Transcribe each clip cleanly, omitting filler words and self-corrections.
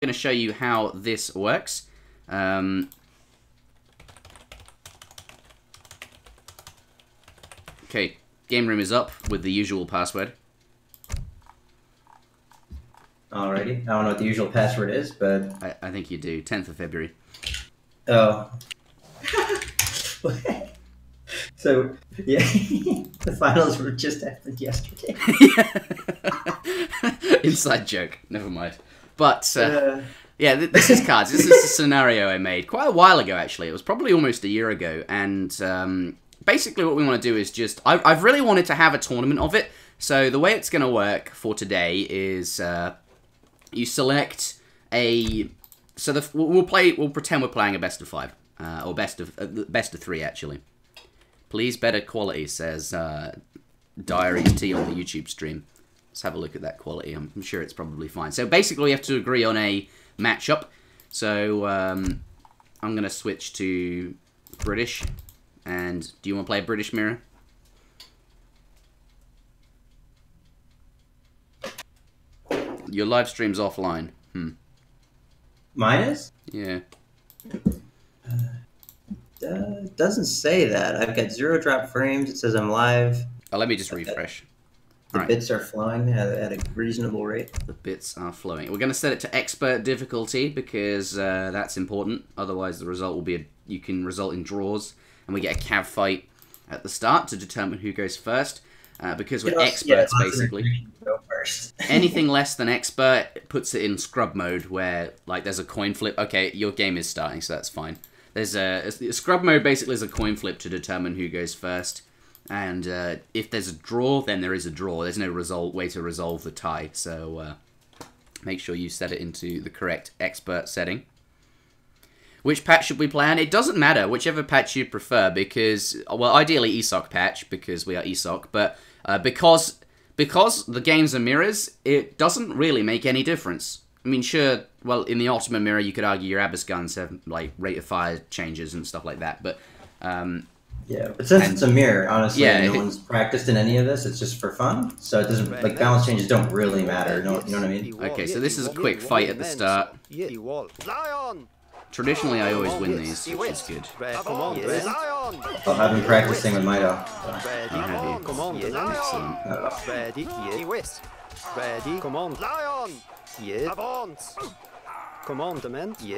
going to show you how this works. Okay, game room is up with the usual password. Alrighty, I don't know what the usual password is, but... I think you do, 10th of February. Oh. So, yeah, the finals were just happened yesterday. Inside joke, never mind. But, yeah, this is cards. This is the scenario I made quite a while ago, actually. It was probably almost a year ago, and basically what we want to do is just... I've really wanted to have a tournament of it, so the way it's going to work for today is... you select a... So we'll pretend we're playing a best of 5. Or best of 3, actually. Please, better quality, says Diaries T on the YouTube stream. Let's have a look at that quality. I'm sure it's probably fine. So basically, we have to agree on a matchup. So I'm going to switch to British. And do you want to play British Mirror? Your live stream's offline. Mine is? Yeah. Doesn't say that. I've got 0 drop frames. It says I'm live. Oh, let me just refresh. The bits are flowing at a reasonable rate. The bits are flowing. We're going to set it to expert difficulty because that's important. Otherwise, the result will be you can result in draws, and we get a cav fight at the start to determine who goes first. Because we're experts, basically. Go first. Anything less than expert puts it in scrub mode, where like there's a coin flip. Okay, your game is starting, so that's fine. There's a scrub mode. Basically, is a coin flip to determine who goes first, and if there's a draw, then there is a draw. There's no way to resolve the tie. So make sure you set it into the correct expert setting. Which patch should we play on? It doesn't matter, whichever patch you prefer, because, well, ideally ESOC patch, because we are ESOC, but because the games are mirrors, it doesn't really make any difference. I mean, sure, well, in the Ultimate Mirror, you could argue your Abyss guns have, like, rate of fire changes and stuff like that, but... yeah, but since it's a mirror, honestly, no one's practiced in any of this, it's just for fun, so it doesn't, like, balance changes don't really matter, you know what I mean? Okay, so this is a quick fight at the start. Traditionally, I always win these, which is good. Well, I've been practicing with Mido. You have you. Excellent. I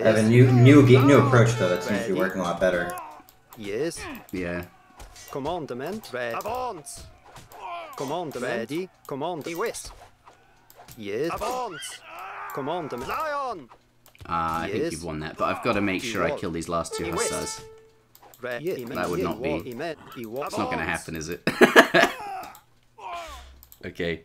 have a new approach, though, that seems to be working a lot better. Yes. Yeah. Commandment. Advance. Commandment. Ready. Command. West. Yes. Advance. Commandment. Lion. I think you've won that, but I've got to make sure I kill these last 2 hussars. That would not be... It's not going to happen, is it? Okay.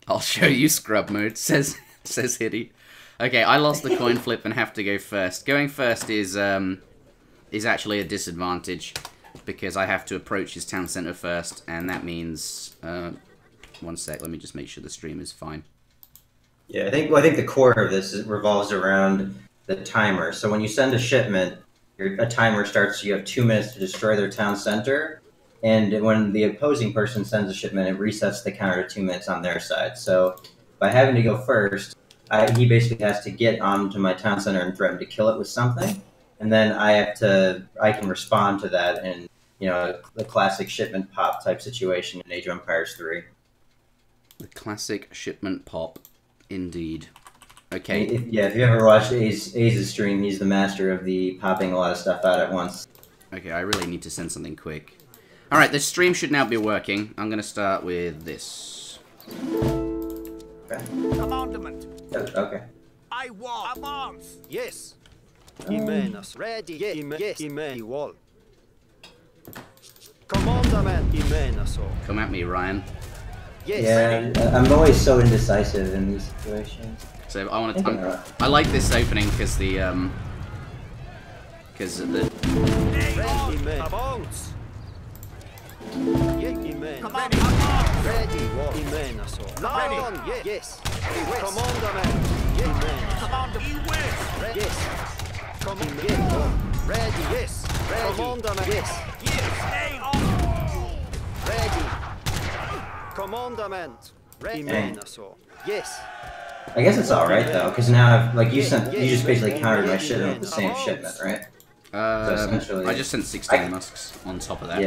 I'll show you scrub mode, says Hitty. Okay, I lost the coin flip and have to go first. Going first is actually a disadvantage, because I have to approach his town centre first, and that means... one sec, let me just make sure the stream is fine. Yeah, I think the core of this revolves around the timer. So when you send a shipment, a timer starts. You have 2 minutes to destroy their town center, and when the opposing person sends a shipment, it resets the counter to 2 minutes on their side. So by having to go first, he basically has to get onto my town center and threaten to kill it with something, and then I can respond to that in the classic shipment pop type situation in Age of Empires 3. The classic shipment pop. Indeed. Okay. If you ever watched Aze's stream, he's the master of the popping a lot of stuff out at once. Okay, I really need to send something quick. Alright, the stream should now be working. I'm going to start with this. Okay. Commandment. Okay. I want. Advance. Yes. Imenas. Ready. Yes. Wall. Commandment. Imenas. Come at me, Ryan. Yes. Yeah, I'm always so indecisive in these situations. So I like this opening because the Advance. Ready. Yes. Commandment. Yes. Ready. Yes. Commandment. Yes. Ready. Commandment. Ready. Yes. I guess it's all right though, because now like you just basically countered my shipment with the same shipment, right? So essentially, I just sent 16 musks on top of that.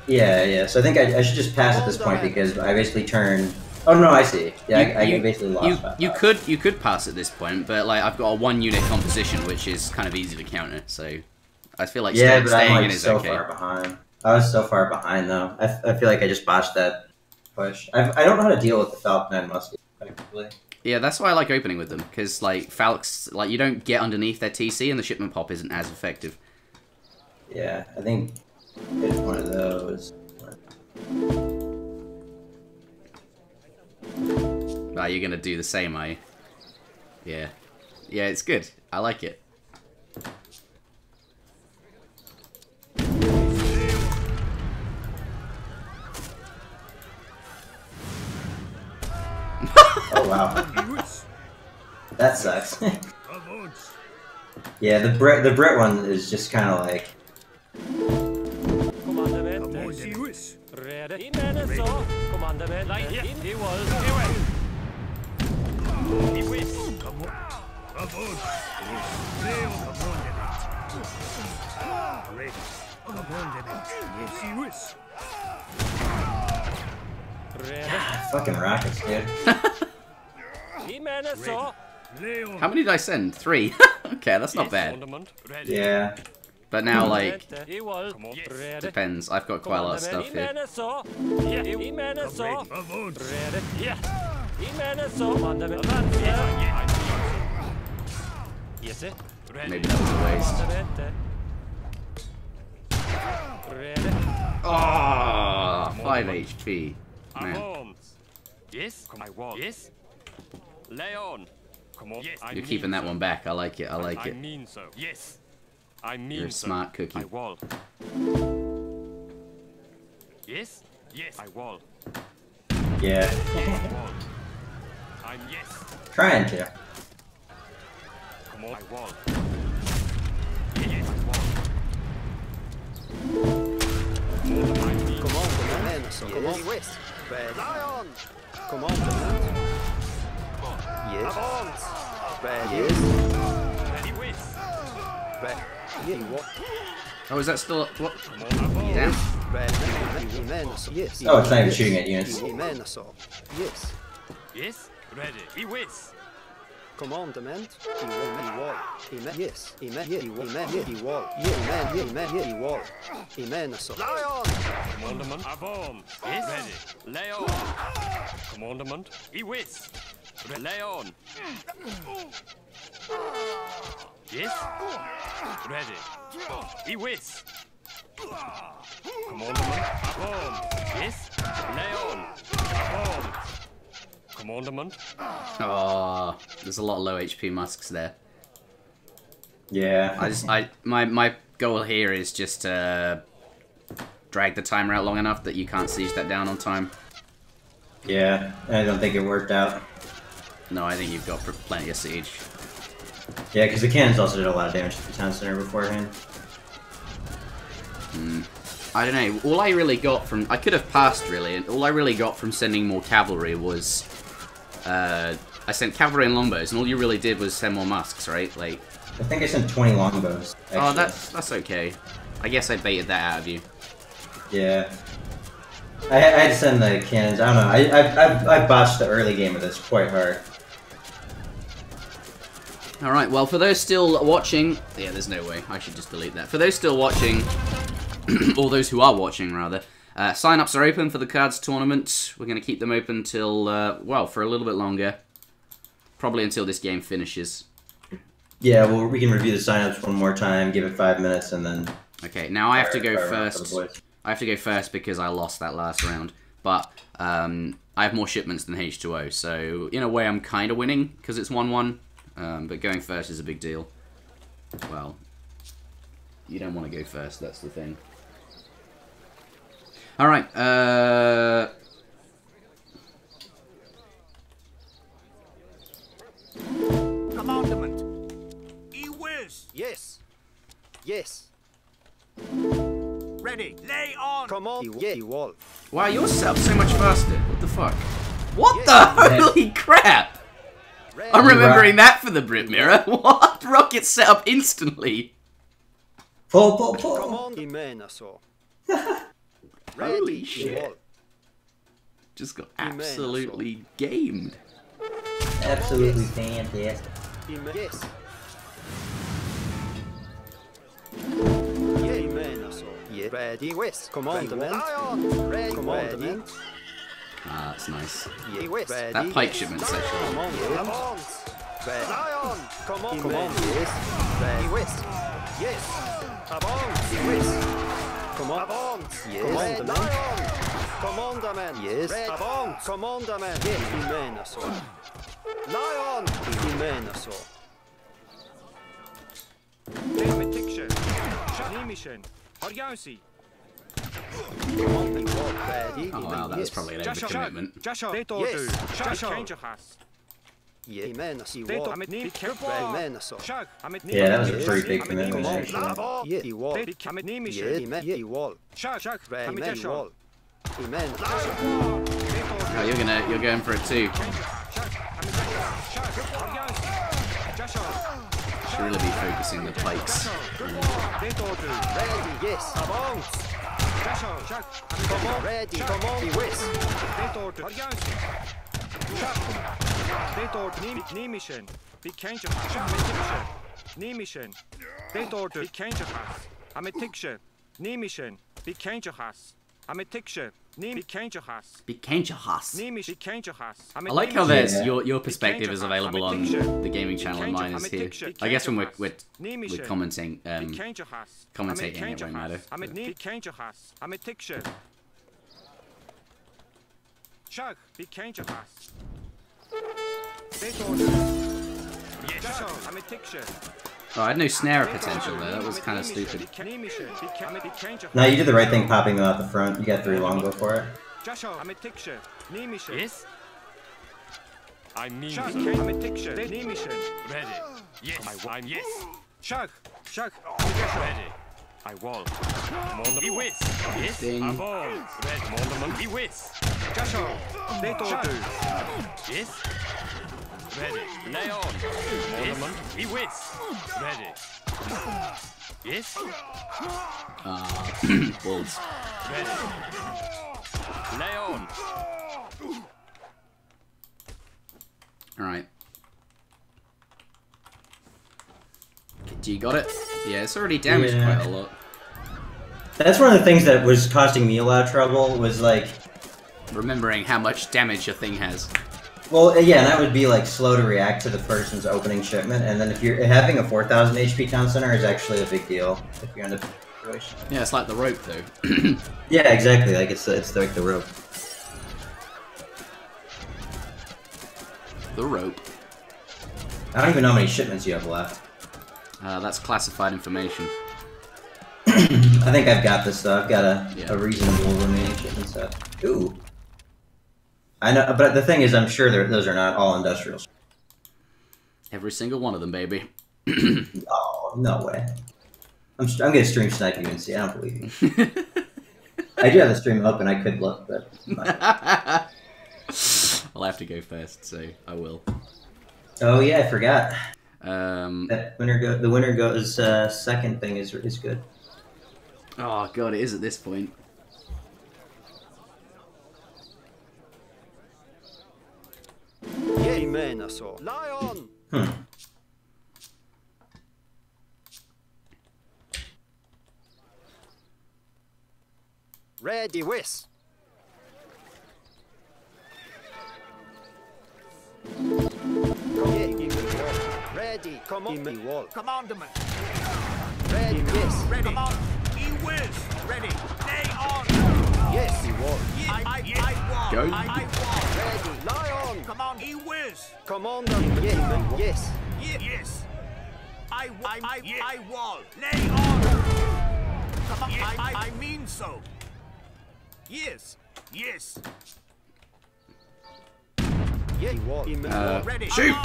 Yeah. So I think I should just pass at this point because I basically turned. Oh no, I see. Yeah, I basically lost. You could pass at this point, but like I've got a 1-unit composition, which is kind of easy to counter. So I feel like staying in like is so okay. far behind. I was so far behind though. I feel like I just botched that push. I don't know how to deal with the Falcon and musket effectively. Yeah, that's why I like opening with them, because like Falcs, like you don't get underneath their TC, and the shipment pop isn't as effective. Yeah, I think it's one of those. Ah, you're gonna do the same, are you? Yeah. Yeah, it's good. I like it. Oh wow. That sucks. Yeah, the Brit one is just kind of like. Fucking rockets, dude. How many did I send? 3. Okay, that's not bad. Yeah. But now, like, depends. I've got quite a lot of stuff here. Maybe that was a waste. Oh, 5 HP. Man. Yes, I was. Yes, Leon. Come on. Yes, you're keeping that one back. I like it. I like it. I mean so. Yes, I mean you're a smart cookie. I will. Yes, yes, I will. Yeah. I'm yes. Trying to. Come on, I will. Yes, I will. Come on, come on, west. Lion. Come on, yes. Yes. Ready west. Yeah, what? Oh, is that still what? Yes. Yes. Oh, it's not even shooting at units. Yes. Yes. Ready. He west. Commandment. Yes. Lion. Commandment. Avon. Yes. Ready. Leon. Commandment. He west. Leon. Yes. Ready. He west. Commandment. Avon. Yes. Leon. Avon. Commandment. Oh, there's a lot of low HP musks there. Yeah. My goal here is just to drag the timer out long enough that you can't siege that down on time. Yeah, I don't think it worked out. No, I think you've got plenty of siege. Yeah, because the cannons also did a lot of damage to the town center beforehand. I don't know. All I really got from... I could have passed, really. And all I really got from sending more cavalry was... I sent cavalry and longbows, and all you really did was send more musks, right? Like... I think I sent 20 longbows. Actually. Oh, that's okay. I guess I baited that out of you. Yeah. I had to send the cannons. I don't know. I botched the early game of this quite hard. Alright, well, for those still watching... Yeah, there's no way. I should just delete that. For those still watching... or those who are watching, rather... sign-ups are open for the cards tournament. We're going to keep them open till, well, for a little bit longer. Probably until this game finishes. Yeah, well, we can review the sign-ups one more time, give it 5 minutes, and then... Okay, now I have to go first. I have to go first because I lost that last round. But I have more shipments than H2O, so in a way I'm kind of winning because it's 1-1. But going first is a big deal. Well, you don't want to go first, that's the thing. Alright, Commandment. Yes. Yes. Ready. Lay on. Come on. Yeah. wow, you're set up so much faster. What the fuck? What the holy crap? I'm remembering that for the Brit Mirror. What? Rockets set up instantly. Pull, pull, Come pull. on, Imenaso. Holy shit. Just got absolutely gamed. Absolutely fantastic. Yes. Yeah, Imenaso. Yeah. Ready, west. Commandment. Ready, commandment. Ah, that's nice. Yeah, west. That pike shipment's actually. Commandment. Lion. Come on, yes. Ready, west. Yes. Avance, west. Come on. Avance. Yes. Commandment. Commandment. Yes. Avance. Commandment. Yes. Imenaso. Lion. Imenaso. Interjection. Finalizing. Interjection. Oh wow, that was probably an overcommitment. Yes. Yeah, that was a pretty big commitment, actually. Oh, you're going for it too. Should really be focusing the pikes. Yes. Come on, ready, come on, west. I like how there's your perspective is available on the gaming channel and mine is here. I guess when we're commenting, commentating it won't matter. Oh, I had no snare potential there. That was kind of stupid. No, you did the right thing popping them out the front. You got 3 longbow for it. Yes. I mean Ready. Yes. I'm yes. Ready. I will. He whiz. Yes. Ding. I will. Red Monderman. He whiz. Yes. Ready. Lay on. Monderman. He whiz. Ready. Yes. Balls. Ready. Lay on. Alright. Do you got it? Yeah, it's already damaged quite a lot. That's one of the things that was costing me a lot of trouble, was like... Remembering how much damage your thing has. Well, yeah, and that would be like slow to react to the person's opening shipment, and then if you're having a 4,000 HP town center is actually a big deal if you're in a situation. Yeah, it's like the rope though. Yeah, exactly. Like it's like the rope. The rope. I don't even know how many shipments you have left. That's classified information. I think I've got this though. I've got a reasonable remaining shipment set. Ooh. I know, but the thing is, I'm sure those are not all industrial. Every single one of them, baby. Oh, no way. I'm gonna stream snipe you and see. I don't believe you. I do have the stream open. I could look, but I'll have to go first, so I will. Oh yeah, I forgot. The winner goes second thing is good. Oh god, it is at this point. Lion. Ready, west. Ready, come on. Commandment. Ready, yes. Ready. Come on. E-whiz. Ready. Lay on. Yes, he was. I wall. Go. I wall. Ready, lion. Come on. E-whiz. Commander, yes. Yes. I wall. Lay on. Come on. I mean so. Yes. Yes. Yeah, he was. Ready. Shoot!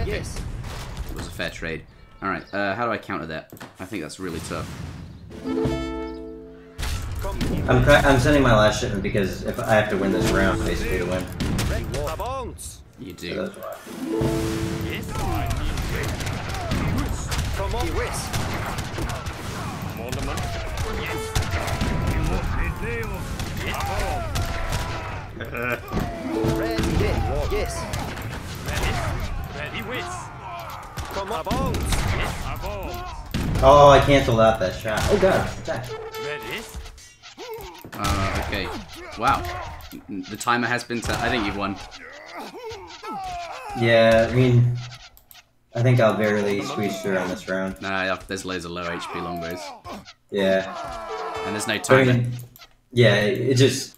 Yes. It was a fair trade. Alright, how do I counter that? I think that's really tough. I'm sending my last shipment because if I have to win this round, basically to win. You do. So that's why. Yes, I need Come on, whisk. Monument. Yes. Ready, yes. Ready, whiz. Come on, bones. Yes, above. Oh, I canceled out that shot. Oh god, attack. Ready. Okay. Wow. The timer has been I think you've won. Yeah, I mean, I think I'll barely squeeze through on this round. Nah, there's loads of low HP longbows. Yeah. And there's no I timer. mean, yeah, it just...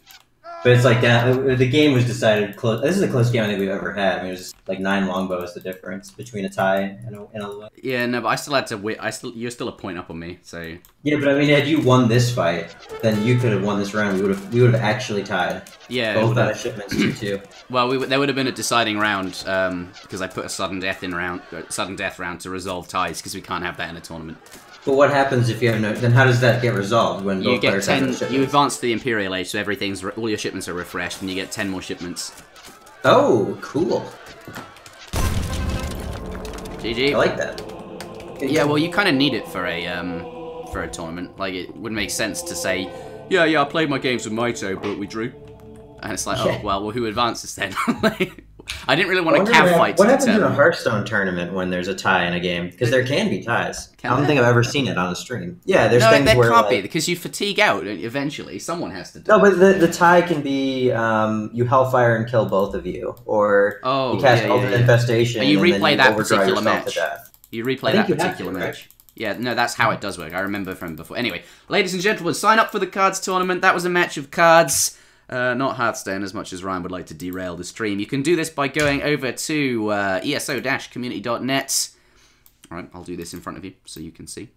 But it's like that. The game was decided close. This is the closest game I think we've ever had. I mean, it was just like 9 longbows the difference between a tie and a win. Yeah, no, but I still had to win. You're still a point up on me, so... Yeah, but I mean, had you won this fight, then you could have won this round. We would have actually tied. Yeah. Both out of shipments 2-2. Well, there would have been a deciding round because I put a sudden death round to resolve ties because we can't have that in a tournament. But what happens if you have no? Then how does that get resolved when You both get players have 10. no shipments? You advance to the Imperial Age, so all your shipments are refreshed, and you get 10 more shipments. Oh, cool! GG. I like that. Yeah, well, you kind of need it for a tournament. Like, it would make sense to say, yeah, I played my games with Maito, but we drew. And it's like, Yeah. oh, well, who advances then? I didn't really want to catfight. What happens in a Hearthstone tournament when there's a tie in a game? Because there can be ties. I don't think I've ever seen it on a stream. Yeah, there's things there where can't like, be because you fatigue out eventually. Someone has to do No, it. but the tie can be you Hellfire and kill both of you, or you cast Ultimate Infestation. But you and then replay you that overdraw particular yourself to match. death. You replay I think that you have particular to, match. right? Yeah, no, that's how it does work. I remember from before. Anyway, ladies and gentlemen, sign up for the cards tournament. That was a match of cards. Not Hearthstone, as much as Ryan would like to derail the stream. You can do this by going over to ESO-Community.net. Alright, I'll do this in front of you so you can see.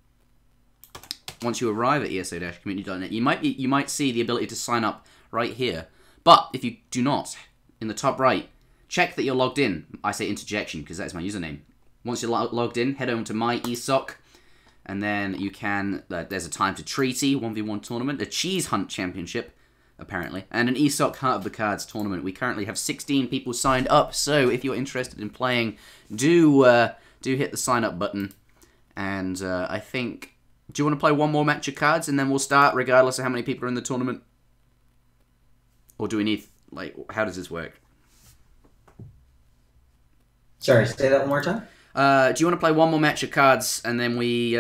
Once you arrive at ESO-Community.net, you might see the ability to sign up right here. But if you do not, in the top right, check that you're logged in. I say Interjection because that's my username. Once you're logged in, head over to my ESOC, and then you can... there's a Time to Treaty 1v1 tournament, a Cheese Hunt Championship, apparently, and an ESOC Heart of the Cards tournament. We currently have 16 people signed up, so if you're interested in playing, do hit the sign up button. And I think, do you want to play one more match of cards and then we'll start regardless of how many people are in the tournament? Or do we need, like, how does this work? Sorry, say that one more time. Do you want to play one more match of cards and then we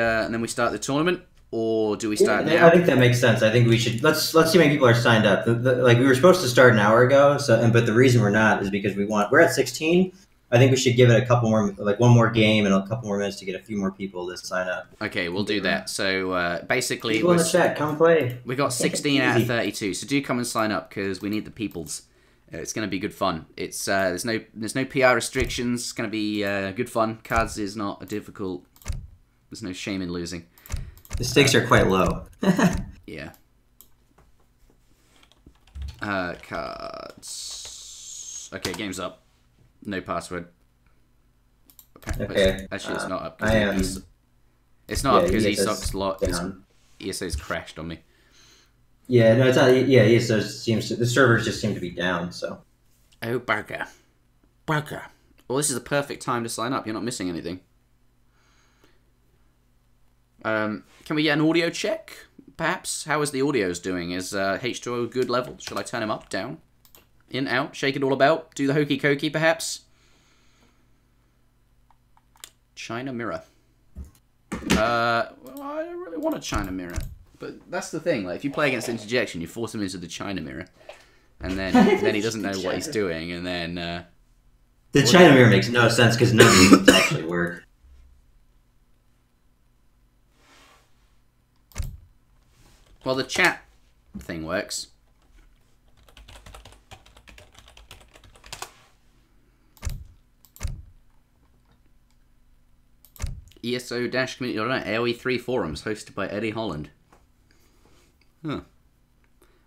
start the tournament? Or do we start now? I think that makes sense. I think we should let's see how many people are signed up. Like we were supposed to start an hour ago, but the reason we're not is because we're at 16. I think we should give it a couple more, like one more game and a couple more minutes to get a few more people to sign up. Okay, we'll do that. So basically, people in the chat, come play. We got 16 out of 32, so do come and sign up because we need the peoples. It's going to be good fun. It's there's no PR restrictions. It's going to be good fun. Cards is not a difficult. There's no shame in losing. The stakes are quite low. Yeah. Cards. Okay, game's up. No password. Okay. Actually, it's not up. I am. It's not up because ESO's ESO's crashed on me. Yeah, no, it's not. Yeah, ESO the servers just seem to be down. So. Oh, bugger. Well, this is the perfect time to sign up. You're not missing anything. Can we get an audio check, perhaps? How is the audios doing? Is H2O good level? Should I turn him up, down? In, out, shake it all about? Do the hokey cokey, perhaps? China mirror. Well, I don't really want a China mirror. But that's the thing, like, if you play against Interjection, you force him into the China mirror. And then he doesn't know what he's doing, and then... the China mirror makes no sense because none of these actually work. Well, the chat thing works. ESO-Community AoE3 forums hosted by Eddie Holland. Huh.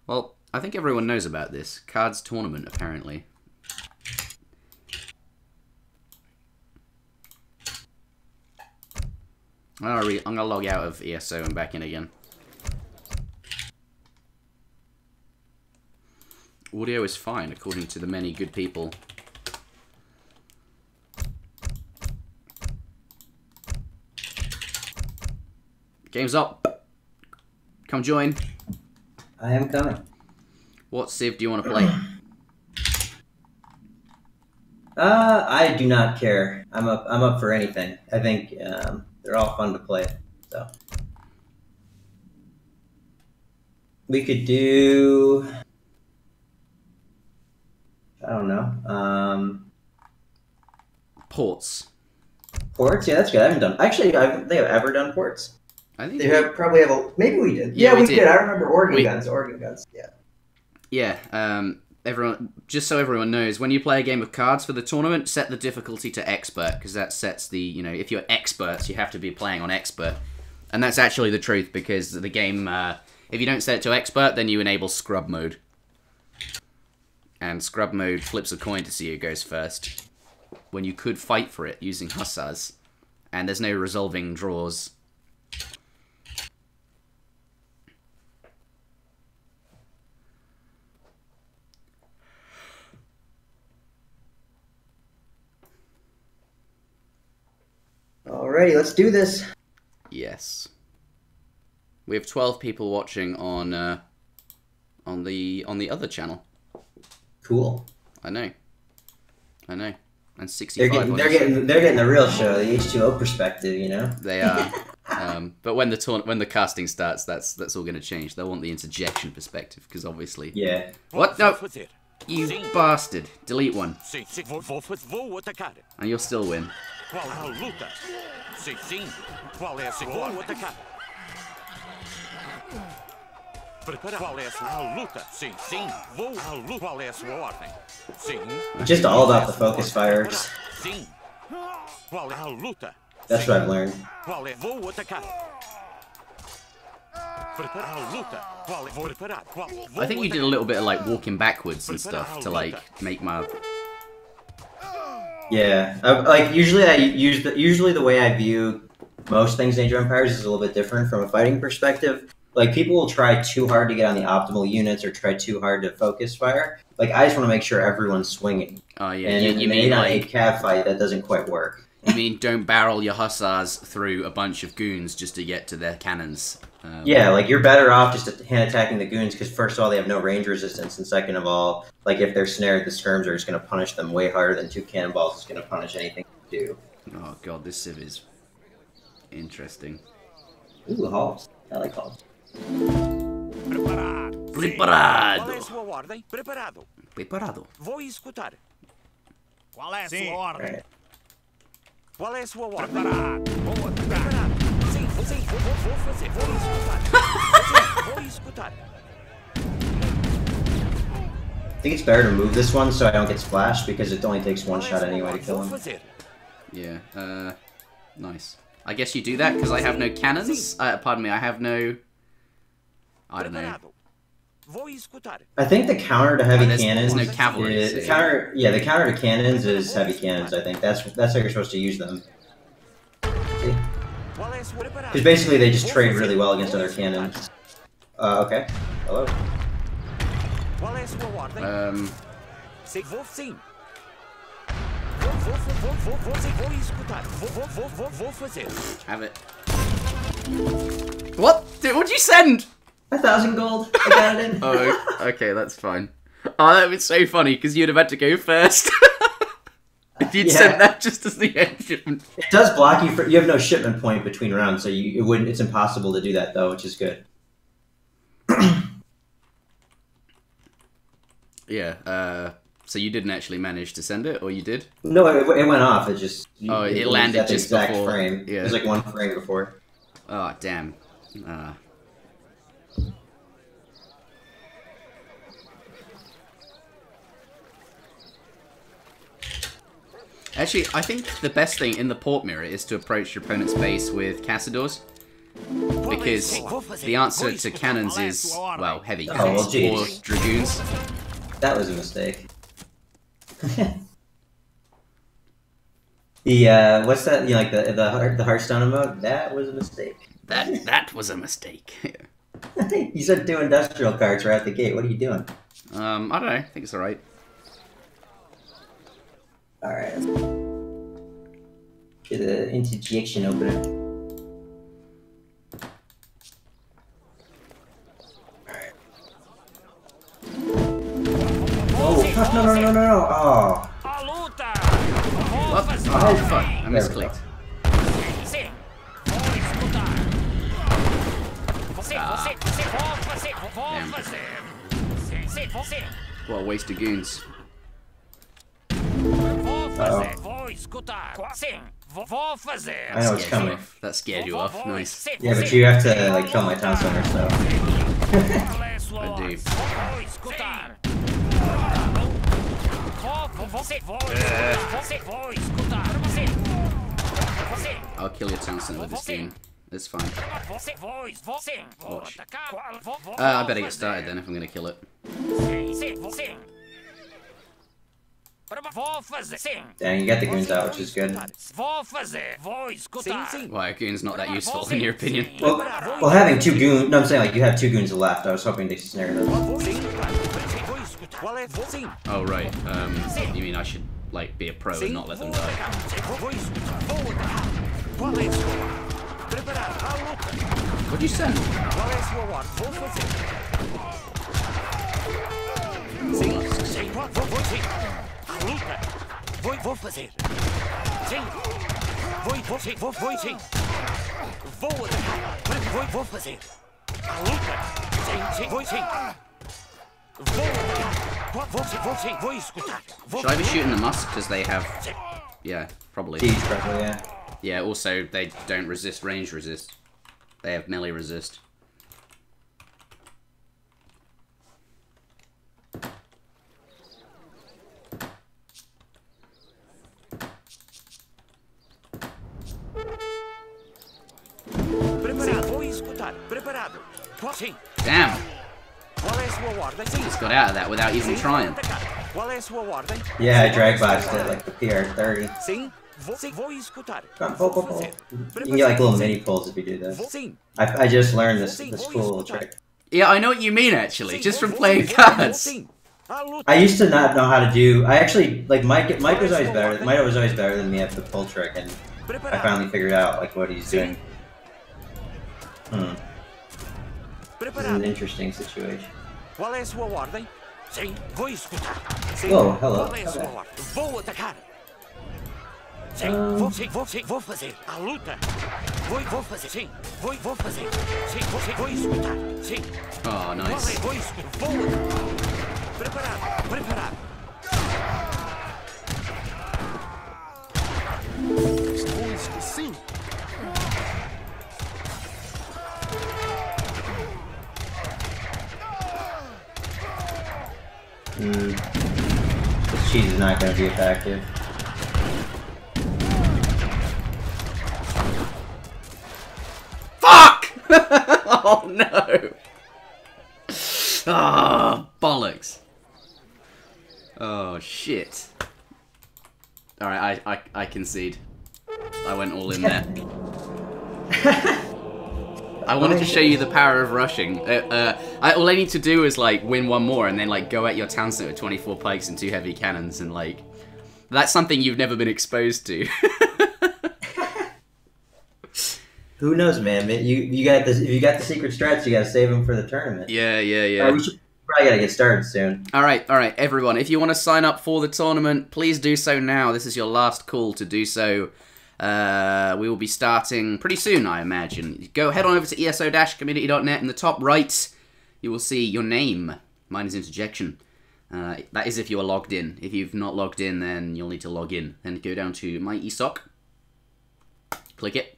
Well, I think everyone knows about this. Cards tournament, apparently. I'm gonna log out of ESO and back in again. Audio is fine, according to the many good people Game's up. Come join. I am coming. What civ do you want to play? I do not care. I'm up for anything. I think they're all fun to play. So we could do. I don't know. Ports. Ports? Yeah, that's good. I haven't done. Actually, they have ever done ports. I think probably have a. Maybe we did. Yeah, we did. I remember organ guns. Organ guns. Yeah. Yeah. Everyone, just so everyone knows, when you play a game of cards for the tournament, set the difficulty to expert, because that sets the, you know, if you're experts, you have to be playing on expert. And that's actually the truth, because the game, if you don't set it to expert, then you enable scrub mode. And scrub mode flips a coin to see who goes first, when you could fight for it using hussars. And there's no resolving draws. Alrighty, let's do this. Yes. We have 12 people watching on the other channel. Cool. I know. And 65. They're getting the real show, the H2O perspective, you know. They are. But when the casting starts, that's all going to change. They'll want the interjection perspective, because obviously. Yeah. What? No. You bastard. Delete one. Vou atacar. And you'll still win. Qual é a luta? Sim. Qual é a sua ordem? Vou atacar. Preparar. Qual é a sua luta? Sim. Vou à luta. Qual é a sua ordem? Sim. Just all about the focus fires. Sim. Qual é a luta? That's what I've learned. Qual é? Vou atacar. Preparar a luta. Qual é? Vou preparar. I think you did a little bit of like walking backwards and stuff to like make my. Yeah, like usually the way I view most things in Age of Empires is a little bit different from a fighting perspective. Like people will try too hard to get on the optimal units or try too hard to focus fire. Like I just want to make sure everyone's swinging. Oh yeah, and you mean like a cav fight that doesn't quite work. You mean don't barrel your hussars through a bunch of goons just to get to their cannons? Yeah, like you're better off just hand attacking the goons because first of all they have no range resistance, and second of all, like if they're snared, the skirms are just going to punish them way harder than 2 cannonballs is going to punish anything you do. Oh god, this civ is interesting. Ooh, halls. I like halls. Preparado. Preparado. Qual é a sua ordem? Preparado. Preparado. Vou escutar. Qual é a sua ordem? Right. Qual é a sua ordem? Preparado. Vou atacar. Preparado. Sim, vou fazer. Vou escutar. Vou escutar. I think it's better to move this one so I don't get splashed because it only takes one shot anyway to kill him. Yeah, nice. I guess you do that because I have no cannons. Pardon me, I have no. I don't know. I think the counter to heavy There's cannons. no cavalry. The counter to cannons is heavy cannons. I think that's how you're supposed to use them. Because basically they just trade really well against other cannons. Okay. Hello. Have it. What? Dude, what'd you send? 1,000 gold. I got it in. Oh, okay, that's fine. Oh, that was so funny because you'd have had to go first. If you'd sent that just as the end shipment. It does block you. You have no shipment point between rounds, so it wouldn't. It's impossible to do that though, which is good. Yeah. So you didn't actually manage to send it, or you did? No, it went off. It just. It landed at the just exact before. frame. Yeah. It was like one frame before. Oh damn. Actually, I think the best thing in the port mirror is to approach your opponent's base with Cassadors. Because the answer to cannons is, well, heavy cannons or dragoons. That was a mistake. The what's that? You know, like the Hearthstone emote? That was a mistake. That was a mistake. You said 2 industrial cards right out the gate. What are you doing? I don't know. I think it's alright. Alright. Get the interjection opener. fuck, I misclicked. Damn. What a waste of goons. I know it's coming. That scared you off. Nice. Yeah, but you have to like kill my town center, so. I do. I'll kill your town center with this team. It's fine. Watch. I better get started then if I'm gonna kill it. Dang, you got the goons out, which is good. Why, goons not that useful in your opinion? Well, having two goons. No, I'm saying like you have two goons left. I was hoping to snare them. Oh right. You mean I should like be a pro and not let them die? What'd you send? Should I be shooting the musk because they have? Yeah, probably. Yeah. Yeah. Also, they don't resist range resist. They have melee resist. Damn! Just got out of that without even trying. Yeah, I drag boxed it like the PR30. You can get like little mini pulls if you do this. I just learned this cool little trick. Yeah, I know what you mean actually, just from playing cards. I used to not know how to do. I actually like Mike was always better. Mike was always better than me at the pull trick, and I finally figured out like what he's doing. This is an interesting situation. Whoa, hello. Okay. Oh, nice. This cheese is not going to be effective. Fuck! Oh no! Ah, bollocks. Oh shit. Alright, I concede. I went all in there. I wanted to show you the power of rushing. All I need to do is like win one more and then like go at your town center with 24 pikes and 2 heavy cannons and like that's something you've never been exposed to. Who knows, man? You got this. If you got the secret strats, you got to save them for the tournament. Yeah. We should probably gotta get started soon. All right, everyone. If you want to sign up for the tournament, please do so now. This is your last call to do so. We will be starting pretty soon, I imagine. Head on over to ESO-Community.net. In the top right, you will see your name. Mine is Interjection. That is if you are logged in. If you've not logged in, then you'll need to log in. Then go down to My ESOC. Click it.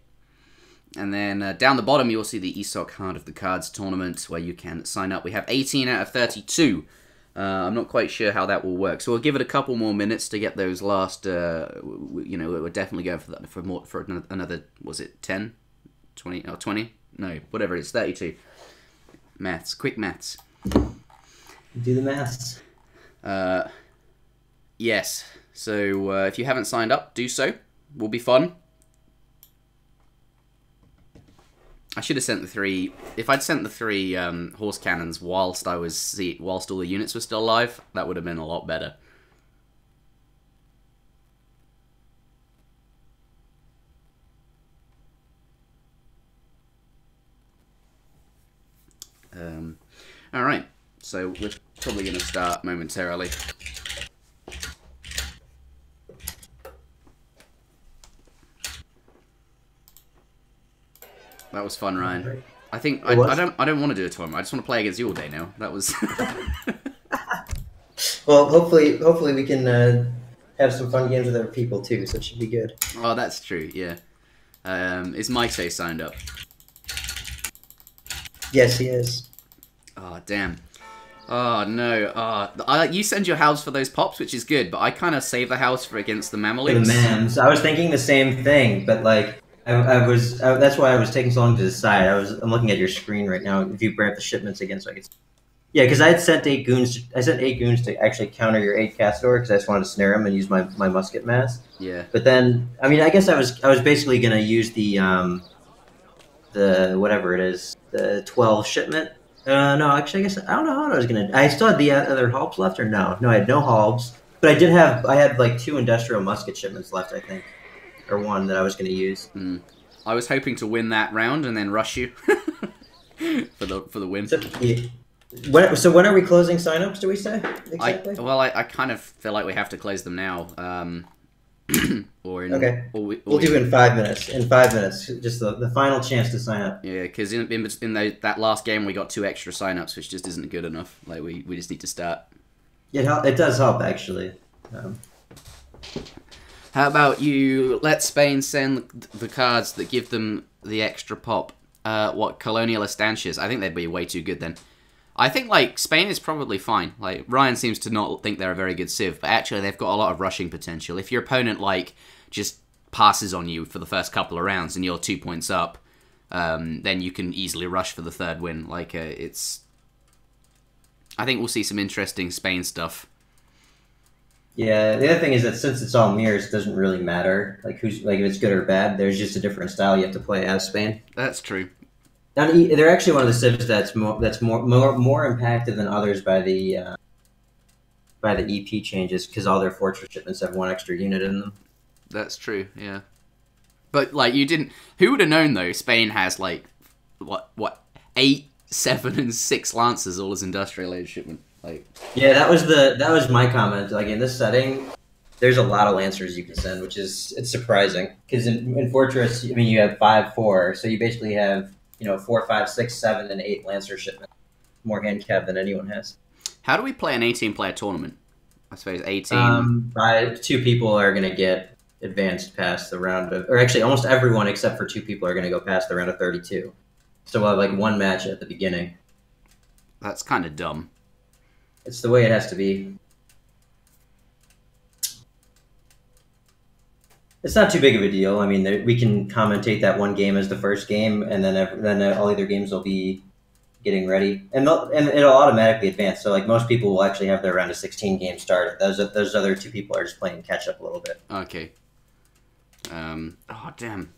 And then down the bottom, you will see the ESOC Heart of the Cards tournament, where you can sign up. We have 18 out of 32. I'm not quite sure how that will work, so we'll give it a couple more minutes to get those last. We're definitely going for that for another. Was it 10, 20, or 20? No, whatever it is, 32. Maths, quick maths. Do the maths. Yes. So if you haven't signed up, do so. Will be fun. I should have sent the 3. If I'd sent the 3 horse cannons whilst all the units were still alive, that would have been a lot better. All right, so we're probably going to start momentarily. That was fun, Ryan. I think It was? I don't want to do a tournament. I just want to play against you all day now. That was. Well, hopefully we can have some fun games with other people too. So it should be good. Oh, that's true. Yeah. Is Maito signed up? Yes, he is. Oh damn. Oh no. You send your house for those pops, which is good, but I kind of save the house for against the For Mamelukes. the Mams. I was thinking the same thing, but like that's why I was taking so long to decide. I'm looking at your screen right now. If you grab the shipments again, so I could. Yeah, because I had sent 8 goons. I sent 8 goons to actually counter your 8 Castor because I just wanted to snare him and use my musket mass. Yeah. But then, I mean, I guess I was basically gonna use the whatever it is, the 12 shipment. No, actually, I guess I don't know how I was gonna. I still had the other halbs left, or no? No, I had no halbs, but I had like 2 industrial musket shipments left, I think, or 1 that I was gonna use. I was hoping to win that round and then rush you for the win. So, yeah. When are we closing signups? Do we say exactly? I kind of feel like we have to close them now. Okay. We'll do it in 5 minutes. In 5 minutes, just the final chance to sign up. Yeah, because in that last game we got 2 extra signups, which just isn't good enough. Like we just need to start. Yeah, it does help actually. How about you let Spain send the cards that give them the extra pop? Colonial estancias? I think they'd be way too good then. I think, like, Spain is probably fine. Like, Ryan seems to not think they're a very good civ, but actually they've got a lot of rushing potential. If your opponent, like, just passes on you for the first couple of rounds and you're 2 points up, then you can easily rush for the 3rd win. Like, it's... I think we'll see some interesting Spain stuff. Yeah, the other thing is that since it's all mirrors, it doesn't really matter, like, if it's good or bad. There's just a different style you have to play as Spain. That's true. Now, they're actually one of the civs that's more impacted than others by the EP changes because all their fortress shipments have 1 extra unit in them. That's true, yeah. But like you didn't. Who would have known though? Spain has like what 8, 7, and 6 lancers all as industrial age shipment. Like yeah, that was my comment. Like in this setting, there's a lot of lancers you can send, which it's surprising because in fortress, I mean you have 5, 4, so you basically have 4, 5, 6, 7, and 8 lancer shipments. More hand cab than anyone has. How do we play an 18-player tournament? I suppose 18. 2 people are going to get advanced past the round of, or actually almost everyone except for 2 people are going to go past the round of 32. So we'll have like 1 match at the beginning. That's kind of dumb. It's the way it has to be. It's not too big of a deal. I mean, we can commentate that 1 game as the first game, and then all other games will be getting ready, and it'll automatically advance. So, like most people will actually have their round of 16 games started. Those other 2 people are just playing catch up a little bit. Okay. Oh damn.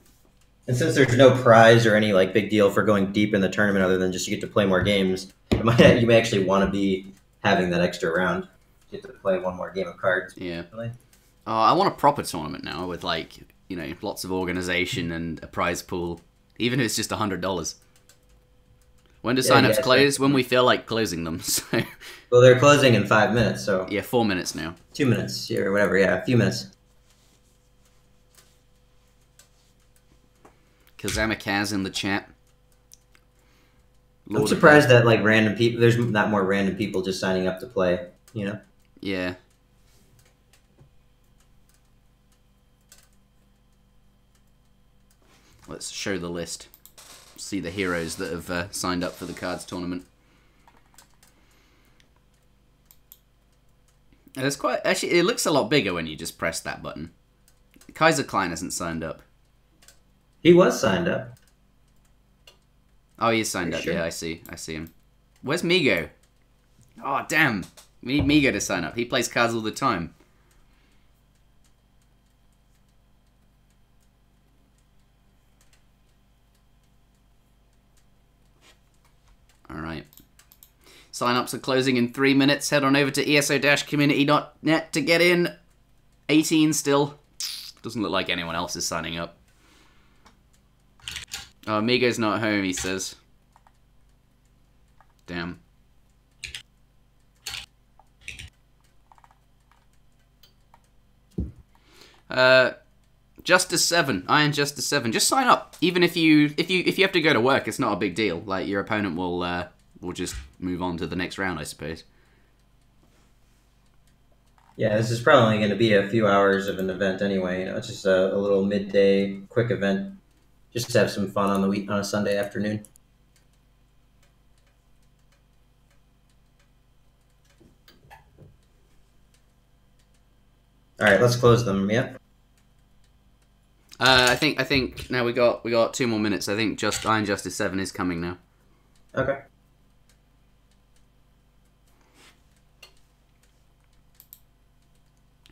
And since there's no prize or any like big deal for going deep in the tournament, other than just you get to play more games, you may actually want to be having that extra round. You get to play 1 more game of cards. Yeah. I want a proper tournament now with like lots of organization and a prize pool, even if it's just $100. When do signups close? When we feel like closing them. So. Well, they're closing in 5 minutes, so yeah, 4 minutes now. 2 minutes, or whatever. Yeah, a few minutes. Kazamakaz in the chat. I'm surprised that like random people. There's not more random people just signing up to play. Yeah. Let's show the list. See the heroes that have signed up for the cards tournament. There's actually, it looks a lot bigger when you just press that button. Kaiser Klein hasn't signed up. He was signed up. Oh, he is signed up. Sure? Yeah, I see him. Where's Migo? Oh, damn. We need Migo to sign up. He plays cards all the time. Alright. Sign-ups are closing in 3 minutes. Head on over to ESO-Community.net to get in. 18 still. Doesn't look like anyone else is signing up. Oh, Migo's not home, he says. Damn. Justice 7, Iron Justice 7. Just sign up. Even if you have to go to work, it's not a big deal. Like your opponent will just move on to the next round, I suppose. Yeah, this is probably only going to be a few hours of an event anyway. You know, it's just a little midday quick event, just to have some fun on a Sunday afternoon. All right, let's close them. Yep. I think now we got 2 more minutes. I think just Iron Justice 7 is coming now. Okay.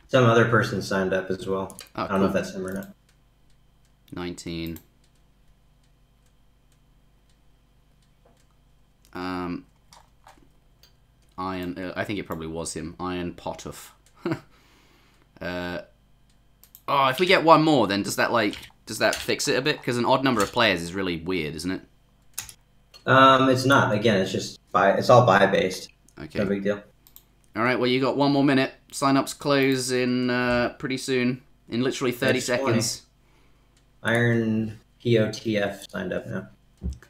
Some other person signed up as well. Oh, I don't know if that's him or not. 19. Iron. I think it probably was him. Iron Potoff. Oh, if we get one more, then does that fix it a bit? Because an odd number of players is really weird, isn't it? It's not. Again, it's all buy based. Okay. No big deal. All right. Well, you got 1 more minute. Sign-ups close in pretty soon, in literally 30 seconds. 20. Iron POTF signed up now.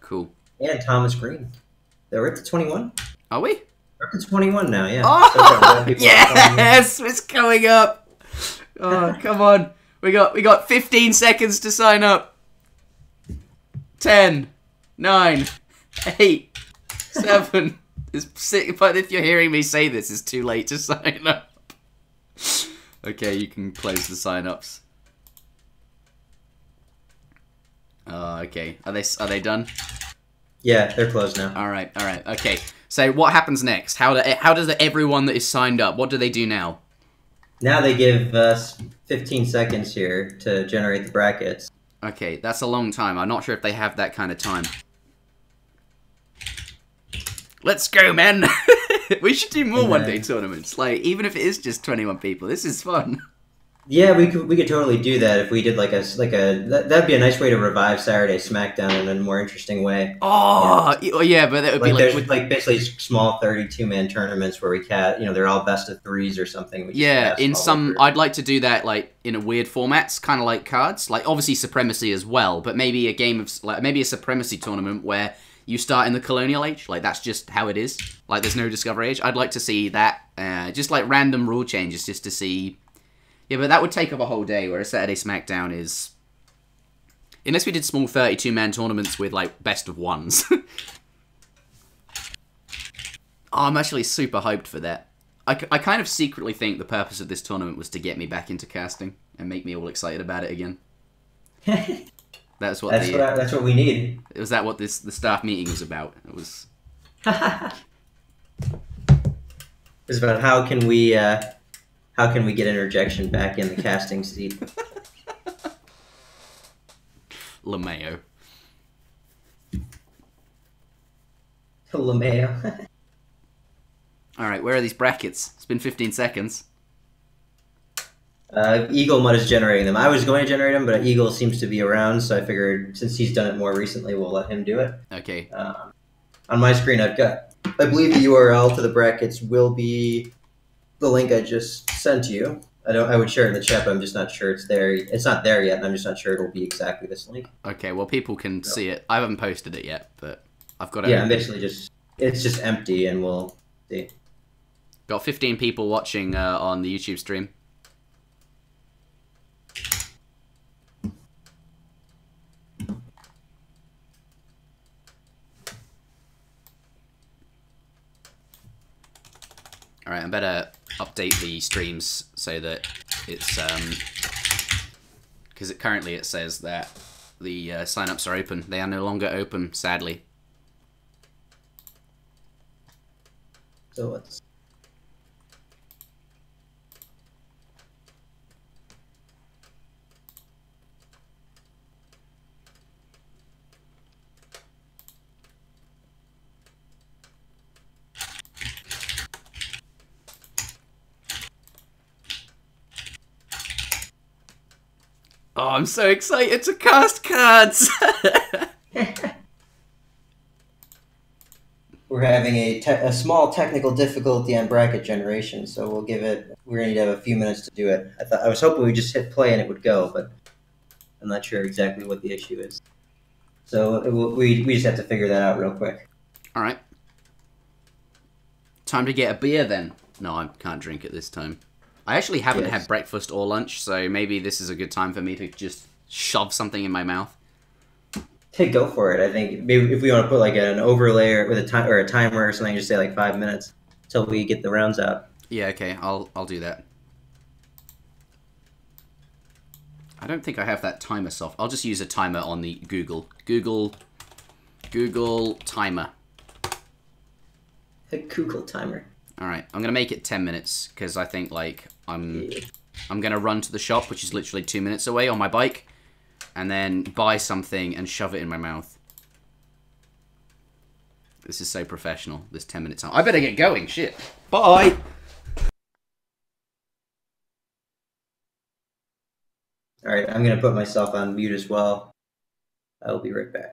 Cool. And Thomas Green. We're at the 21. Are we? We're at the 21 now. Yeah. Oh, yes! It's coming up. Oh, come on. We got 15 seconds to sign up. 10, 9, 8, 7. But if you're hearing me say this, it's too late to sign up. Okay, you can close the sign-ups. Okay. Are they done? Yeah, they're closed now. All right. Okay. So what happens next? How does everyone that is signed up? What do they do now? Now they give us 15 seconds here to generate the brackets. Okay, that's a long time. I'm not sure if they have that kind of time. Let's go, man! We should do more one-day tournaments. Like, even if it is just 21 people, this is fun. Yeah, we could totally do that if we did that'd be a nice way to revive Saturday SmackDown in a more interesting way. Oh, yeah, but that would be there's basically small 32-man tournaments where we they're all best of 3s or something. Yeah, I'd like to do that like in a weird formats, kind of like cards, like obviously Supremacy as well, but maybe a game of maybe a Supremacy tournament where you start in the Colonial Age, like that's just how it is. Like there's no Discovery Age. I'd like to see that, just like random rule changes, just to see. Yeah, but that would take up a whole day, whereas Saturday SmackDown is... Unless we did small 32-man tournaments with, like, best of ones. Oh, I'm actually super hyped for that. I kind of secretly think the purpose of this tournament was to get me back into casting and make me all excited about it again. That's what we need. Was that what the staff meeting was about? It was... It's about how can we get Interjection back in the casting seat? LeMayo. LeMayo. Alright, where are these brackets? It's been 15 seconds. Eagle Mud is generating them. I was going to generate them, but Eagle seems to be around, so I figured since he's done it more recently, we'll let him do it. Okay. On my screen, I believe the URL to the brackets will be the link I just sent you. I would share it in the chat, but I'm just not sure it's there. It's not there yet, and I'm just not sure it'll be exactly this link. Okay, well, people can see it. I haven't posted it yet, but I've got it. Yeah, I'm basically it's just empty, and we'll see. Got 15 people watching on the YouTube stream. Alright, I better update the streams so that it's, because currently it says that the sign-ups are open. They are no longer open, sadly. So let's... Oh, I'm so excited to cast cards! We're having a small technical difficulty on bracket generation, so we're gonna need to have a few minutes to do it. I was hoping we just hit play and it would go, but I'm not sure exactly what the issue is. So we just have to figure that out real quick. All right. Time to get a beer then. No, I can't drink at this time. I actually haven't had breakfast or lunch, so maybe this is a good time for me to just shove something in my mouth. Hey, go for it. I think maybe if we want to put like an overlay with a time or a timer or something, just say like 5 minutes until we get the rounds out. Yeah, okay, I'll do that. I don't think I have that timer soft. I'll just use a timer on the Google timer. A Google timer. All right, I'm gonna make it 10 minutes because I think like I'm gonna run to the shop, which is literally 2 minutes away on my bike, and then buy something and shove it in my mouth. This is so professional. This 10-minute time. I better get going. Shit. Bye. All right, I'm gonna put myself on mute as well. I'll be right back.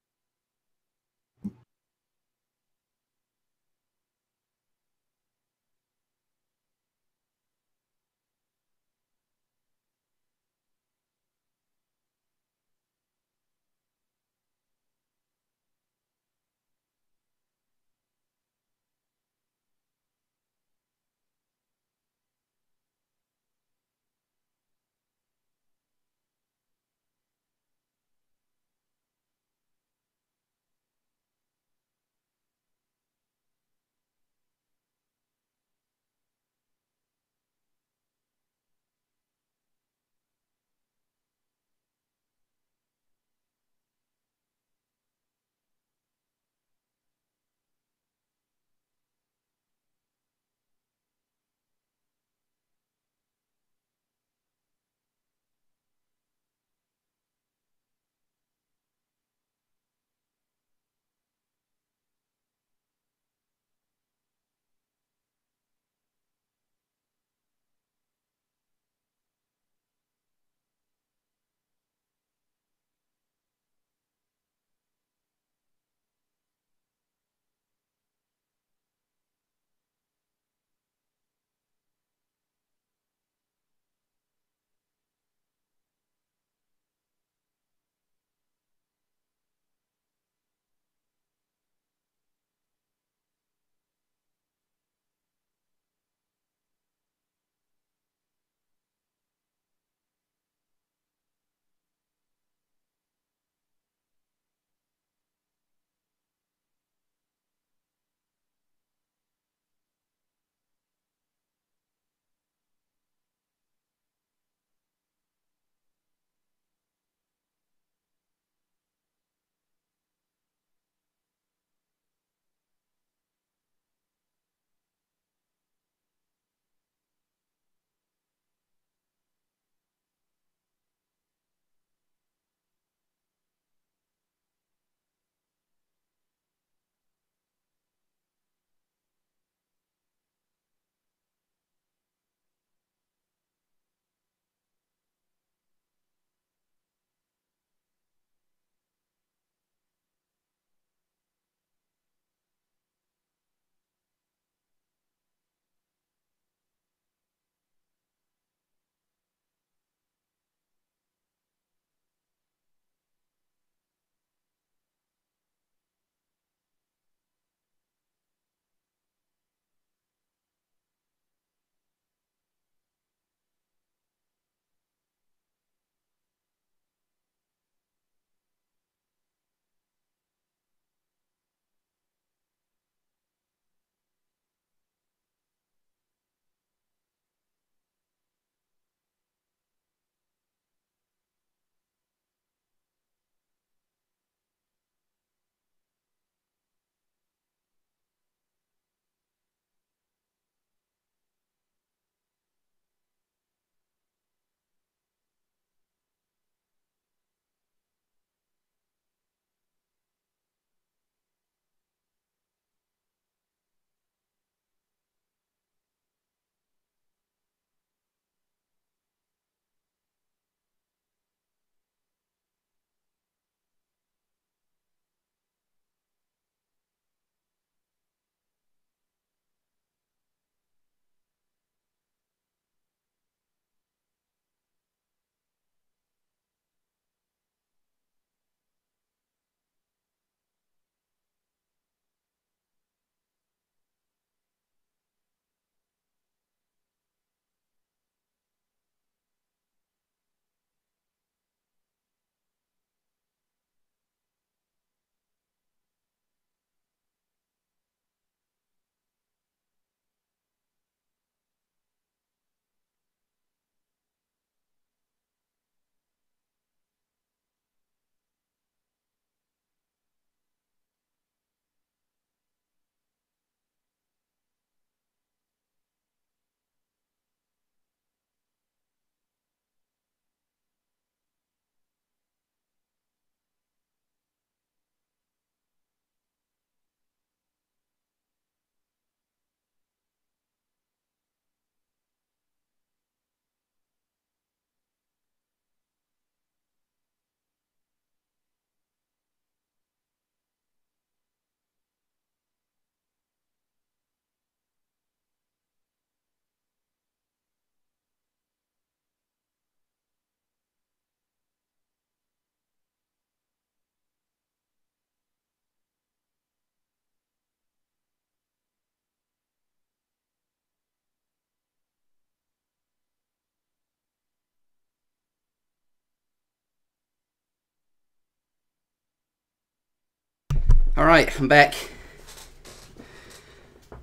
Alright, I'm back.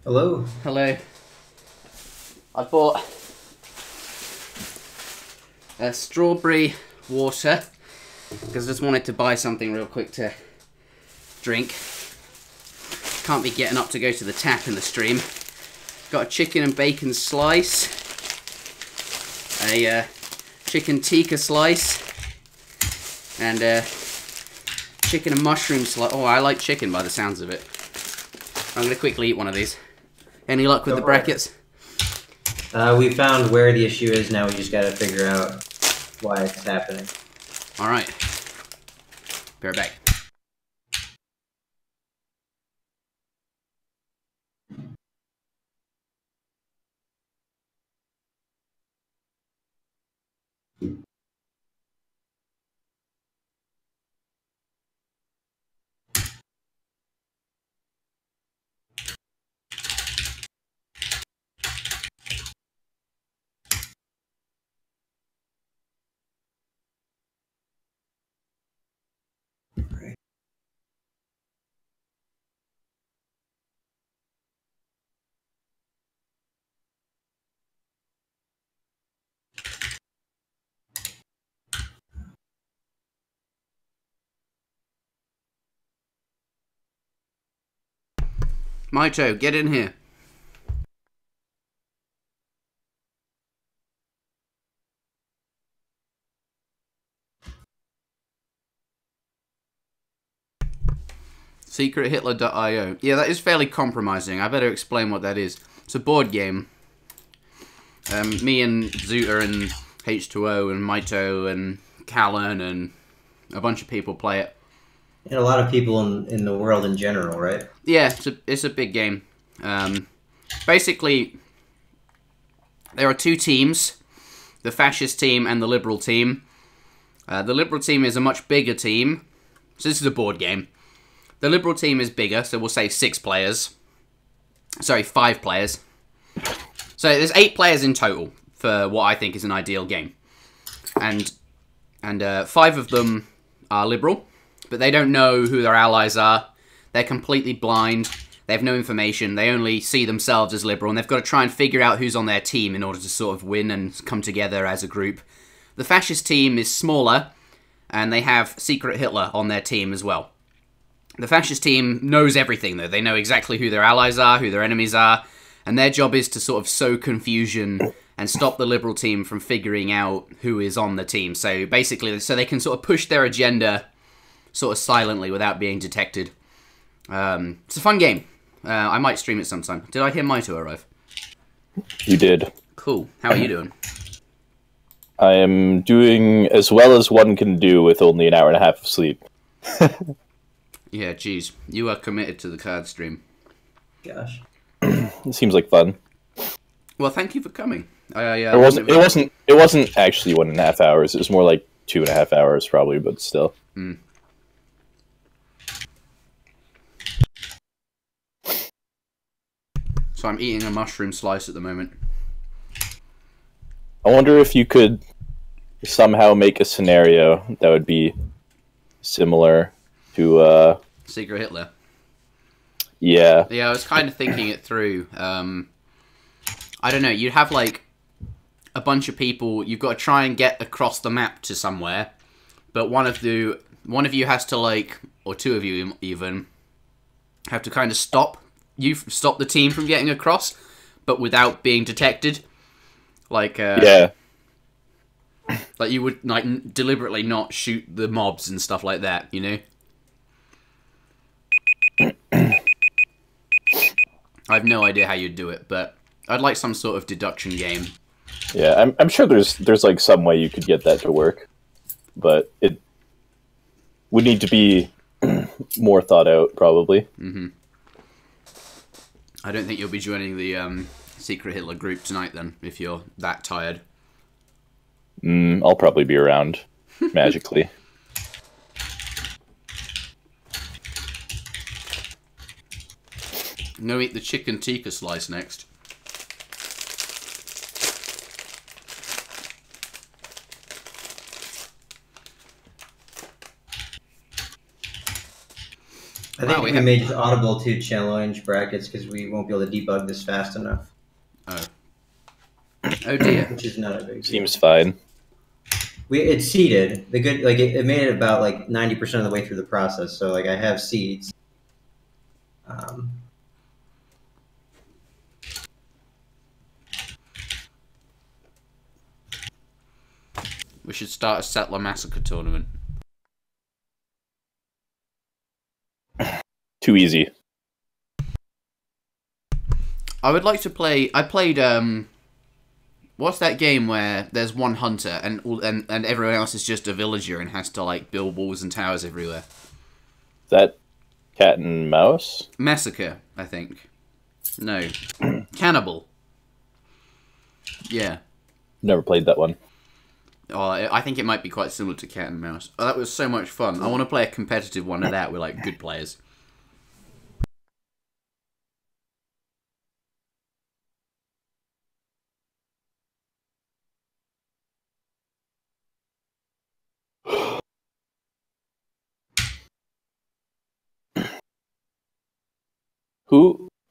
Hello. Hello. I bought a strawberry water because I just wanted to buy something real quick to drink. Can't be getting up to go to the tap in the stream. Got a chicken and bacon slice, a chicken tikka slice, and a chicken and mushroom slice. Oh, I like chicken by the sounds of it. I'm going to quickly eat one of these. Any luck with the brackets? We found where the issue is, now we just gotta figure out why it's happening. Alright. Be right back. Maito, get in here. SecretHitler.io. Yeah, that is fairly compromising. I better explain what that is. It's a board game. Me and Zuta and H2O and Maito and Callan and a bunch of people play it. And a lot of people in the world in general, right? Yeah, it's a big game. Basically, there are two teams, the fascist team and the liberal team. The liberal team is a much bigger team, so this is a board game. The liberal team is bigger, so we'll say 6 players. Sorry, 5 players. So there's 8 players in total for what I think is an ideal game. And 5 of them are liberal, but they don't know who their allies are. They're completely blind. They have no information. They only see themselves as liberal, and they've got to try and figure out who's on their team in order to sort of win and come together as a group. The fascist team is smaller, and they have Secret Hitler on their team as well. The fascist team knows everything, though. They know exactly who their allies are, who their enemies are, and their job is to sort of sow confusion and stop the liberal team from figuring out who is on the team. So basically, so they can sort of push their agenda sort of silently without being detected. It's a fun game. I might stream it sometime. Did I hear Maito arrive? You did. Cool. How are you doing? I am doing as well as one can do with only an hour and a half of sleep. Yeah, geez. You are committed to the card stream. Gosh. It seems like fun. Well, thank you for coming. It wasn't actually 1.5 hours. It was more like 2.5 hours probably, but still. Mm. So I'm eating a mushroom slice at the moment. I wonder if you could somehow make a scenario that would be similar to Secret Hitler. Yeah. Yeah, I was kind of thinking it through. I don't know, you'd have like a bunch of people, you've got to try and get across the map to somewhere, but one of you has to like, or 2 of you even, have to kind of stop the team from getting across, but without being detected. Like, yeah. Like you would like deliberately not shoot the mobs and stuff like that, you know? I have no idea how you'd do it, but I'd like some sort of deduction game. Yeah, I'm sure there's like some way you could get that to work, but it would need to be more thought out, probably. Mm-hmm. I don't think you'll be joining the Secret Hitler group tonight, then, if you're that tired. I'll probably be around, magically. I'm gonna eat the chicken tikka slice next. I think we made just audible to challenge brackets because we won't be able to debug this fast enough. Oh. Oh dear. Which is not a big deal. Seems fine. It's seeded. The good it made it about like 90% of the way through the process. So like I have seeds. We should start a Settler Massacre tournament. Too easy. I would like to play. I played. What's that game where there's one hunter and everyone else is just a villager and has to like build walls and towers everywhere? Is that Cat and Mouse? Massacre, I think. No, Cannibal. Yeah. Never played that one. Oh, I think it might be quite similar to Cat and Mouse. Oh, that was so much fun. I want to play a competitive one of that with like good players.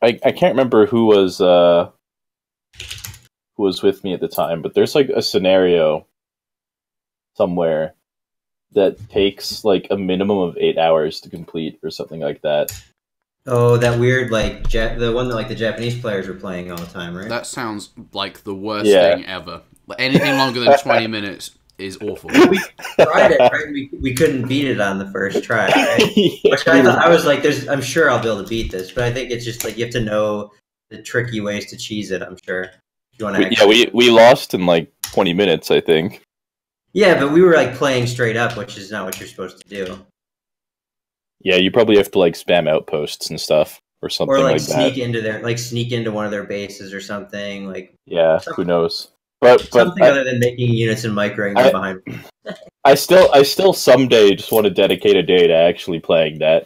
I can't remember who was with me at the time, but there's like a scenario somewhere that takes like a minimum of 8 hours to complete or something like that. Oh, that weird like the one that like the Japanese players were playing all the time, right? That sounds like the worst thing ever. Anything longer than 20 minutes is awful. We tried it, right? We couldn't beat it on the first try, right? Which I was like, I'm sure I'll be able to beat this, but I think it's just like you have to know the tricky ways to cheese it, I'm sure. If you want to we lost in like 20 minutes, I think. Yeah, but we were like playing straight up, which is not what you're supposed to do. Yeah, you probably have to like spam outposts and stuff or something or like sneak that. Sneak into one of their bases or something. Like who knows? But something other than making units and microing them behind. I still someday just want to dedicate a day to actually playing that.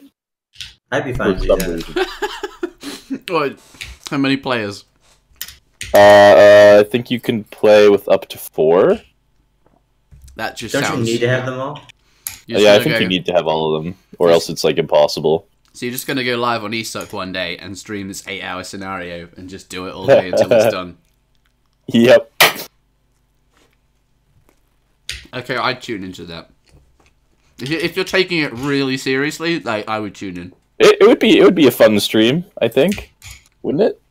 I'd be fine with that. What? How many players? I think you can play with up to 4. That just Don't sounds... you need to have them all? Yeah, I think you need to have all of them, or else it's like impossible. So you're just going to go live on ESOC one day and stream this 8-hour scenario and just do it all day until it's done. Yep. Okay, I'd tune into that. If you're taking it really seriously, like I would tune in. It would be a fun stream, I think, wouldn't it?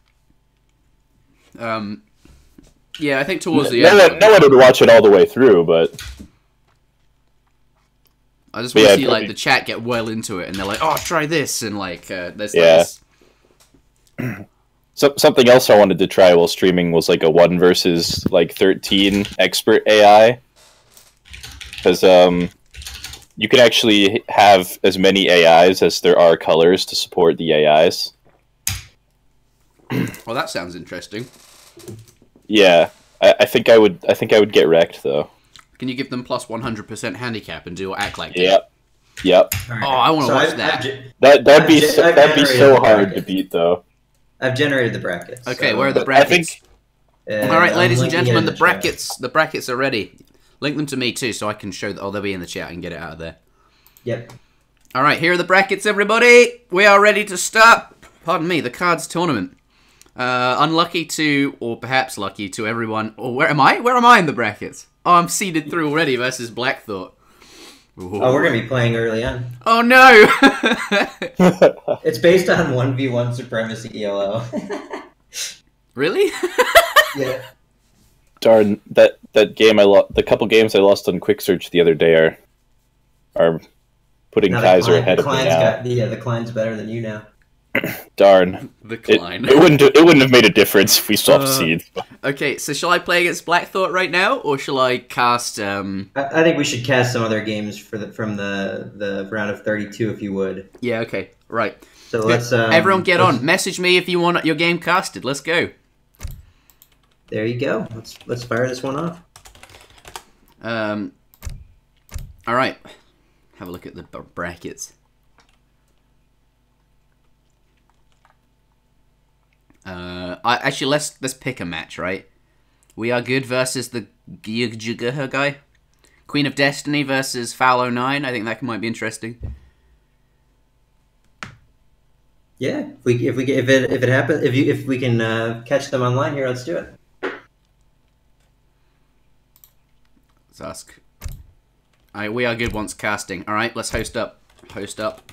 Yeah, I think towards the end. No one would watch it all the way through, but I just want to see like the chat get well into it, and they're like, "Oh, try this," and like, there's this. Something else I wanted to try while streaming was like a 1 versus like 13 expert AI, because you can actually have as many AIs as there are colors to support the AIs. Well, that sounds interesting. Yeah, I think I would get wrecked though. Can you give them plus 100% handicap and act like that? Yep. Right. Oh, I want to watch that. That'd be so hard to beat though. I've generated the brackets. Okay, so where are the brackets? All right, ladies and gentlemen, the brackets are ready. Link them to me too, so I can show that. Oh, they'll be in the chat. I can get it out of there. Yep. All right, here are the brackets, everybody. We are ready to start. Pardon me, the cards tournament. Unlucky to, or perhaps lucky to everyone. Or where am I? Where am I in the brackets? Oh, I'm seeded through already versus Black Thought. Ooh. Oh, we're gonna be playing early on. Oh no! It's based on 1v1 supremacy ELO. Really? Yeah. Darn, that game the couple games I lost on Quick Search the other day are putting Kaiser ahead of me now. The Klein's better than you now. Darn. The Klein. It wouldn't have made a difference if we swapped seeds. Okay, so shall I play against Black Thought right now, or shall I cast? I think we should cast some other games from the round of 32, if you would. Yeah. Okay. Right. So let's everyone get on. Message me if you want your game casted. Let's go. There you go. Let's fire this one off. All right. Have a look at the brackets. Actually, let's pick a match, right? We Are Good versus the Gyugjugaha guy. Queen of Destiny versus Fallow 9. I think that might be interesting. Yeah, if it happens, if we can catch them online here, let's do it. Zusk. Alright, We Are Good wants casting. Alright, let's host up. Host up.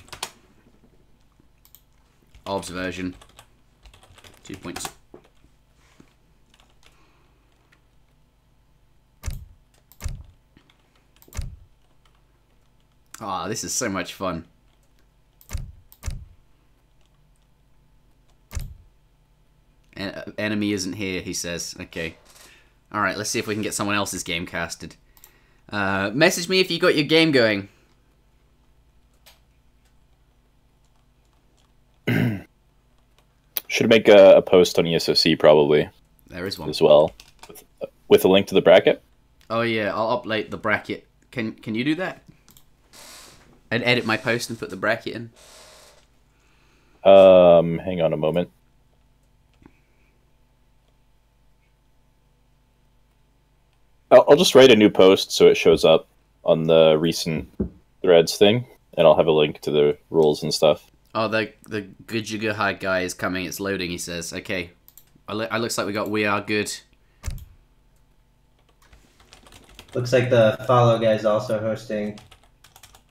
Ob's version. 2.2. Ah, this is so much fun. Enemy isn't here, he says. Okay. Alright, let's see if we can get someone else's game casted. Message me if you got your game going. Should make a post on ESOC probably. There is one. As well. With a link to the bracket? Oh yeah, I'll update the bracket. Can you do that? And edit my post and put the bracket in? Hang on a moment. I'll just write a new post so it shows up on the recent threads thing, and I'll have a link to the rules and stuff. Oh, the Good guy is coming. It's loading, he says. Okay. It looks like we got We Are Good. Looks like the follow guy's also hosting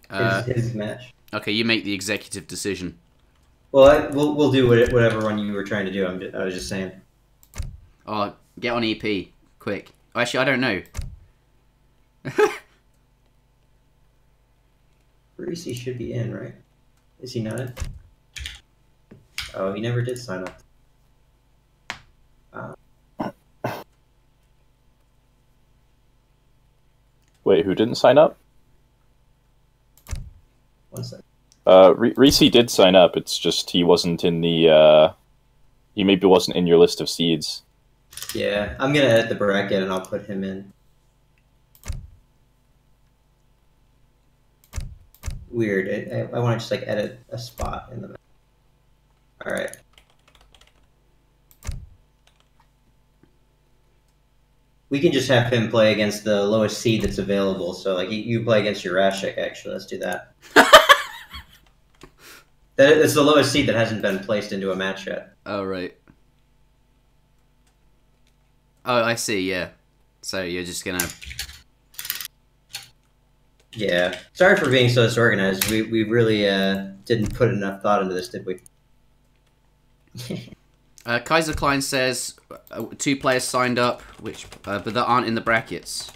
his match. Okay, you make the executive decision. Well, we'll do whatever one you were trying to do. I was just saying. Oh, get on EP. Quick. Actually, I don't know. Reese should be in, right? Is he not in? Oh, he never did sign up. Wait, who didn't sign up? One second. Reese did sign up. It's just he wasn't in the. He maybe wasn't in your list of seeds. Yeah, I'm gonna edit the bracket and I'll put him in. Weird. I want to just like edit a spot in the map. All right. We can just have him play against the lowest seed that's available. So like you play against Jurashik. Actually, let's do that. It's the lowest seed that hasn't been placed into a match yet. Oh right. Oh, I see. Yeah. So you're just gonna. Yeah. Sorry for being so disorganized. We really didn't put enough thought into this, did we? Kaiser Klein says 2 players signed up, but that aren't in the brackets.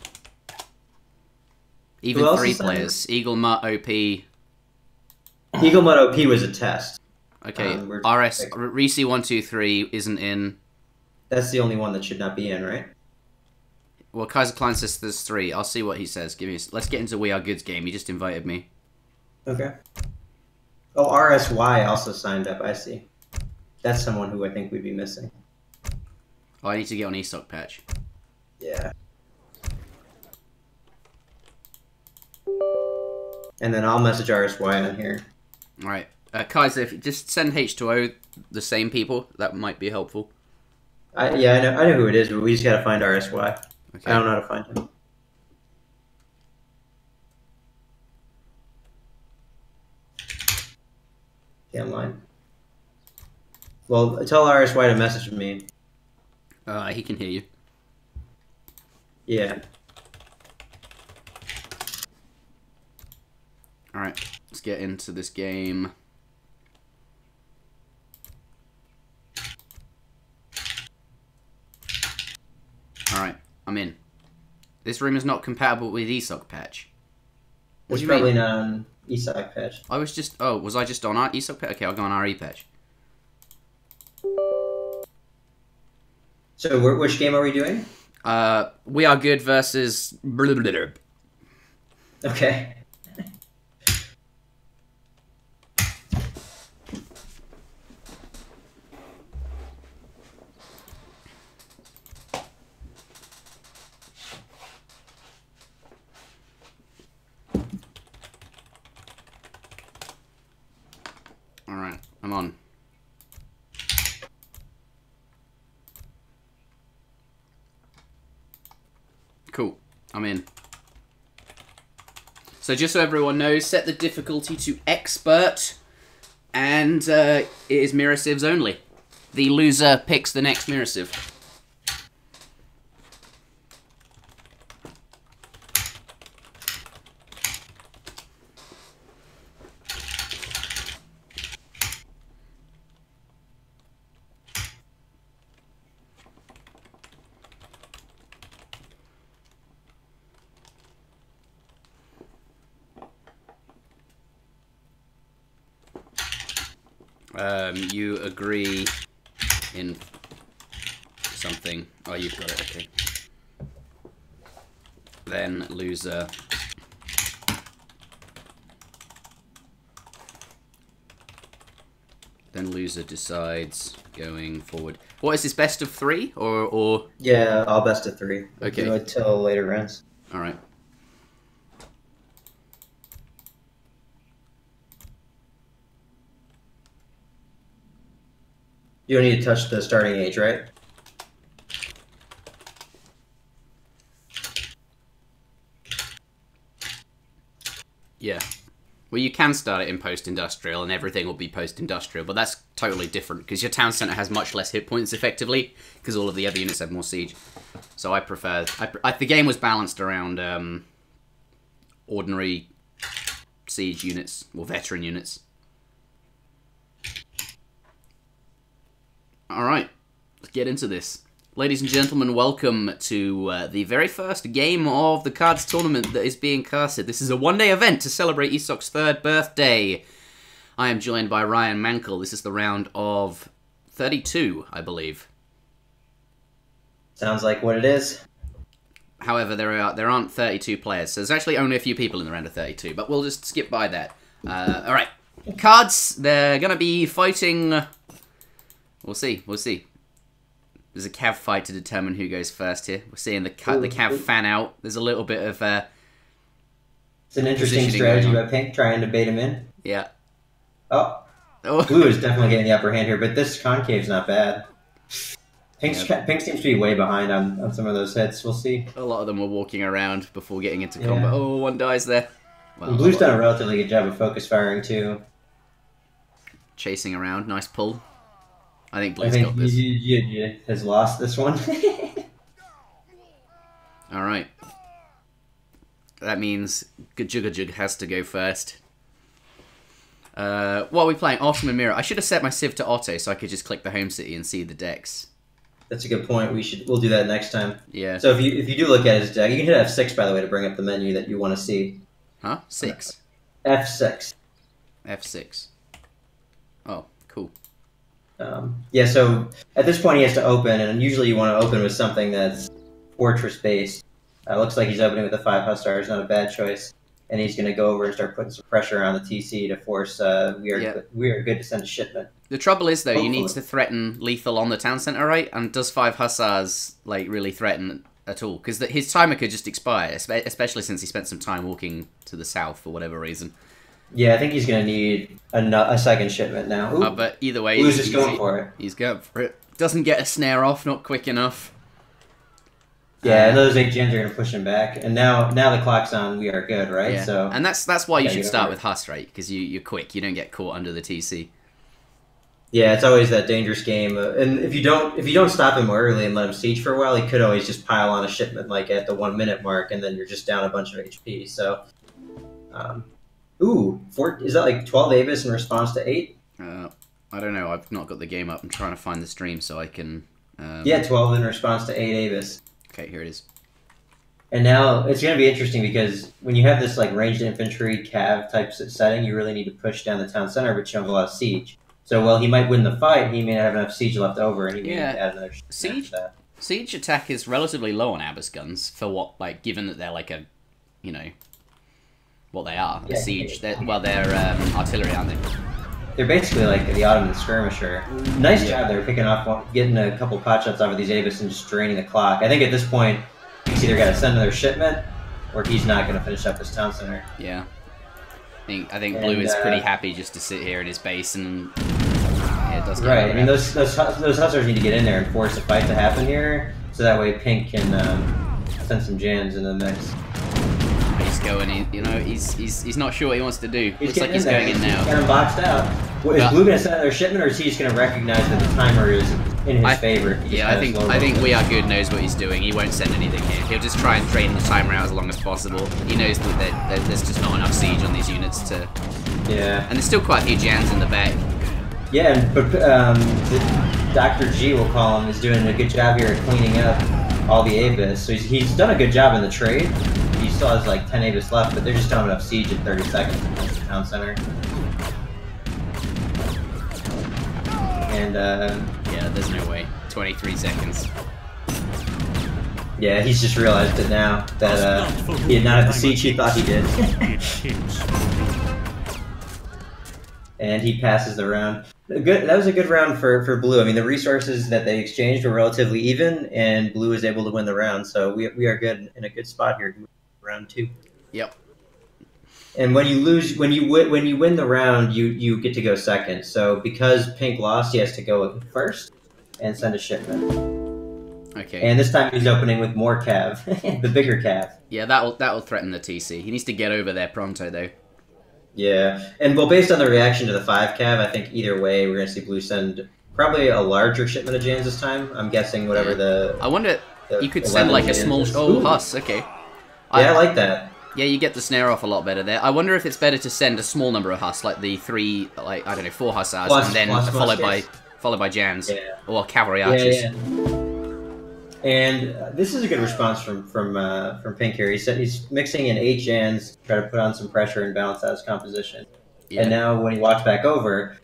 Even 3 players. Eagle Mutt OP. Eagle Mutt OP was a test. Okay. RS Reese 123 isn't in. That's the only one that should not be in, right? Well, Kaiser Klein says there's 3. I'll see what he says. Let's get into We Are Good's game. He just invited me. Okay. Oh, RSY also signed up. I see. That's someone who I think we'd be missing. Oh, I need to get on ESOC patch. Yeah. And then I'll message RSY on here. All right. Kaiser, if you just send H2O the same people, that might be helpful. Yeah, I know who it is, but we just gotta find RSY. Okay. I don't know how to find him. Yeah, I'm lying. Well, tell RSY to message me. He can hear you. Yeah. Alright, let's get into this game. Alright, I'm in. This room is not compatible with ESOC patch. It's probably not on ESOC patch. I was just... Oh, was I just on our ESOC patch? Okay, I'll go on RE patch. So, which game are we doing? We Are Good versus... Okay. Alright, I'm on. Cool, I'm in. So just so everyone knows, set the difficulty to expert. And it is mirror civs only. The loser picks the next mirror civ. You agree in something. Oh, you've got it, okay. Then loser. Then loser decides going forward. What is this, best of 3 or? Yeah, all best of 3. Okay. Do it till later rounds. All right. You don't need to touch the starting age, right? Yeah. Well, you can start it in post-industrial, and everything will be post-industrial, but that's totally different, because your town centre has much less hit points, effectively, because all of the other units have more siege. So I prefer... the game was balanced around ordinary siege units, or veteran units. Alright, let's get into this. Ladies and gentlemen, welcome to the very first game of the cards tournament that is being casted. This is a one-day event to celebrate ESOC's 3rd birthday. I am joined by Ryan Mankell. This is the round of 32, I believe. Sounds like what it is. However, there aren't 32 players, so there's actually only a few people in the round of 32, but we'll just skip by that. Alright, cards, they're going to be fighting... We'll see. There's a cav fight to determine who goes first here. We're seeing the cav fan out. There's a little bit of... it's an interesting strategy by Pink, trying to bait him in. Yeah. Oh. Blue is definitely getting the upper hand here, but this concave's not bad. Pink seems to be way behind on some of those hits. We'll see. A lot of them were walking around before getting into combat. Oh, one dies there. Well, Blue's done a relatively good job of focus firing, too. Chasing around. Nice pull. I think Blue's got this. You has lost this one. Alright. That means Jugajug has to go first. What are we playing? Autumn and Mirror. I should have set my Civ to auto so I could just click the home city and see the decks. That's a good point. We'll do that next time. Yeah. So if you do look at his deck, you can hit F6, by the way, to bring up the menu that you want to see. Huh? 6? F6. F6. Oh, cool. Yeah, so at this point he has to open, and usually you want to open with something that's fortress-based. Looks like he's opening with the 5 Hussars, not a bad choice. And he's going to go over and start putting some pressure on the TC to force we are good to send a shipment. The trouble is, though, you need to threaten lethal on the town centre, right? And does 5 Hussars like really threaten at all? Because his timer could just expire, especially since he spent some time walking to the south for whatever reason. Yeah, I think he's going to need a second shipment now. But either way, Blue's just going for it. He's going for it. Doesn't get a snare off, not quick enough. Yeah, those 8 gens are going to push him back. And now the clock's on, we are good, right? Yeah. So and that's why you should start with Huss, right? Because you're quick, you don't get caught under the TC. Yeah, it's always that dangerous game. And if you don't stop him early and let him siege for a while, he could always just pile on a shipment like at the 1 minute mark, and then you're just down a bunch of HP. So, is that like 12 Avis in response to 8? I don't know. I've not got the game up. I'm trying to find the stream so I can... Yeah, 12 in response to 8 Avis. Okay, here it is. And now it's going to be interesting because when you have this like ranged infantry cav type setting, you really need to push down the town center, but you have a lot of siege. So while he might win the fight, he may not have enough siege left over, and he may need to add another siege. Siege attack is relatively low on Abbas guns for what, like, given that they're like a, you know, what they are. Yeah, siege. They're artillery, aren't they? They're basically like the Ottoman skirmisher. Nice job there, picking off, getting a couple pot shots off of these Avis and just draining the clock. I think at this point, he's either got to send another shipment, or he's not going to finish up his town center. Yeah. I think Blue is pretty happy just to sit here in his base and... Yeah, it does right, I mean, those Hussars need to get in there and force a fight to happen here, so that way Pink can send some jams in the mix. He's going in, you know, he's not sure what he wants to do. Looks like he's going in now. Got him boxed out. Well, is Blue gonna send another shipment, or is he just gonna recognize that the timer is in his favor? Yeah, I think We Are Good knows what he's doing. He won't send anything here. He'll just try and drain the timer out as long as possible. He knows that there's just not enough siege on these units to. Yeah. And there's still quite a few Jans in the back. Yeah, but Dr. G, we'll call him, is doing a good job here at cleaning up all the Abyss. So he's done a good job in the trade. He still has like 10 Abyss left, but they're just don't have enough siege in 30 seconds against the town center. And yeah, there's no way. 23 seconds. Yeah, he's just realized it now that he did not have the siege he thought he did. And he passes the round. That was a good round for Blue. I mean, the resources that they exchanged were relatively even, and Blue was able to win the round. So we are good in a good spot here to move to round 2. Yep. And when you win the round, you get to go second. So because Pink lost, he has to go first and send a shipment. Okay. And this time he's opening with more cav, the bigger cav. Yeah, that'll threaten the TC. He needs to get over there pronto though. Yeah, and well, based on the reaction to the 5 cav, I think either way we're gonna see Blue send probably a larger shipment of Jans this time. I'm guessing whatever the. I wonder you could send like a small. Oh, Huss. Okay. Yeah, I like that. Yeah, you get the snare off a lot better there. I wonder if it's better to send a small number of Huss, like the 3, like I don't know, 4 Hussars, and then followed by Jans or cavalry archers. Yeah. And this is a good response from Pink here. He said he's mixing in 8 Jans, try to put on some pressure and balance out his composition. Yeah. And now when he walks back over,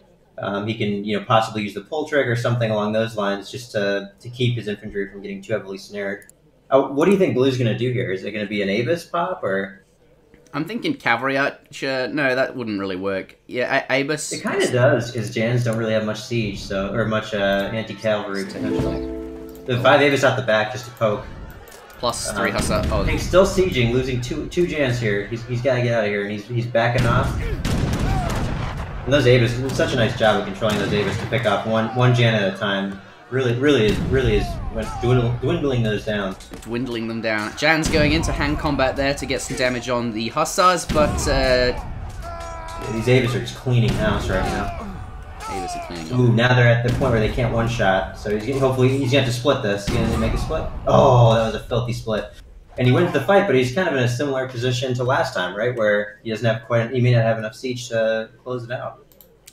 he can possibly use the pull trick or something along those lines just to keep his infantry from getting too heavily snared. What do you think Blue's going to do here? Is it going to be an Abyss pop or? I'm thinking cavalry archer. No, that wouldn't really work. Yeah, Abyss. It kind of does because Jans don't really have much siege, or much anti-cavalry potential. The 5 Abyss out the back just to poke. Plus 3 Hussar. Oh, he's still sieging, losing two Jans here. He's got to get out of here, and he's backing off. And those Abyss, it's such a nice job of controlling those Abyss to pick off one Jan at a time. Really is dwindling those down. Dwindling them down. Jan's going into hand combat there to get some damage on the Hussars, but these Abyss are just cleaning house right now. Abyss are cleaning. Ooh, now they're at the point where they can't one-shot, so hopefully he's gonna have to split this. He's gonna make a split. Oh, that was a filthy split. And he wins the fight, but he's kind of in a similar position to last time, right? Where he doesn't have he may not have enough siege to close it out.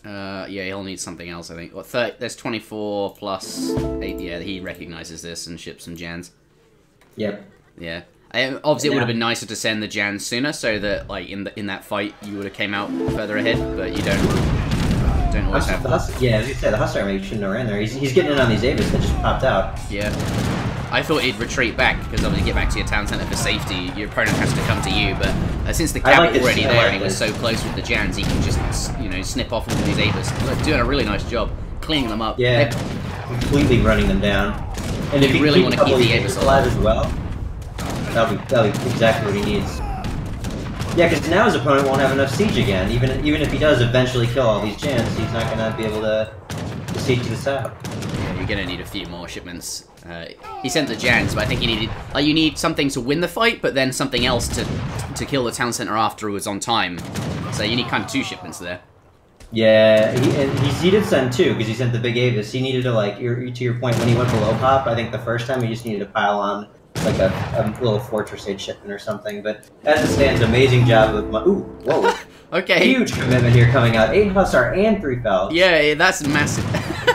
Yeah, he'll need something else, I think. Well, there's 24 plus 8. Yeah, he recognizes this and ships some Jans. Yep. Yeah. Obviously, it would have been nicer to send the Jans sooner, so that like in that fight you would have came out further ahead. But you don't always have. Yeah, as you said, the Hussar maybe shouldn't have ran there. He's getting in on these Abyss that just popped out. Yeah. I thought he'd retreat back, because obviously get back to your town centre for safety, your opponent has to come to you, but since the cav was already there and he was so close with the Jans, he can just, snip off all of these Abyss. They're doing a really nice job cleaning them up. Yeah, completely running them down. And if you really want to keep the Abyss alive as well, that'll be exactly what he needs. Yeah, because now his opponent won't have enough siege again. Even if he does eventually kill all these Jans, he's not going to be able to siege this out. Yeah, you're going to need a few more shipments. He sent the Jans, but I think he needed you need something to win the fight, but then something else to kill the town center afterwards on time. So you need kind of 2 shipments there. Yeah, he did send 2 because he sent the big Abyss. He needed to to your point when he went below pop. I think the first time he just needed to pile on like a little fortress age shipment or something. But as it stands, amazing job with ooh, whoa. Okay. Huge commitment here coming out. 8 Hussar and 3 Fel. Yeah, that's massive.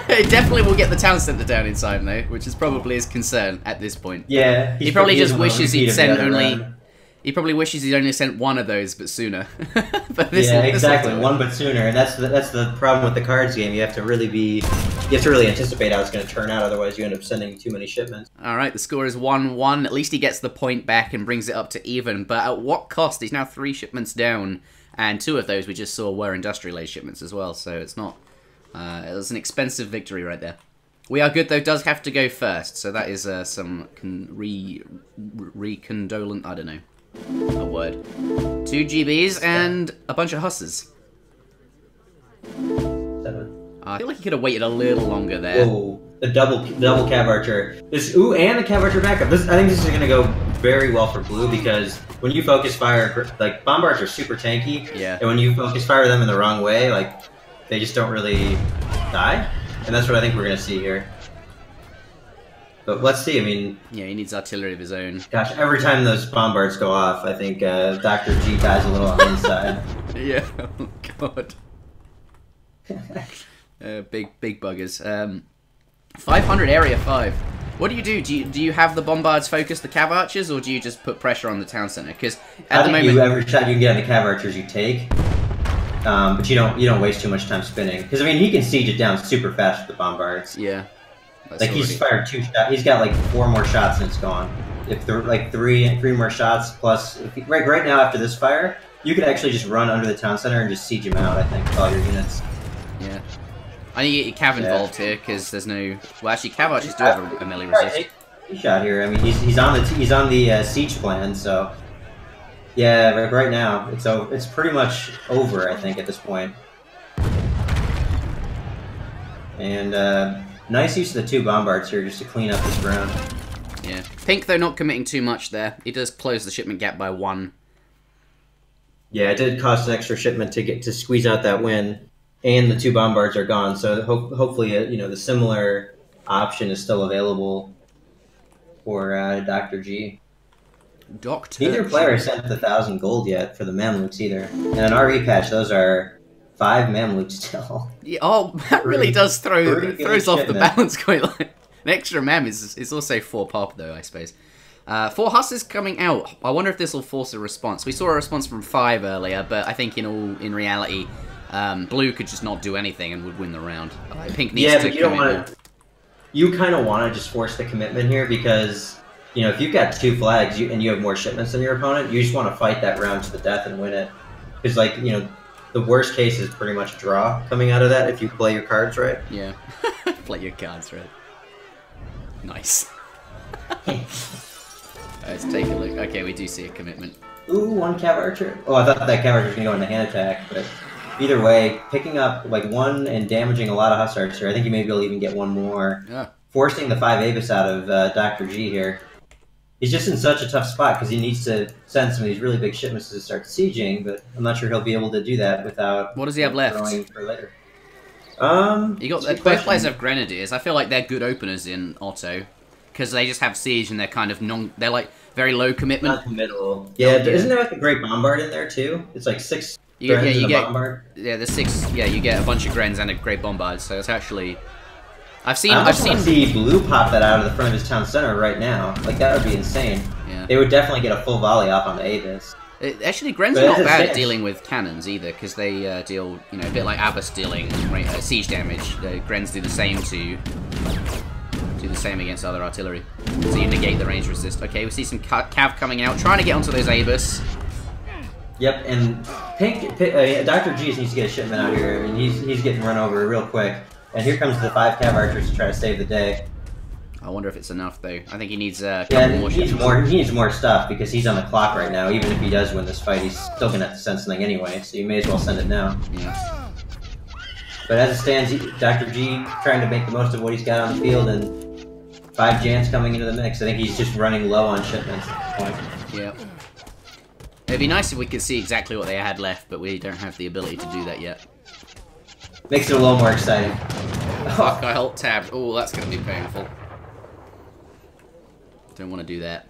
It definitely will get the town centre down in time, though, which is probably his concern at this point. Yeah. He probably just wishes he'd sent only... He probably wishes he'd only sent 1 of those, but sooner. But exactly. 1 but sooner, and that's the problem with the cards game. You have to really anticipate how it's going to turn out. Otherwise, you end up sending too many shipments. All right, the score is 1-1. At least he gets the point back and brings it up to even. But at what cost? He's now 3 shipments down, and 2 of those we just saw were industrial age shipments as well. So it's not. It was an expensive victory right there. We Are Good, though, does have to go first, so that is some recondolent. I don't know. A word. 2 GBs and a bunch of Hussars. 7. I feel like he could have waited a little longer there. Oh, the double cav archer. And the cav archer backup. I think this is going to go very well for Blue because when you focus fire, like bombards are super tanky. Yeah. And when you focus fire them in the wrong way, like they just don't really die, and that's what I think we're gonna see here. But let's see. I mean, yeah, he needs artillery of his own. Gosh, every time those bombards go off, I think Dr. G dies a little on the inside. Yeah. Oh God. Big buggers. 500 area 5. What do you do? Do you have the bombards focus the cav archers, or do you just put pressure on the town center? Because at the moment, every shot you can get on the cav archers, you take. But you don't waste too much time spinning. Because I mean, he can siege it down super fast with the bombards. Yeah. Like he's fired 2 shots. He's got like 4 more shots and it's gone. If they're like three more shots plus, right now after this fire, you could actually just run under the town center and just siege him out. I think with all your units. Yeah. I need to get your cav involved here because there's no. Well, actually, cav archers do have a melee resist. He shot here. I mean, he's on the siege plan. So yeah, right now it's pretty much over. I think at this point. And nice use of the 2 bombards here just to clean up this ground. Yeah. Pink, though, not committing too much there. He does close the shipment gap by 1. Yeah, it did cost an extra shipment to squeeze out that win, and the 2 bombards are gone. So hopefully, the similar option is still available for Dr. G. Neither player sent the 1,000 gold yet for the Mamluks either. And an RE patch, those are 5 Mamluks still. Yeah, oh, that really does throws off the balance quite like. An extra Mam is also 4 pop though, I suppose. 4 Husses coming out. I wonder if this will force a response. We saw a response from 5 earlier, but I think in reality, Blue could just not do anything and would win the round. Pink needs to commit. You kind of want to just force the commitment here because if you've got 2 flags and you have more shipments than your opponent, you just want to fight that round to the death and win it. Because the worst case is pretty much a draw coming out of that if you play your cards right. Yeah, play your cards right. Nice. Let's take a look. Okay, we do see a commitment. Ooh, 1 cav archer. Oh, I thought that cav archer was going to go into hand attack, but either way, picking up like 1 and damaging a lot of hussars here. I think you may be able to even get 1 more. Yeah. Forcing the 5 Avis out of Dr. G here. He's just in such a tough spot because he needs to send some of these really big shipments to start sieging, but I'm not sure he'll be able to do that without. What does he have left? For later. You got both players have grenadiers. I feel like they're good openers in Otto because they just have siege and they're kind of they're like very low commitment. Not committal. Yeah, isn't there like a great bombard in there too? It's like 6 grens and a bombard. Yeah, there's 6. Yeah, you get a bunch of grens and a great bombard. So it's actually. I've seen see Blue pop that out of the front of his town center right now. Like that would be insane. Yeah. They would definitely get a full volley off on the Avis. Actually, Grens are not bad at dealing with cannons either, because they deal, a bit like Abbas dealing siege damage. Grens do the same against other artillery. So you negate the range resist. Okay, we see some cav coming out, trying to get onto those Abbas. Yep, and Dr. G needs to get a shipment out here. I mean, he's getting run over real quick. And here comes the 5 cav archers to try to save the day. I wonder if it's enough though. I think he needs a couple more shipments. He needs more stuff because he's on the clock right now. Even if he does win this fight, he's still gonna have to send something anyway. So you may as well send it now. Yeah. But as it stands, Dr. G trying to make the most of what he's got on the field, and 5 Jans coming into the mix. I think he's just running low on shipments at this point. Yeah. It'd be nice if we could see exactly what they had left, but we don't have the ability to do that yet. Makes it a little more exciting. Fuck, I alt-tabbed. Oh, that's going to be painful. Don't want to do that.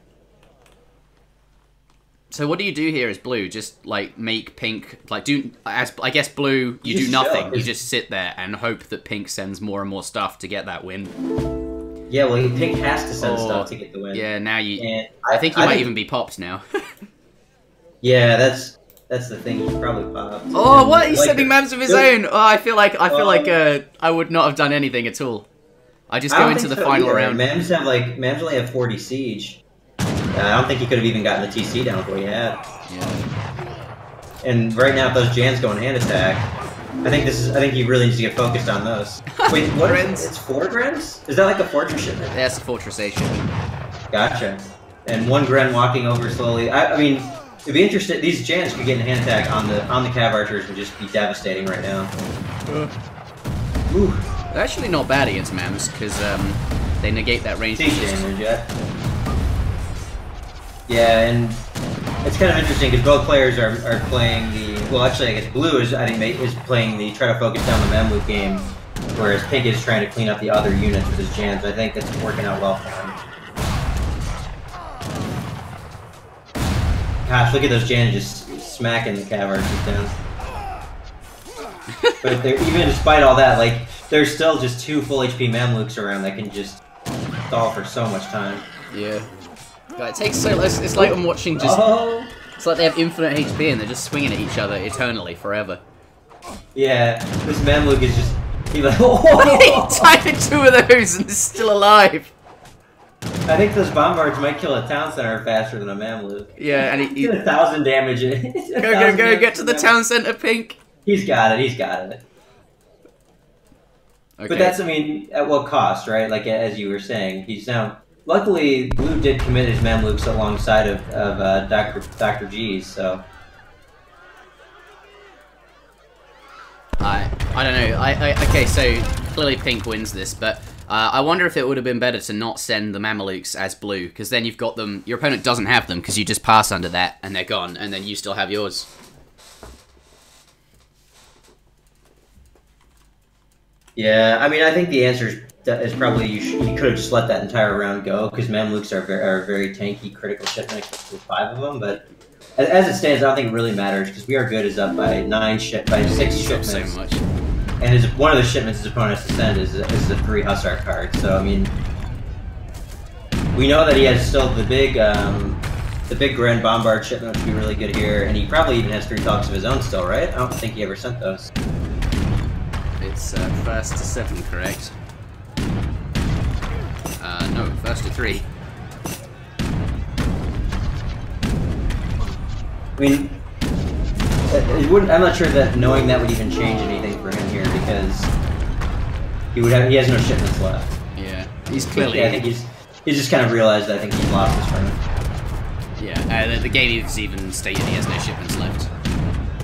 So what do you do here as Blue? Just, like, make Pink... Like, I guess Blue, you do nothing. You just sit there and hope that Pink sends more and more stuff to get that win. Yeah, well, Pink has to send stuff to get the win. Yeah, now you... And I think he might even be popped now. Yeah, that's the thing. He's probably popped. Oh, what? He's sending Mams of his own. Oh, I feel like I would not have done anything at all. I just go into the final round. Mams only have 40 siege. I don't think he could have even gotten the TC down with what he had. Yeah. And right now, if those Jans go in hand attack, I think he really needs to get focused on those. Wait, what? It's 4 Grens? Is that like a fortress shipment? Yeah, it's a fortressation. Gotcha. And 1 Gren walking over slowly. I mean. It'd be interesting. These Jans could get in hand attack on the cav archers and just be devastating right now. Ooh. They're actually not bad against Mams because they negate that range. Yeah, and it's kind of interesting because both players are playing the well, actually, I guess blue is is playing the try to focus down the Mamluk game, whereas pink is trying to clean up the other units with his jams. I think that's working out well for him. Gosh, look at those jams just smacking the cav archers down. But even despite all that, like, there's still just 2 full HP Mamluks around that can just stall for so much time. Yeah. God, it takes so. It's like I'm watching just. Oh. It's like they have infinite HP and they're just swinging at each other eternally, forever. Yeah, this Mamluk is just. He's like, oh! He tied 2 of those and is still alive. I think those bombards might kill a town center faster than a Mamluk. Yeah, and he did 1,000 damage. Go, get to the town center, Pink. He's got it. Okay. But that's, I mean, at what cost, right? Like, as you were saying, he's now... Luckily, Blue did commit his Mamluks alongside of Dr. G's, so... I don't know. Okay, so clearly Pink wins this, but I wonder if it would have been better to not send the Mamelukes as blue, because then you've got them... Your opponent doesn't have them, because you just pass under that, and they're gone, and then you still have yours. Yeah, I mean, I think the answer is probably you could have just let that entire round go, because Mamluks are very tanky critical shipment with 5 of them, but as it stands, I don't think it really matters, because we are good is up by 6 shipments. So much. And one of the shipments his opponent has to send is a 3 Hussar card, so I mean, we know that he has still the big Grand Bombard shipment, which would be really good here, and he probably even has 3 talks of his own still, right? I don't think he ever sent those. It's 1st to 7, correct? No, 1st to 3. I mean, I'm not sure that knowing that would even change anything for him here, because he has no shipments left. Yeah, he's clearly. Yeah, I think he's just kind of realized that I think he's lost this round. Yeah, the game has even stated he has no shipments left.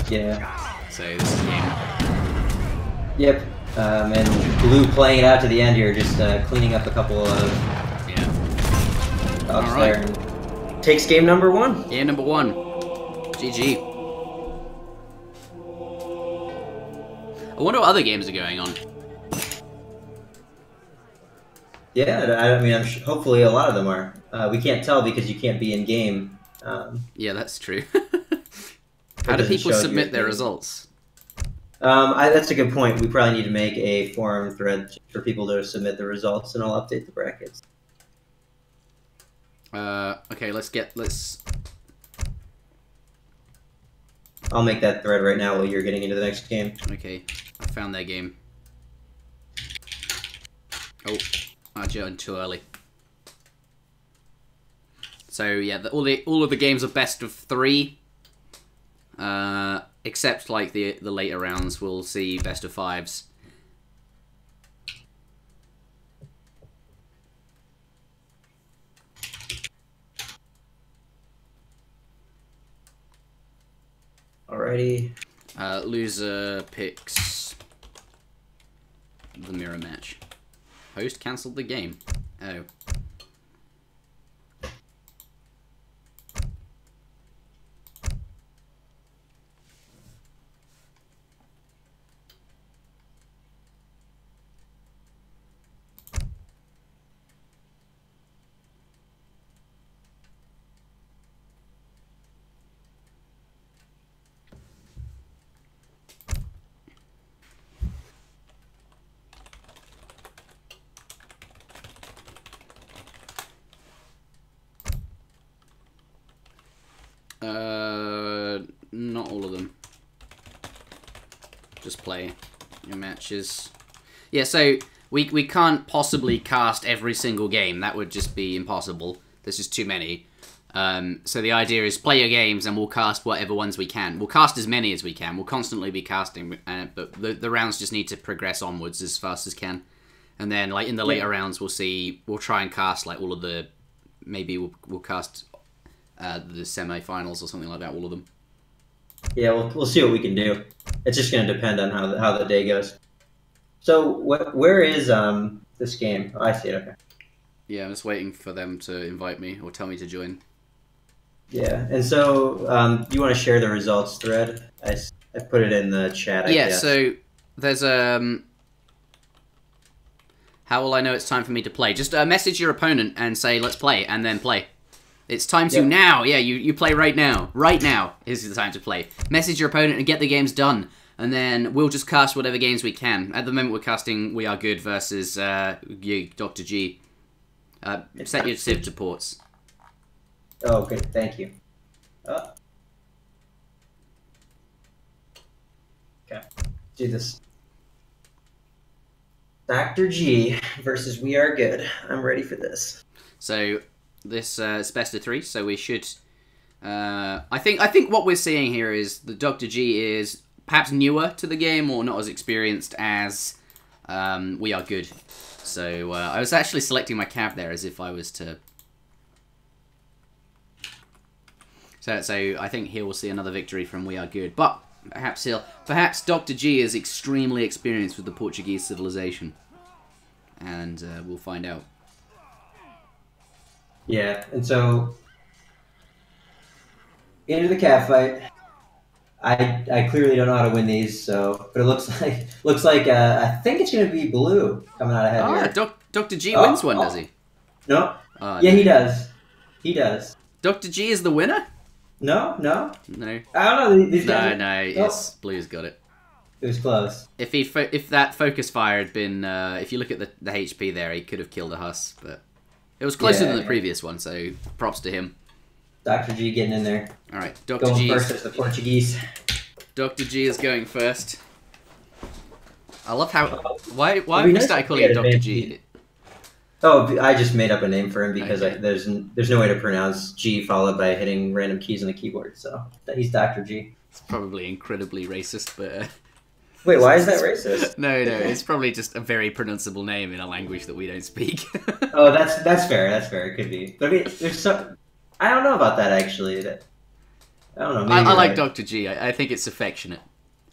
Yeah. So this is the game. Yep. And Blue playing it out to the end here, just cleaning up a couple of ups there. And takes game number 1. Game number 1. GG. I wonder what other games are going on. Yeah, I mean, hopefully a lot of them are. We can't tell because you can't be in game. Yeah, that's true. How do people submit their results? That's a good point. We probably need to make a forum thread for people to submit the results, and I'll update the brackets. Okay, let's... I'll make that thread right now while you're getting into the next game. Okay, I found that game. Oh, I joined too early. So yeah, all of the games are best of 3. Except like the later rounds, we'll see best of 5s. Alrighty. Loser picks the mirror match. Host cancelled the game. Oh. Not all of them. Just play your matches. Yeah, so we can't possibly cast every single game. That would just be impossible. There's just too many. So the idea is play your games and we'll cast whatever ones we can. We'll cast as many as we can. We'll constantly be casting, but the rounds just need to progress onwards as fast as can. And then, like, in the later rounds, we'll try and cast, like, all of the... Maybe we'll cast the semi-finals or something like that, all of them. Yeah, we'll see what we can do. It's just going to depend on how the day goes. So, where is this game? Oh, I see it, okay. Yeah, I'm just waiting for them to invite me or tell me to join. Yeah, and so you want to share the results thread? I put it in the chat, I guess. So there's how will I know it's time for me to play? Just message your opponent and say, let's play, and then play. It's time to now. Yeah, you play right now. Right now is the time to play. Message your opponent and get the games done. And then we'll just cast whatever games we can. At the moment, we're casting We Are Good versus Dr. G. Set your Civ to ports. Oh, good. Thank you. Okay. Do this. Dr. G versus We Are Good. I'm ready for this. So this is best of 3. So we should. I think what we're seeing here is that Dr. G is perhaps newer to the game or not as experienced as We Are Good. So I was actually selecting my cav there as if I was to. So I think he will see another victory from We Are Good, but perhaps Dr. G is extremely experienced with the Portuguese civilization, and we'll find out. Yeah, and so into the catfight. I clearly don't know how to win these, but it looks like I think it's going to be blue coming out ahead here. Dr. G wins one, does he? No. Oh, yeah, no. he does. He does. Dr. G is the winner? No. No. I don't know. These guys Yes, blue's got it. It was close. If that focus fire had been, if you look at the HP there, he could have killed a Huss, but it was closer than the previous one, so props to him. Dr. G getting in there. All right, Dr. Going G first as the Portuguese. Dr. G is going first. I love how why have we started calling it Dr. G? Oh, I just made up a name for him because there's no way to pronounce G followed by hitting random keys on the keyboard, so he's Dr. G. It's probably incredibly racist, but wait, why is that racist? No, it's probably just a very pronounceable name in a language that we don't speak. Oh, that's fair. That's fair. It could be, but I mean, there's some. I don't know about that actually. I don't know. I like Dr. G. I think it's affectionate.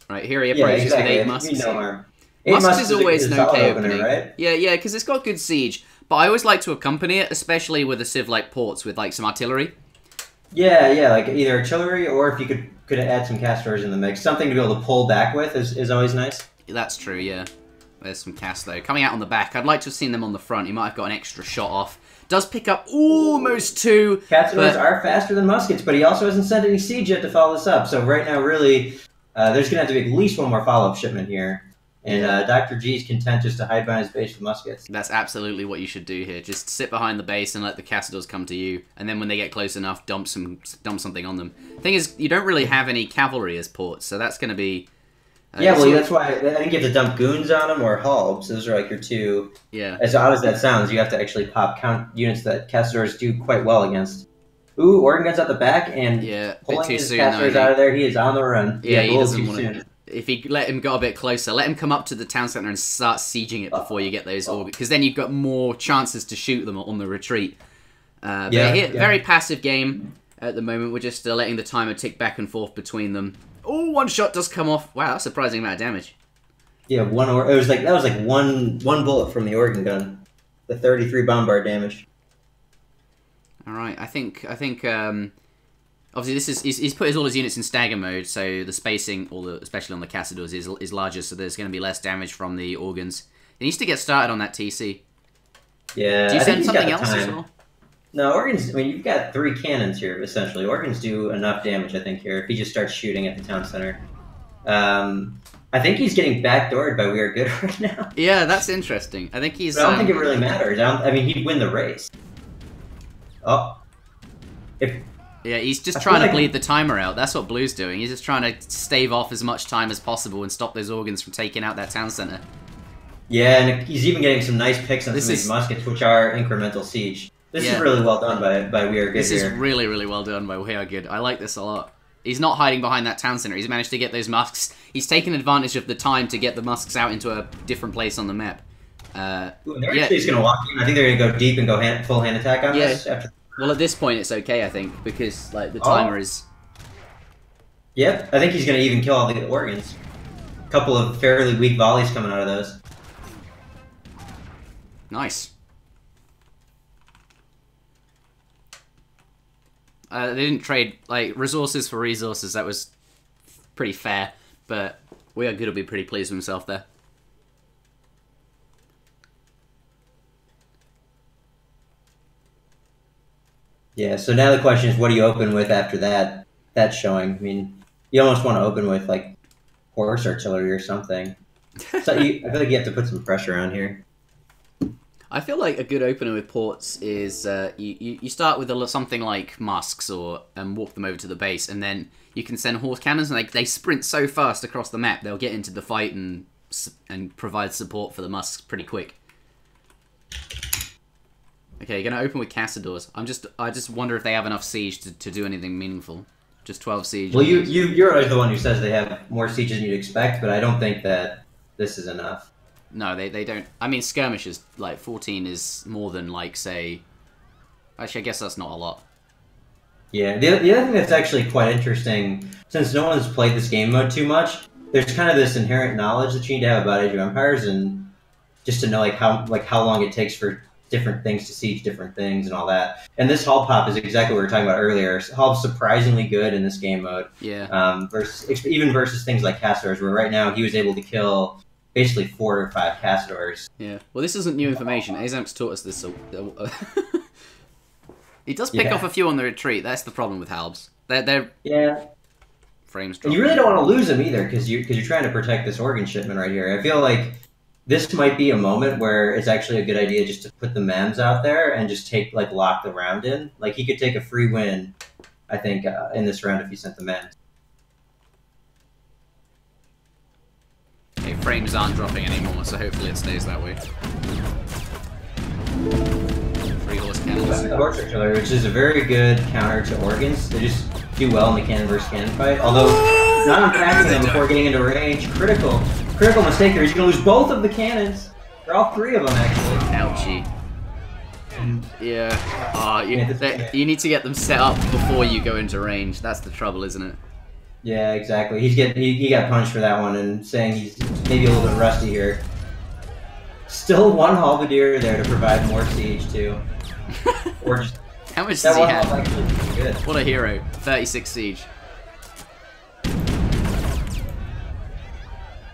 Right here he approaches with 8 musks. No harm. Musk is always an okay opening. Right? Yeah, because it's got good siege. But I always like to accompany it, especially with a civ like ports with like some artillery. Yeah, like either artillery or if you could add some castors in the mix. Something to be able to pull back with is always nice. That's true, yeah. There's some cast though. Coming out on the back, I'd like to have seen them on the front. He might have got an extra shot off. Does pick up almost 2. Castors are faster than muskets, but he also hasn't sent any siege yet to follow this up. So right now, really, there's going to have to be at least one more follow-up shipment here. And Dr. G's content just to hide behind his base with muskets. That's absolutely what you should do here. Just sit behind the base and let the Castors come to you. And then when they get close enough, dump something on them. Thing is, you don't really have any cavalry as ports, so that's going to be... that's why I think you have to dump goons on them or halbs. Those are like your two... Yeah. As odd as that sounds, you have to actually count units that Castors do quite well against. Ooh, Organ Gun's at the back, and pulling his Castors out of there, he is on the run. Yeah, he doesn't want to... If you let him go a bit closer, let him come up to the town centre and start sieging it before you get those organs, because then you've got more chances to shoot them on the retreat. Very passive game at the moment. We're just letting the timer tick back and forth between them. Oh, one shot does come off. Wow, that's a surprising amount of damage. Yeah, that was like one bullet from the Organ Gun. The 33 bombard damage. All right, I think. Obviously, he's put all his units in stagger mode, so the spacing, especially on the Cassadors, is larger, so there's going to be less damage from the organs. He needs to get started on that TC. Yeah. Do you send something else as well? No, organs. I mean, you've got 3 cannons here essentially. Organs do enough damage, I think, here if he just starts shooting at the town center. I think he's getting backdoored by We Are Good right now. Yeah, that's interesting. I think he's. But I don't think it really matters. I mean, he'd win the race. Oh. Yeah, he's just trying to bleed the timer out. That's what Blue's doing. He's just trying to stave off as much time as possible and stop those organs from taking out that town center. Yeah, and he's even getting some nice picks on some of these muskets, which are incremental siege. This is really well done by We Are Good. This is really, really well done by We Are Good. I like this a lot. He's not hiding behind that town center. He's managed to get those musks. He's taken advantage of the time to get the musks out into a different place on the map. They're actually just going to walk in. I think they're going to go deep and go full hand attack on this. Well, at this point, it's okay, I think, because like the timer is... Yep, I think he's going to even kill all the organs. A couple of fairly weak volleys coming out of those. Nice. They didn't trade like resources for resources. That was pretty fair. but we are going to be pretty pleased with himself there. Yeah, so now the question is, what do you open with after that showing? I mean, you almost want to open with, like, horse artillery or something. So I feel like you have to put some pressure on here. I feel like a good opener with ports is you start with something like musks or walk them over to the base, and then you can send horse cannons, and they sprint so fast across the map they'll get into the fight and provide support for the musks pretty quick. Okay, you're gonna open with Cassadors. I just wonder if they have enough siege to do anything meaningful. Just 12 siege. Well, you're always the one who says they have more sieges than you'd expect, but I don't think that this is enough. No, they don't. I mean, skirmishes, like, 14 is more than, like, say... Actually, I guess that's not a lot. Yeah, the other thing that's actually quite interesting, since no one's played this game mode too much, there's kind of this inherent knowledge that you need to have about Age of Empires, and just to know, how long it takes for different things to siege different things and all that. And this hull pop is exactly what we were talking about earlier. Hull's surprisingly good in this game mode. Yeah. Versus things like Cassadors, where right now he was able to kill basically 4 or 5 Cassadors. Yeah. Well, this isn't new information. Azamp's taught us this. He does pick off a few on the retreat. That's the problem with Halbs. They're frames drop. And you really don't want to lose them either, because you're trying to protect this organ shipment right here. I feel like this might be a moment where it's actually a good idea just to put the MEMS out there and just lock the round in. Like, he could take a free win, I think, in this round if he sent the MEMS. Okay, frames aren't dropping anymore, so hopefully it stays that way. 3 horse cannons. Horse artillery, which is a very good counter to organs. They just do well in the cannon versus cannon fight. Although, not unpacking them before getting into range, critical mistake here. He's going to lose both of the cannons. Or all 3 of them, actually. Ouchie. Yeah. You need to get them set up before you go into range. That's the trouble, isn't it? Yeah, exactly. He got punished for that one, and saying he's maybe a little bit rusty here. Still 1 halberdier there to provide more siege too. Or just how much does he have? Good. What a hero! 36 siege.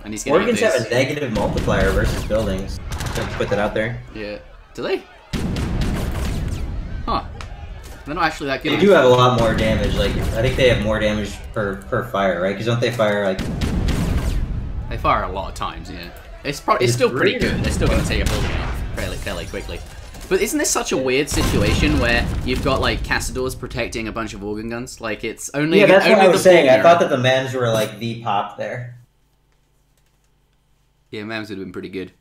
And he's getting Organs have a negative multiplier versus buildings. Just put that out there. Yeah. Do they? Huh. They're not actually that good. They do have a lot more damage. Like, I think they have more damage per fire, right? Because don't they fire like? They fire a lot of times, yeah. It's still pretty good. They're still going to take a building out fairly quickly. But isn't this such a weird situation where you've got, like, Cassadors protecting a bunch of organ guns? Like, it's only... Yeah, that's only what I was saying. Mirror. I thought that the MEMS were, like, the pop there. Yeah, MEMS would have been pretty good.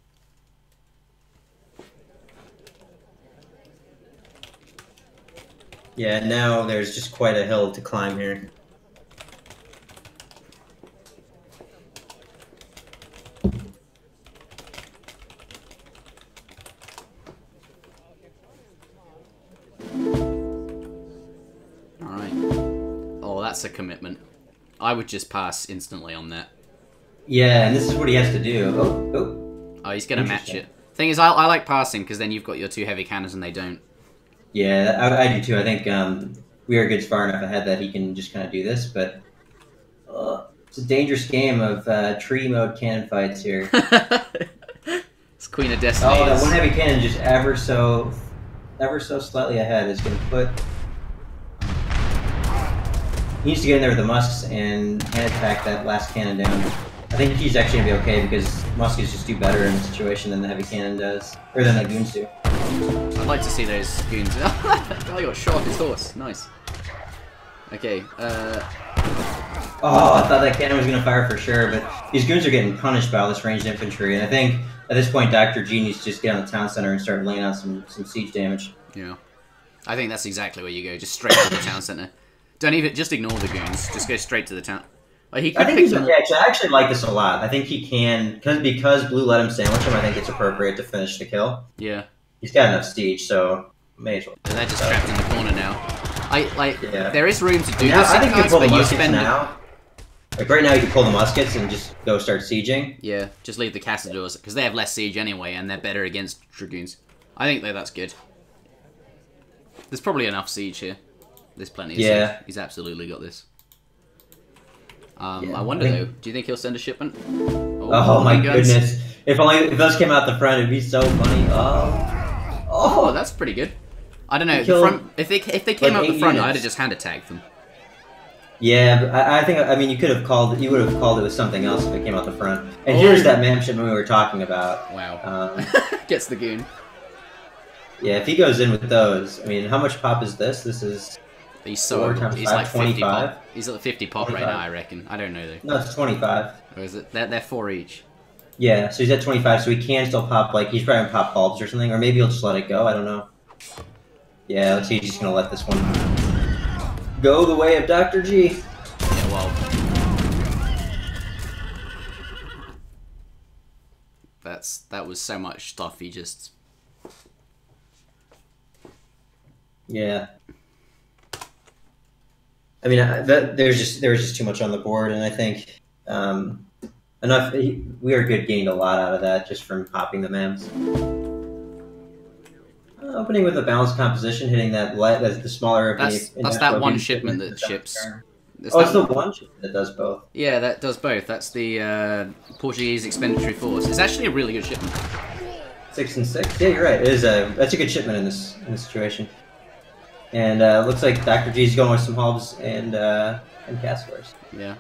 Yeah, now there's just quite a hill to climb here. That's a commitment. I would just pass instantly on that. Yeah, and this is what he has to do. Oh, he's gonna match it. Thing is, I like passing because then you've got your 2 heavy cannons and they don't. Yeah, I do too. I think We Are Good's far enough ahead that he can just kind of do this, but it's a dangerous game of tree mode cannon fights here. It's Queen of Destiny. Oh, that 1 heavy cannon just ever so slightly ahead is going to put. He needs to get in there with the musks and hand attack that last cannon down. I think he's actually going to be okay because muskets just do better in the situation than the heavy cannon does, or than the goons do. I'd like to see those goons. Oh, I got shot off his horse. Nice. Okay. Oh, I thought that cannon was going to fire for sure, but these goons are getting punished by all this ranged infantry, and I think at this point Dr. G needs to just get on the town center and start laying out some siege damage. Yeah. I think that's exactly where you go, just straight to the town center. Don't even, just ignore the goons, just go straight to the town. Like, he could pick them. Yeah, I actually like this a lot. I think he can, because Blue let him sandwich him, I think it's appropriate to finish the kill. Yeah. He's got enough siege, so may as well. And they're just trapped in the corner now. There is room to do this. I think you can pull the muskets spend now. Like right now, you can pull the muskets and just go start sieging. Yeah, just leave the Cassadors, because they have less siege anyway, and they're better against Dragoons. I think that's good. There's probably enough siege here. There's plenty of siege. He's absolutely got this. Yeah, I wonder though. Do you think he'll send a shipment? Oh my goodness! If those came out the front, it'd be so funny. Oh, that's pretty good. I don't know. The front, if they came out the front, I'd have just hand attacked them. Yeah, but I mean, you would have called it with something else if it came out the front. And here's that MAM shipment we were talking about. Wow. Gets the goon. Yeah, if he goes in with those, I mean, how much pop is this? This is. He's like 50 pop. He's at 50 pop 25. Right now, I reckon. I don't know though. No, it's 25. Or is it? They're 4 each. Yeah, so he's at 25, so he can still pop, like, he's probably gonna pop bulbs or something, or maybe he'll just let it go, I don't know. Yeah, let's see, he's just gonna let this one go the way of Dr. G. Yeah, well. That was so much stuff, he just... Yeah. I mean, there was just too much on the board, and I think we are good gained a lot out of that just from popping the MAMs. Opening with a balanced composition, hitting that's the smaller. That's that one shipment that ships. It's the one shipment that does both. Yeah, that does both. That's the Portuguese expenditory force. It's actually a really good shipment. 6 and 6. Yeah, you're right. It is that's a good shipment in this situation. And looks like Dr. G's going with some hubs and castors. Yeah.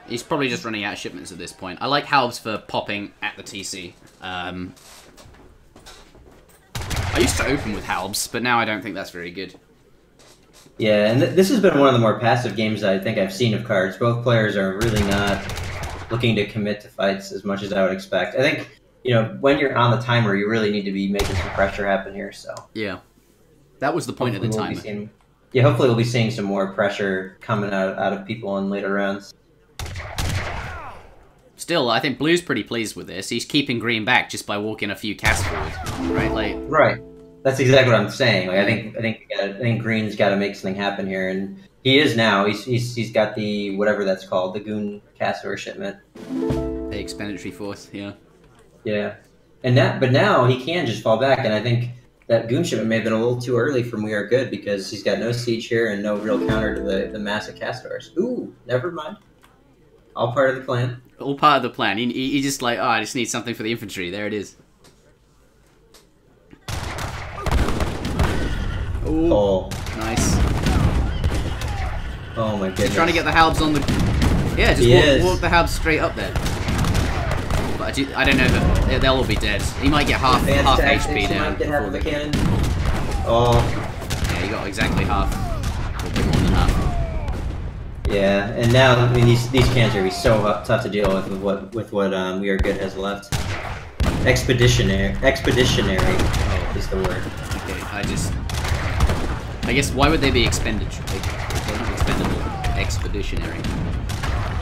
He's probably just running out of shipments at this point. I like halves for popping at the TC. I used to open with halves, but now I don't think that's very good. Yeah, and this has been one of the more passive games I think I've seen of cards. Both players are really not looking to commit to fights as much as I would expect. I think, when you're on the timer, you really need to be making some pressure happen here, so... Yeah. That was the point of the timer. Hopefully we'll be seeing some more pressure coming out of people in later rounds. Still, I think Blue's pretty pleased with this. He's keeping Green back just by walking a few casts forward, right? Right. That's exactly what I'm saying. I think Green's got to make something happen here, and he is now. He's got the whatever that's called, the goon castor shipment. The expenditory force, yeah. Yeah, but now he can just fall back, and I think that goon shipment may have been a little too early from We Are Good because he's got no siege here and no real counter to the massive castors. Ooh, never mind. All part of the plan. All part of the plan. He just like, I just need something for the infantry. There it is. Ooh, nice. Oh my goodness. He's trying to get the halbs on the... Yeah, just walk the halbs straight up there. But I don't know that they'll all be dead. He might get half HP down. Half the cannon. Oh. Yeah, he got exactly half. A bit more than half. Yeah, and now I mean these cannons are gonna be so tough to deal with what We Are Good has left. Expeditionary is the word. Okay, I guess why would they be expendable? Expeditionary.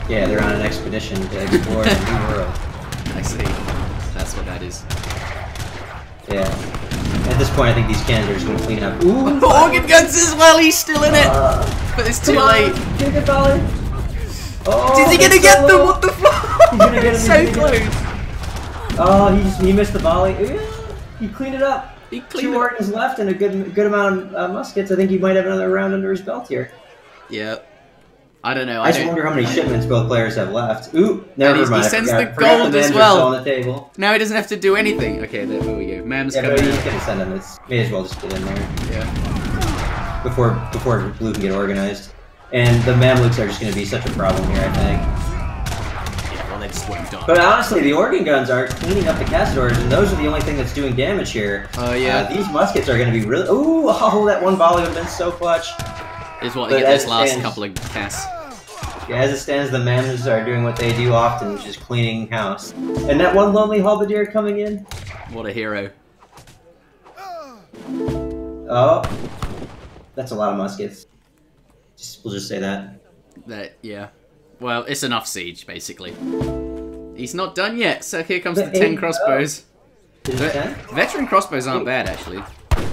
Yeah, they're on an expedition to explore the new world. I see. That's what that is. Yeah. At this point, I think these cannons are just going to clean up. Ooh! Organ guns as well! He's still in it! But it's too late. Get a volley! Oh, is he going to get them? What the fuck? He's gonna get him. So close! Oh, he missed the volley. He cleaned it up. He cleaned 2 organs left and a good amount of muskets. I think he might have another round under his belt here. Yeah. I don't know. I just wonder how many shipments both players have left. Ooh, never mind. He sends the gold as well. On the table. Now he doesn't have to do anything. Okay, there we go. Mam's coming but in. he's gonna send him. May as well just get in there. Yeah. Before Blue can get organized. And the Mamluks are just gonna be such a problem here, I think. Yeah, well, they just weren't done. But honestly, the organ guns are cleaning up the castors, and those are the only thing that's doing damage here. Oh, yeah. These muskets are gonna be really... Ooh, that one volley would have been so clutch. Is what they get this last couple of casts. Yeah, as it stands, the Mams are doing what they do often, which is cleaning house. And that one lonely halberdier coming in. What a hero. Oh. That's a lot of muskets. We'll just say that. Yeah. Well, it's enough siege, basically. He's not done yet, so here comes the 10 crossbows. Veteran crossbows aren't bad, actually.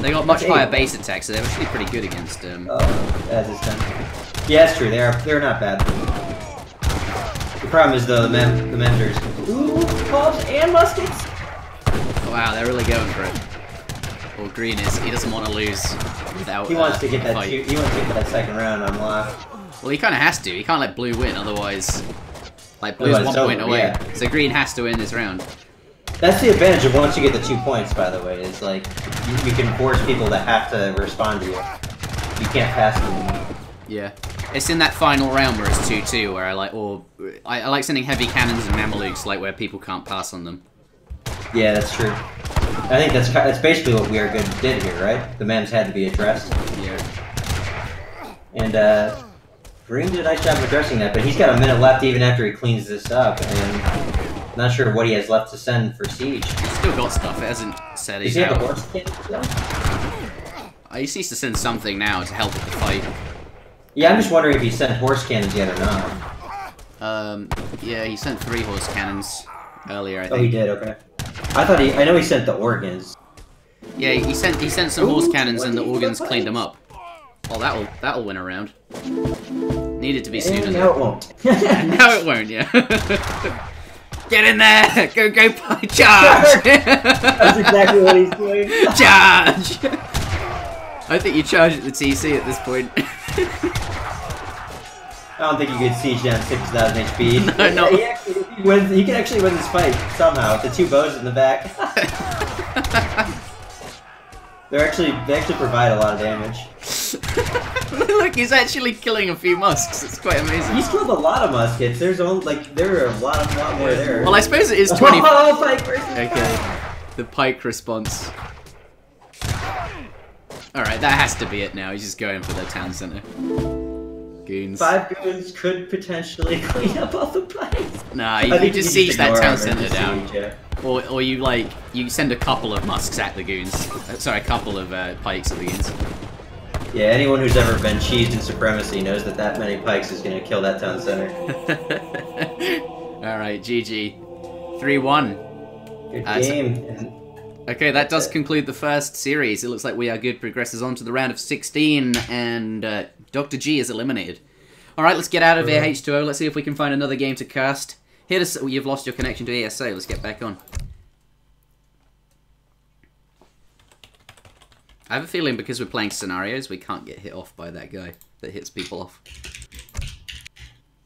They got much higher base attack, so they're actually pretty good against... as is 10. Yeah, it's true. They're not bad. The problem is though the Menders. Ooh, clubs and muskets. Wow, they're really going for it. Well, Green is. He doesn't want to lose without. He wants to get that. He wants to get that second round unlocked. Well, he kind of has to. He can't let blue win, otherwise... Like, blue's Otherwise, 1 point away. yeah. So green has to win this round. That's the advantage of once you get the 2 points, by the way, is like, you can force people to have to respond to you. You can't pass them. Yeah. It's in that final round where it's 2-2, where I like, I like sending heavy cannons and Mamelukes, like, where people can't pass on them. Yeah, that's true. I think that's basically what We Are Good did here, right? The mems had to be addressed. Yeah. And, Green did a nice job of addressing that, but he's got a minute left even after he cleans this up, and not sure what he has left to send for Siege. He's still got stuff, it hasn't said Does he's he have out. the horse cannon still? He needs to send something now to help with the fight. Yeah, I'm just wondering if he sent horse cannons yet or not. Yeah, he sent 3 horse cannons earlier, I think. Oh, he did, okay. I know he sent the organs. Yeah, he sent some horse cannons and the organs cleaned them up. Oh, that'll win a round. Needed to be sooner. No, it won't. No, it won't. Yeah. Get in there! Go! Charge! That's exactly what he's doing. Charge! I think you charge at the TC at this point. I don't think you could siege down 6,000 HP. No, no. He can actually win this fight somehow with the 2 bows in the back. They actually provide a lot of damage. Look, he's actually killing a few musks. It's quite amazing. He's killed a lot of muskets. There are a lot more there. Well, I suppose it is 20. Oh, Pike versus Okay, the Pike response. Alright, that has to be it now. He's just going for the town center. Goons. 5 goons could potentially clean up all the pikes. Nah, you just siege that town center down. Siege, yeah. Or you send a couple of musks at the goons. Sorry, a couple of pikes at the goons. Yeah, anyone who's ever been cheesed in Supremacy knows that many pikes is gonna kill that town center. Alright, GG. 3-1. Good game. Okay, that does conclude the first series. It looks like We Are Good progresses on to the round of 16, and Dr. G is eliminated. Alright, let's get out of here, H2O. Let's see if we can find another game to cast. Hit us. You've lost your connection to ESO. Let's get back on. I have a feeling because we're playing scenarios, we can't get hit off by that guy that hits people off.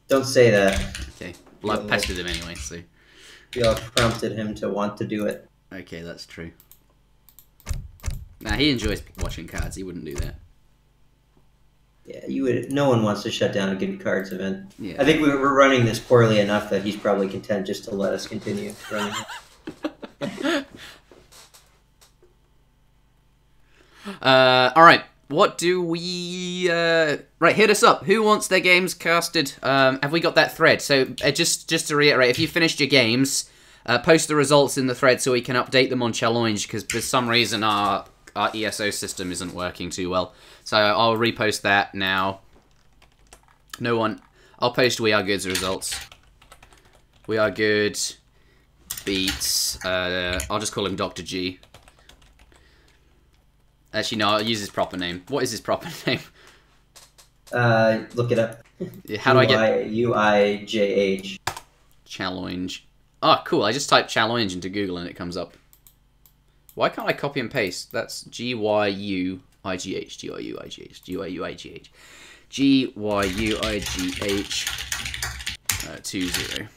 Don't say that. Okay. Well, I've pestered him anyway, so... You all prompted him to want to do it. Okay, that's true. Nah, he enjoys watching cards. He wouldn't do that. Yeah, you would. No one wants to shut down a good cards event. Yeah. I think we're running this poorly enough that he's probably content just to let us continue running it. Alright, what do we... Right, hit us up. Who wants their games casted? Have we got that thread? So, just to reiterate, if you finished your games, post the results in the thread so we can update them on Challenge, because for some reason our ESO system isn't working too well. So, I'll repost that now. No one... I'll post We Are Good's results. We Are Good beats... I'll just call him Dr. G. Actually, no, I'll use his proper name. What is his proper name? Look it up. How do I get... UIJH. Challenge. Oh, cool. I just typed challenge into Google and it comes up. Why can't I copy and paste? That's G-Y-U-I-G-H. G-Y-U-I-G-H. G-Y-U-I-G-H. G-Y-U-I-G-H. 20.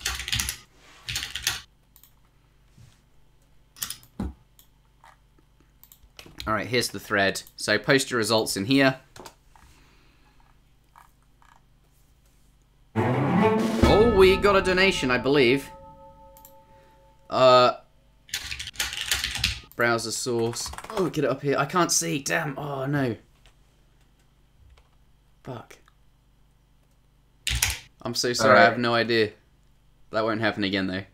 Alright, here's the thread. So post your results in here. Oh, we got a donation, I believe. Browser source. Oh, get it up here. I can't see. Damn. Oh, no. Fuck. I'm so sorry. I have no idea. That won't happen again, though.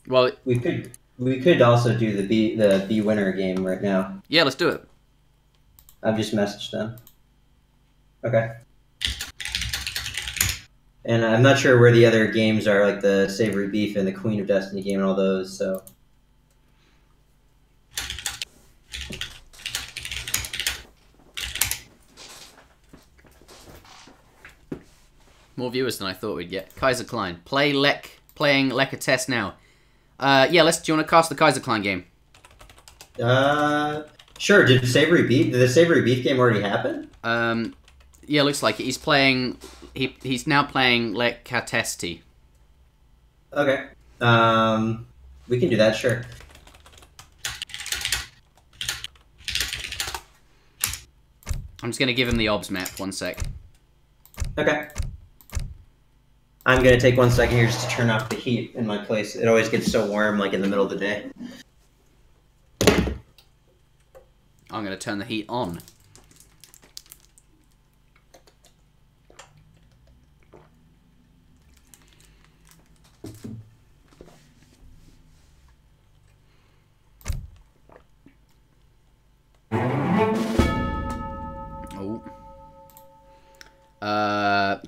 Well, we could also do the B winner game right now. Yeah, let's do it. I've just messaged them. Okay. And I'm not sure where the other games are, like the Savory Beef and the Queen of Destiny game and all those, so... More viewers than I thought we'd get. Kaiser Klein. Playing Lek a test now. Yeah, do you want to cast the Kaiser Klein game? Sure. Did the Savory Beef game already happen? Yeah, looks like it. He's playing. He's now playing Le Catesti. Okay. We can do that. Sure. I'm just gonna give him the obs map. 1 sec. Okay. I'm gonna take 1 second here just to turn off the heat in my place. It always gets so warm, like in the middle of the day. I'm gonna turn the heat on.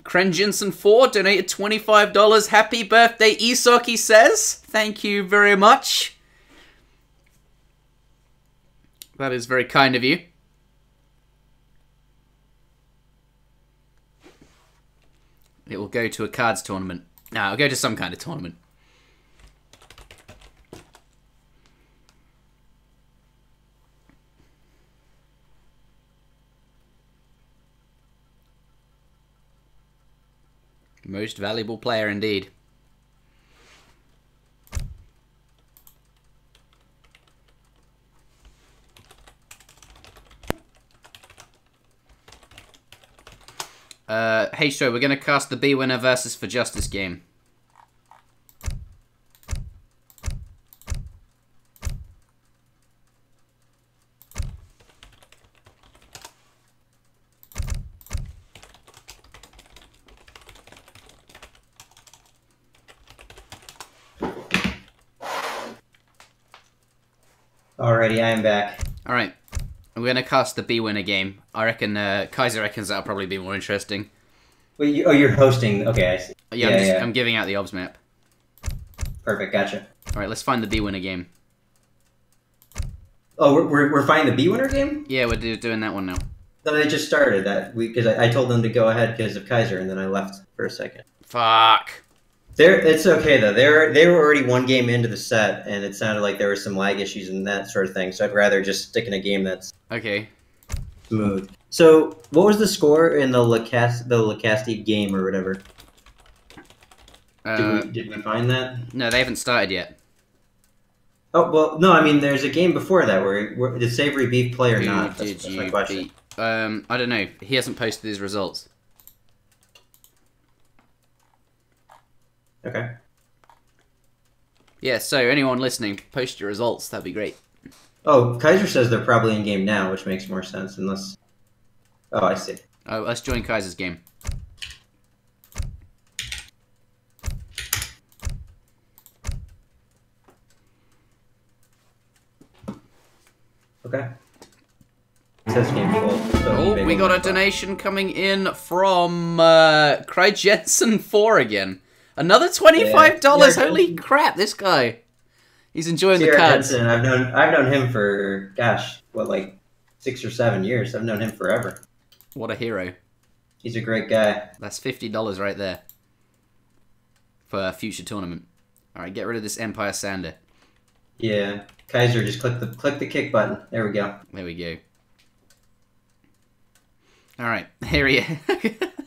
Krenjinson4 donated $25. Happy birthday, ESOC, he says. Thank you very much. That is very kind of you. It will go to a cards tournament. No, it'll go to some kind of tournament. Most valuable player indeed. Hey, show, we're going to cast the B-Winner versus For Justice game. Alrighty, I am back. Alright. We're going to cast the B-Winner game. I reckon Kaiser reckons that'll probably be more interesting. Wait, you're hosting. Okay, I see. Yeah, I'm giving out the obs map. Perfect, gotcha. Alright, let's find the B-Winner game. Oh, we're finding the B-Winner game? Yeah, we're doing that one now. No, they just started that because I told them to go ahead because of Kaiser, and then I left for a second. Fuck. It's okay though. They were already one game into the set, and it sounded like there were some lag issues and that sort of thing. So I'd rather just stick in a game that's okay. Smooth. So what was the score in the Lacasti game or whatever? Did we find that? No, they haven't started yet. Oh well, no. I mean, there's a game before that where did Savory Beef play or not? That's my question. Beat? I don't know. He hasn't posted his results. Okay. Yeah, so anyone listening, post your results. That'd be great. Oh, Kaiser says they're probably in game now, which makes more sense unless... Oh, I see. Oh, let's join Kaiser's game. Okay. It says game full. So oh, we got a donation coming in from Craig Jensen 4 again. Another $25. Yeah. Holy crap, this guy. He's enjoying the Sierra cards. Jensen, I've known him for gosh, what, like 6 or 7 years. I've known him forever. What a hero. He's a great guy. That's $50 right there. For a future tournament. Alright, get rid of this Empire Sander. Yeah. Kaiser, just click the kick button. There we go. There we go. Alright, here we are.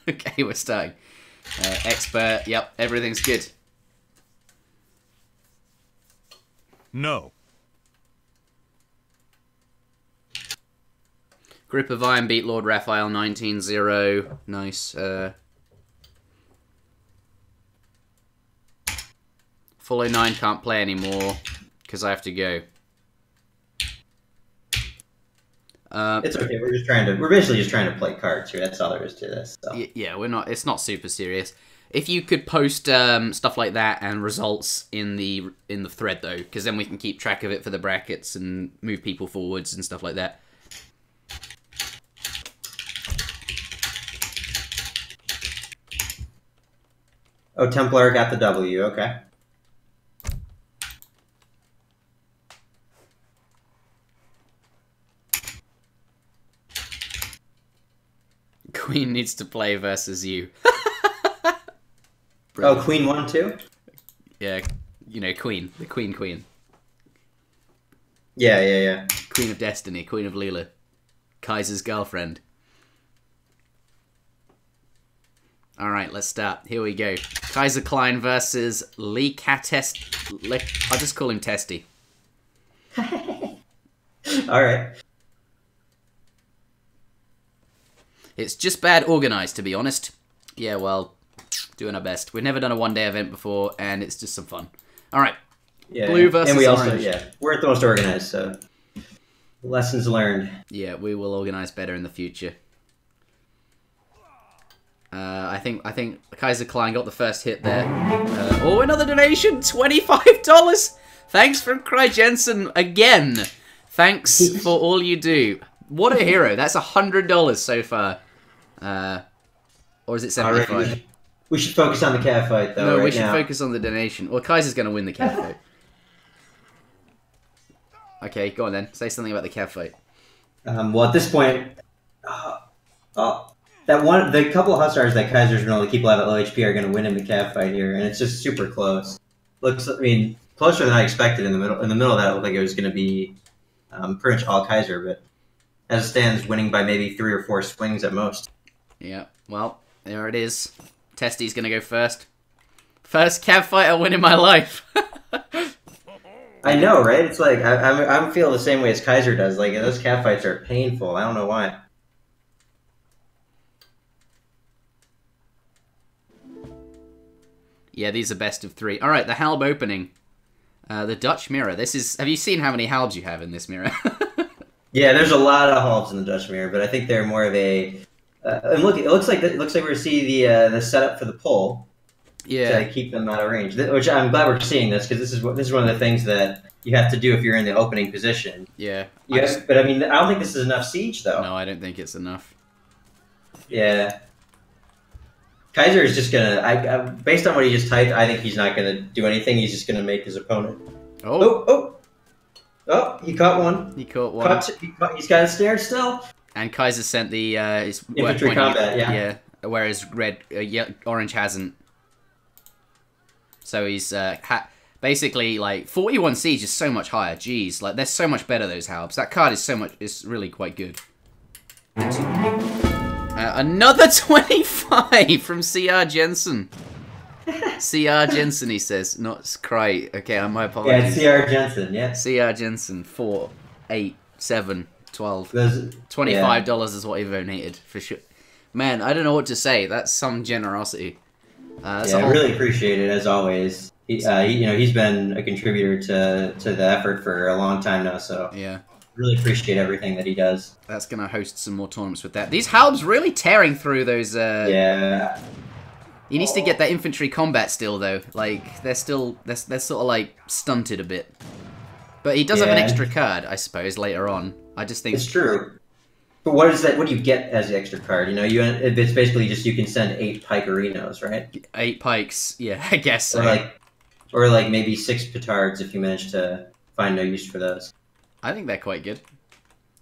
Okay, we're starting. Expert, yep, everything's good. No. Grip of Iron beat Lord Raphael 19-0. Nice. Follow 9 can't play anymore because I have to go. It's okay. We're basically just trying to play cards here. That's all there is to this. So. Yeah, we're not. It's not super serious. If you could post stuff like that and results in the thread though, because then we can keep track of it for the brackets and move people forwards and stuff like that. Oh, Templar got the W. Okay. Queen needs to play versus you. Oh, Queen won too? Yeah, you know, Queen. The Queen. Yeah. Queen of Destiny, Queen of Lila. Kaiser's girlfriend. Alright, let's start. Here we go. Kaiser Klein versus Lee Catest. I'll just call him Testy. Alright. It's just bad organized, to be honest. Yeah, well, doing our best. We've never done a one-day event before, and it's just some fun. Alright. Yeah, Blue versus and we also, orange. yeah, we're the most organized, so lessons learned. Yeah, we will organize better in the future. I think Kaiser Klein got the first hit there. Oh, another donation! $25! Thanks from Cry Jensen again. Thanks for all you do. What a hero. That's $100 so far. Or is it 75? Right, we should focus on the catfight, though. No, we should focus on the donation. Well, Kaiser's going to win the catfight. Okay, go on then. Say something about the catfight. Well, at this point, the couple of Hussars that Kaiser's been able to keep alive at low HP are going to win in the catfight here, and it's just super close. I mean, closer than I expected in the middle. In the middle of that, it looked like it was going to be pretty much all Kaiser, but as it stands, winning by maybe 3 or 4 swings at most. Yeah, well, there it is. Testy's going to go first. First catfight I win in my life. I know, right? It's like I'm feeling the same way as Kaiser does. Like those catfights are painful. I don't know why. Yeah, these are best of 3. All right, the Halb opening. The Dutch mirror. This is. Have you seen how many Halbs you have in this mirror? Yeah, there's a lot of Halbs in the Dutch mirror, but I think they're more of a. And look, it looks like we're going to see the setup for the pull. Yeah. To keep them out of range. Which I'm glad we're seeing this because this is one of the things that you have to do if you're in the opening position. Yeah. But I mean, I don't think this is enough siege though. No, I don't think it's enough. Yeah. Kaiser is just gonna. Based on what he just typed, I think he's not gonna do anything. He's just gonna make his opponent. Oh! He caught one. He caught one. He's got a snare still. And Kaiser sent the his infantry combat. Yeah. Whereas orange hasn't. So he's basically like 41 siege is so much higher. Jeez, like they're so much better those Halbs. That card is really quite good. Another 25 from CR Jensen. CR Jensen, he says, not Cry. Okay, my apologies. Yeah, CR Jensen, yeah. CR Jensen, 4, 8, 7, 12. $25 is what he donated, for sure. Man, I don't know what to say. That's some generosity. I really appreciate it, as always. He's been a contributor to the effort for a long time now, so... Yeah. Really appreciate everything that he does. That's going to host some more tournaments with that. These Halbs really tearing through those... Yeah. He needs to get that infantry combat still, though. Like, they're sort of, like, stunted a bit. But he does have an extra card, I suppose, later on. I just think... It's true. But what is that? What do you get as the extra card? You know, it's basically just you can send 8 Pikerinos, right? 8 Pikes, yeah, I guess so. Or like maybe 6 Petards if you manage to find no use for those. I think they're quite good.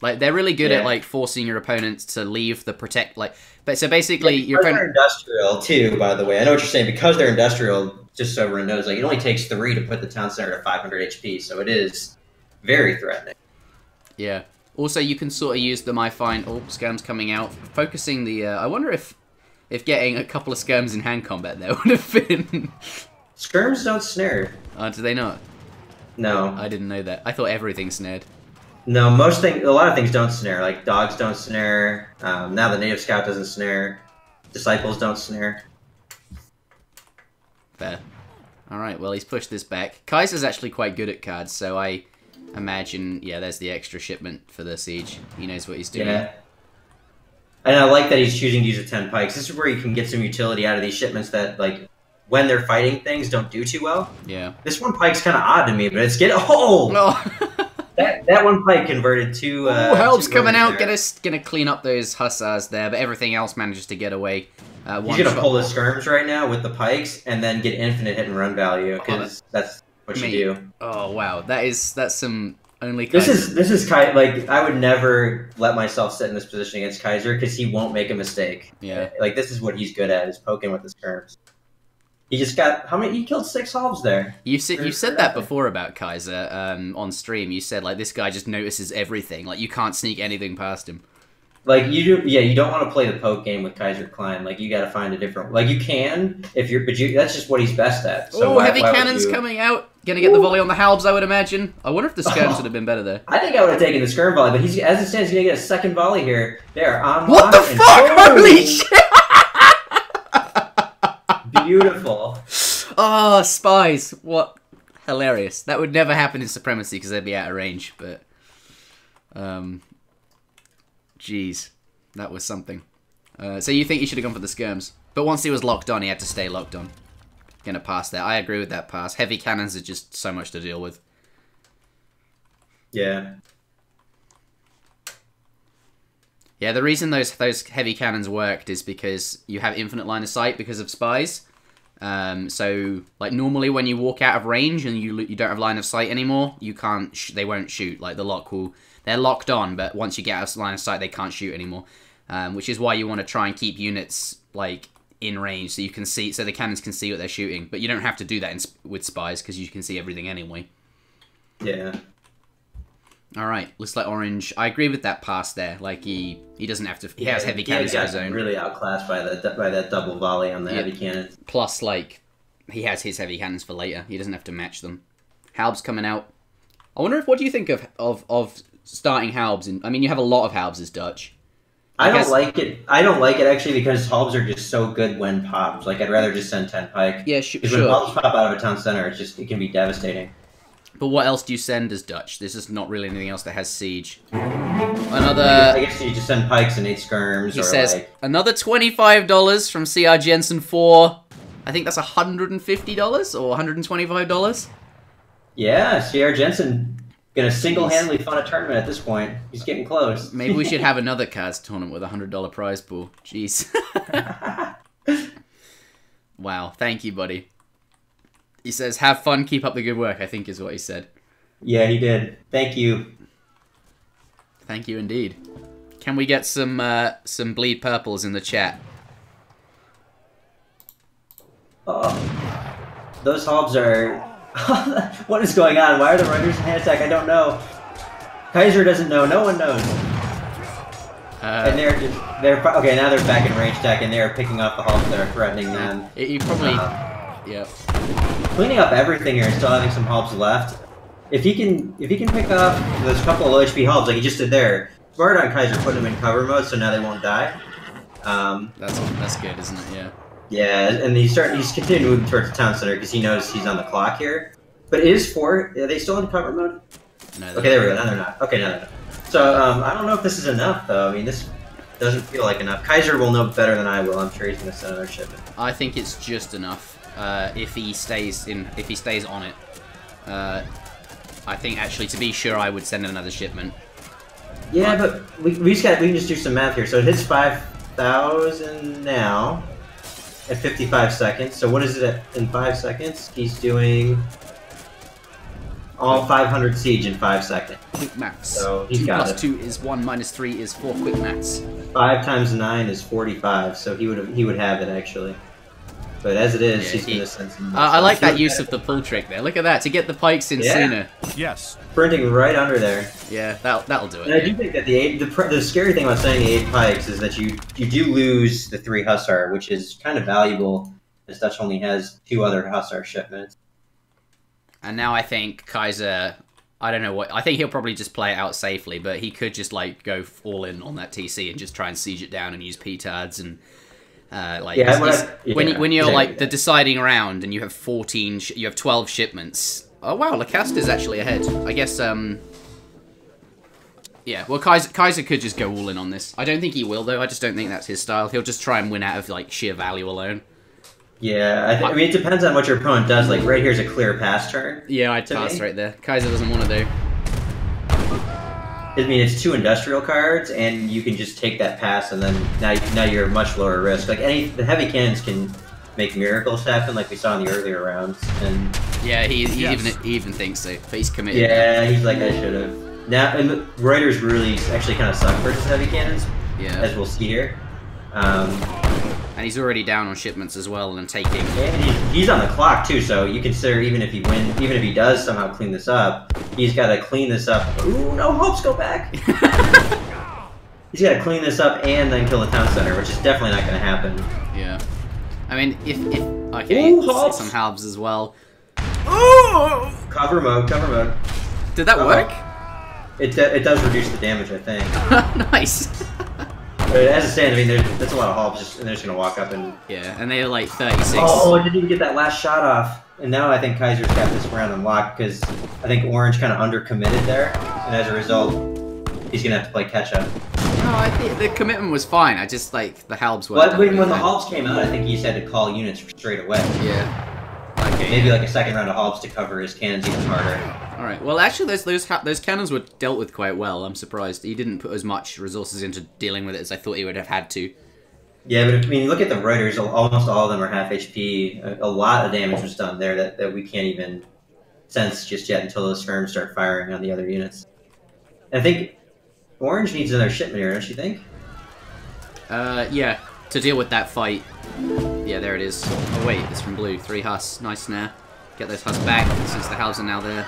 Like, they're really good at, like, forcing your opponents to leave the protect, like... But so basically, your opponent... They're industrial, too, by the way. I know what you're saying. Because they're industrial, just so everyone knows, like, it only takes 3 to put the town center to 500 HP, so it is very threatening. Yeah. Also, you can sort of use them, I find... Oh, skirms coming out. Focusing the... I wonder if getting a couple of skirms in hand combat there would have been... Skirms don't snare. Do they not? No. I didn't know that. I thought everything snared. No, a lot of things don't snare. Like, dogs don't snare. Now the native scout doesn't snare. Disciples don't snare. Fair. Alright, well, he's pushed this back. Kaiser's actually quite good at cards, so I imagine, yeah, there's the extra shipment for the siege. He knows what he's doing. Yeah. And I like that he's choosing to use the 10 pikes. This is where you can get some utility out of these shipments that, like, when they're fighting things, don't do too well. Yeah. This one pike's kind of odd to me, but it's getting... Oh! No. that one pike converted to... Help's coming out, gonna clean up those hussars there, but everything else manages to get away. He's gonna pull the skirms right now with the pikes, and then get infinite hit and run value, because that's what you do. Oh, wow. That's some... Only Kaiser. This is like, I would never let myself sit in this position against Kaiser, because he won't make a mistake. Yeah. Like, this is what he's good at, is poking with the skirms. He just got how many? He killed 6 halbs there. You said that before about Kaiser on stream. You said like this guy just notices everything. Like you can't sneak anything past him. Like you do, yeah. You don't want to play the poke game with Kaiser Klein. Like you got to find a different. Like you can if you're, but that's just what he's best at. So heavy cannons coming out, gonna get the volley on the halbs. I would imagine. I wonder if the skirms would have been better there. I think I would have taken the skirm volley, but he's as it stands, he's gonna get a second volley here. There on what the fuck? Holy shit! Beautiful. Oh, spies! What hilarious! That would never happen in Supremacy because they'd be out of range. But, jeez, that was something. So you think he should have gone for the skirms? But once he was locked on, he had to stay locked on. Gonna pass there. I agree with that pass. Heavy cannons are just so much to deal with. Yeah. Yeah, the reason those heavy cannons worked is because you have infinite line of sight because of spies. So, like, normally when you walk out of range and you don't have line of sight anymore, you can't. They won't shoot. Like the lock will. They're locked on, but once you get out of line of sight, they can't shoot anymore. Which is why you want to try and keep units like in range so you can see, so the cannons can see what they're shooting. But you don't have to do that with spies because you can see everything anyway. Yeah. All right, looks like Orange. I agree with that pass there. Like he doesn't have to. He has heavy cannons on his own. Really outclassed by that double volley on the heavy cannons. Plus, like he has his heavy cannons for later. He doesn't have to match them. Halbs coming out. I wonder if what do you think of starting halbs? I mean, you have a lot of halbs as Dutch. I don't like it. I don't like it actually because halbs are just so good when popped. Like I'd rather just send 10 pike. Yeah, sure. Because when halbs pop out of a town center, it can be devastating. But what else do you send as Dutch? There's just not really anything else that has siege. Another. I guess you just send pikes and 8 skirms. He says another $25 from CR Jensen for. I think that's $150 or $125. Yeah, CR Jensen gonna single-handedly fund a tournament at this point. He's getting close. Maybe we should have another cards tournament with a $100 prize pool. Jeez. Wow, thank you, buddy. He says, have fun, keep up the good work, I think is what he said. Yeah, he did. Thank you. Thank you indeed. Can we get some bleed purples in the chat? Oh, those halbs are... What is going on? Why are the Riders in hand attack? I don't know. Kaiser doesn't know. No one knows. And they're okay. Now they're back in range attack, and they're picking up the halbs that are threatening them. You probably, yeah. Cleaning up everything here and still having some halbs left. If he can pick up those couple of low HP halbs like he just did there, smart on Kaiser putting them in cover mode so now they won't die. That's good, isn't it? Yeah. Yeah, and he's continuing moving towards the town center because he knows he's on the clock here. But it is 4. Are they still in cover mode? No. Okay, there we go. Now they're not. Okay, now they're not. So I don't know if this is enough though. I mean, this doesn't feel like enough. Kaiser will know better than I will. I'm sure he's going to send another shipment. I think it's just enough. If he stays on it. I think actually to be sure I would send another shipment. Yeah, but we can just do some math here. So it hits 5,000 now at 55 seconds. So what is it in 5 seconds? He's doing all 500 siege in 5 seconds. Quick maths. So he's got it. 2 + 2 is 1 - 3 is 4. Quick maths. 5 times 9 is 45. So he would have it actually. But as it is, he's going to send some. I like that use of the pull trick there. Look at that, to get the pikes in sooner. Yes. Sprinting right under there. Yeah, that'll do it. And I do think that the scary thing about sending the 8 pikes is that you do lose the 3 Hussar, which is kind of valuable, as Dutch only has 2 other Hussar shipments. And now I think Kaiser, I don't know what, I think he'll probably just play it out safely, but he could just like go all in on that TC and just try and siege it down and use P-tards and... when you're like the deciding round and you have 12 shipments. Oh wow, Lacasta's actually ahead. I guess yeah. Well, Kaiser could just go all in on this. I don't think he will though. I just don't think that's his style. He'll just try and win out of like sheer value alone. Yeah, I mean it depends on what your opponent does. Like right here's a clear pass turn. Yeah, I'd pass right there. Kaiser doesn't want to do. I mean, it's 2 industrial cards, and you can just take that pass, and then now you're much lower risk. Like the heavy cannons can make miracles happen, like we saw in the earlier rounds. And yeah, he even thinks so, but he's committed. Yeah, he's like I should have. Now, and the Reuters really actually kind of suck versus heavy cannons. Yeah, as we'll see here. And he's already down on shipments as well and taking. And he's on the clock too, so you consider even if he does somehow clean this up, he's got to clean this up. Ooh, no hopes, go back. He's got to clean this up and then kill the town center, which is definitely not going to happen. Yeah. I mean, if okay, Ooh, some halves as well. Ooh! Cover mode. Did that work? It does reduce the damage, I think. Nice. But as it stands, I mean, that's a lot of halves, and they're just gonna walk up and. Yeah, and they're like 36. Oh, I didn't even get that last shot off. And now I think Kaiser's got this round unlocked because I think Orange kind of undercommitted there, and as a result, he's gonna have to play catch up. No, I think the commitment was fine. I just like the halves were. Well, when the halves came out, I think he said to call units straight away. Yeah. Okay. Maybe like a second round of halves to cover his cannons even harder. All right. Well, actually, those cannons were dealt with quite well. I'm surprised he didn't put as much resources into dealing with it as I thought he would have had to. Yeah, but I mean, look at the Reuters. Almost all of them are half HP. A lot of damage was done there that we can't even sense just yet until those firms start firing on the other units. And I think Orange needs another shipment here, don't you think? Yeah, to deal with that fight. Yeah, there it is. Oh wait, it's from Blue. 3 Hus. Nice snare. Get those Hus back since the halves are now there.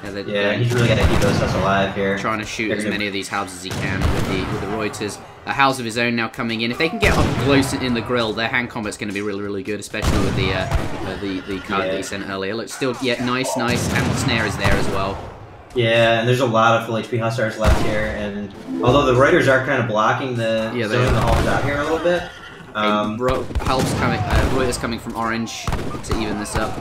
Yeah, he's really got to keep those Hus alive here. Trying to shoot as many of these halves as he can with the Reuters. A house of his own now coming in. If they can get up close in the grill, their hand combat's going to be really, really good, especially with the card that he sent earlier. Look, still, yeah, nice, and the snare is there as well. Yeah, and there's a lot of full HP Hussars left here, and although the Reuters are kind of blocking the zone the halves out here a little bit. Reuters coming from Orange to even this up.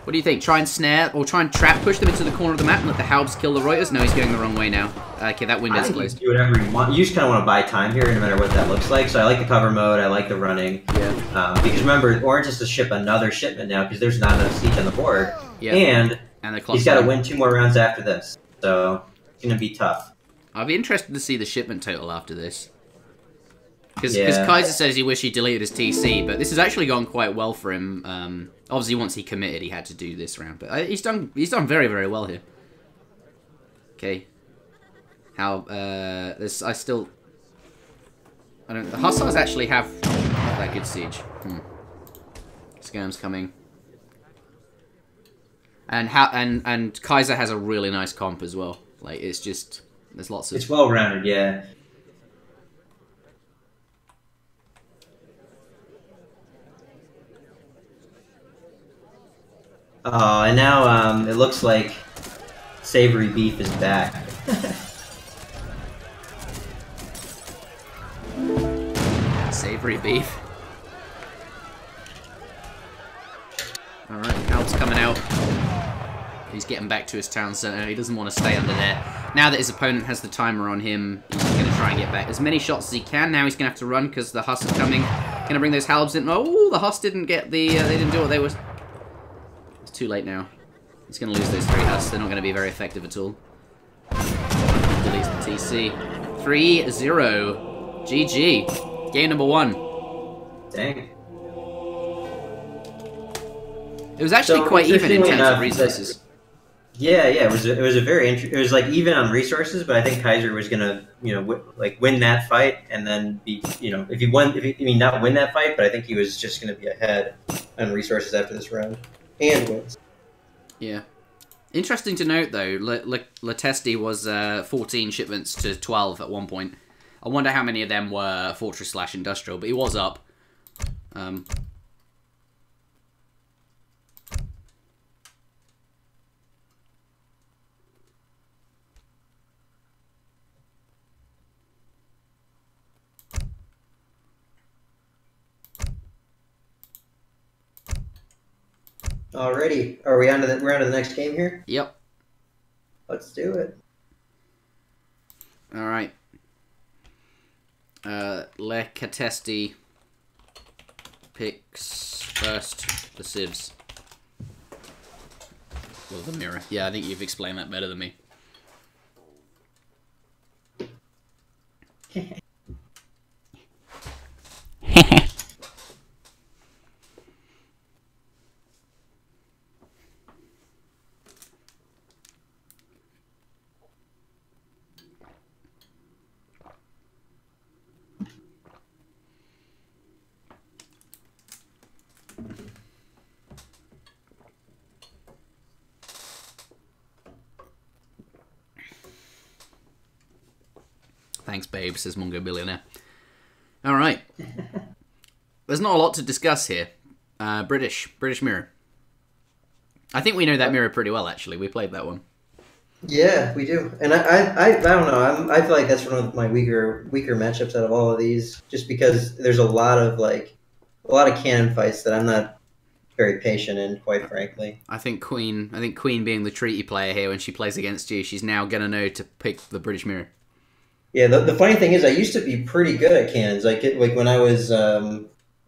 What do you think? Try and snare, or try and trap push them into the corner of the map and let the halves kill the Reuters? No, he's going the wrong way now. Okay, that window's closed. You do whatever you want. You just kind of want to buy time here, no matter what that looks like. So I like the cover mode. I like the running. Yeah. Because remember, Orange has to ship another shipment now because there's not enough siege on the board. Yeah. And he's got to win 2 more rounds after this. So it's going to be tough. I'll be interested to see the shipment total after this. Because Kaiser says he wished he deleted his TC, but this has actually gone quite well for him. Obviously, once he committed, he had to do this round, but he's done very, very well here. Okay, how the Hussars actually have that good siege. Scam's coming, and Kaiser has a really nice comp as well. Like it's just there's lots of. It's well rounded, yeah. And now it looks like savory beef is back. Savory beef. Alright, Alp's coming out. He's getting back to his town center. He doesn't want to stay under there. Now that his opponent has the timer on him, he's going to try and get back as many shots as he can. Now he's going to have to run because the Huss is coming. Going to bring those halbs in. Oh, the Huss didn't get the... they didn't do what they were... Too late now. He's going to lose those 3 Hus. They're not going to be very effective at all. Deletes the TC. 3-0. GG. Game number 1. Dang. It was actually quite even in terms of resources. Yeah, it was a very it was like even on resources, but I think Kaiser was gonna win that fight and then be if he won not win that fight, but I think he was just gonna be ahead on resources after this round. And wins. Yeah. Interesting to note, though, Latesti was 14 shipments to 12 at one point. I wonder how many of them were Fortress/Industrial, but he was up. Alrighty, are we on to the next game here? Yep. Let's do it. All right. Le Catesti picks first the civs. Well, the mirror. Yeah, I think you've explained that better than me. Thanks, babe, says Mongo Billionaire. All right. There's not a lot to discuss here. British mirror. I think we know that mirror pretty well, actually. We played that one. Yeah, we do. And I don't know. I feel like that's one of my weaker matchups out of all of these, just because there's a lot of cannon fights that I'm not very patient in, quite frankly. I think Queen being the treaty player here, when she plays against you, she's now gonna know to pick the British mirror. Yeah, the funny thing is, I used to be pretty good at cannons. Like when I was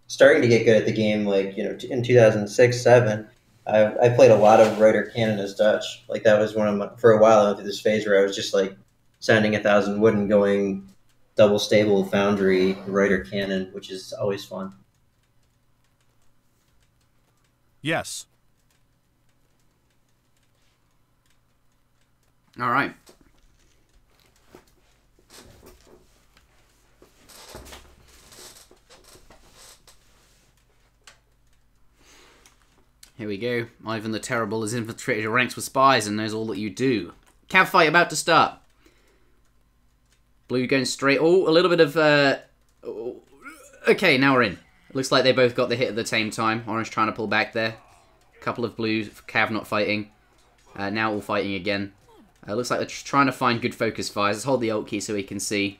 starting to get good at the game, like in 2006-07. I played a lot of Reuter cannon as Dutch. Like that was for a while I went through this phase where I was just like sounding 1,000 wood and going double stable foundry Reuter cannon, which is always fun. Yes. All right. Here we go. Ivan the Terrible has infiltrated your ranks with spies and knows all that you do. Catfight about to start. Blue going straight. Oh, a little bit of... Okay, now we're in. Looks like they both got the hit at the same time. Orange trying to pull back there. A couple of blue. Cav not fighting. Now all fighting again. Looks like they're just trying to find good focus fires. Let's hold the Alt key so we can see.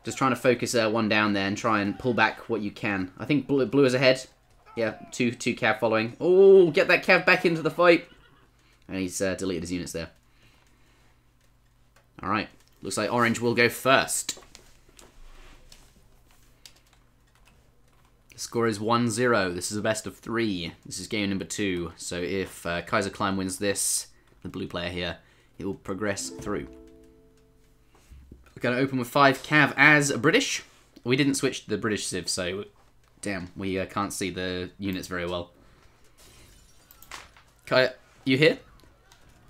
Just trying to focus one down there and try and pull back what you can. I think blue is ahead. Yeah, two Cav following. Oh, get that Cav back into the fight. And he's deleted his units there. Alright. Looks like Orange will go first. The score is 1-0. This is a best of 3. This is game number 2. So if Kaiser Klein wins this, the blue player here, he will progress through. We're going to open with 5 Cav as British. We didn't switch to the British Civ, so... Damn, we can't see the units very well. Kai, you here?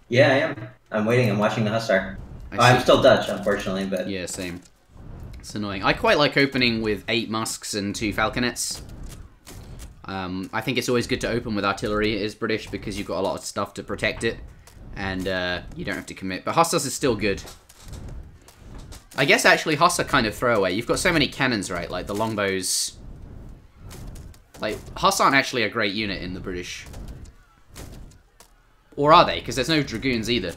Yeah, I am. I'm waiting. I'm watching the Hussar. I'm still Dutch, unfortunately, but... Yeah, same. It's annoying. I quite like opening with 8 Musks and 2 Falconets. I think it's always good to open with artillery. It is British because you've got a lot of stuff to protect it. And you don't have to commit. But Hussars is still good. I guess, actually, Hussar kind of throwaway. You've got so many cannons, right? Like, the longbows... Like, Huss aren't actually a great unit in the British. Or are they? Because there's no Dragoons either.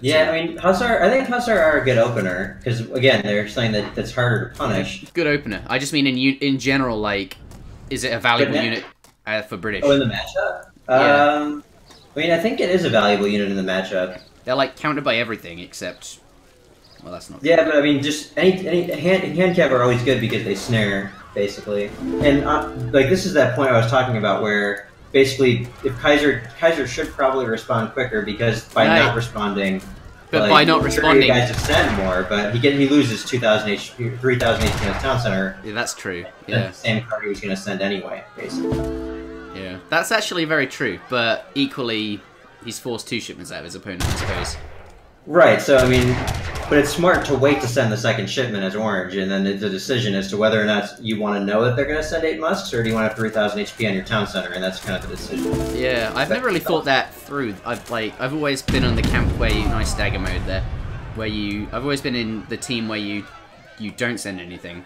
Yeah, I mean, I think Hussar are a good opener. Because, again, they're saying that's harder to punish. Good opener. I just mean in general, like, is it a valuable unit for British? Oh, in the matchup? Yeah. I mean, I think it is a valuable unit in the matchup. They're, like, countered by everything except... Well, that's not... Yeah, but, I mean, just any hand cav are always good because they snare. Basically, and like this is that point I was talking about where basically if Kaiser should probably respond quicker because by not responding, but by not responding, you guys extend more. But he loses 2,000 HP, 3,000 HP in his town center. Yeah, that's true. Yeah, same card he was going to send anyway, basically. Yeah, that's actually very true. But equally, he's forced 2 shipments out of his opponent, I suppose. Right. So I mean. But it's smart to wait to send the second shipment as Orange, and then it's a decision as to whether or not you want to know that they're going to send 8 Musks, or do you want to have 3,000 HP on your town center, and that's kind of the decision. Yeah, I've never really thought that through. I've always been on the camp where nice stagger mode there, where I've always been in the team where you don't send anything.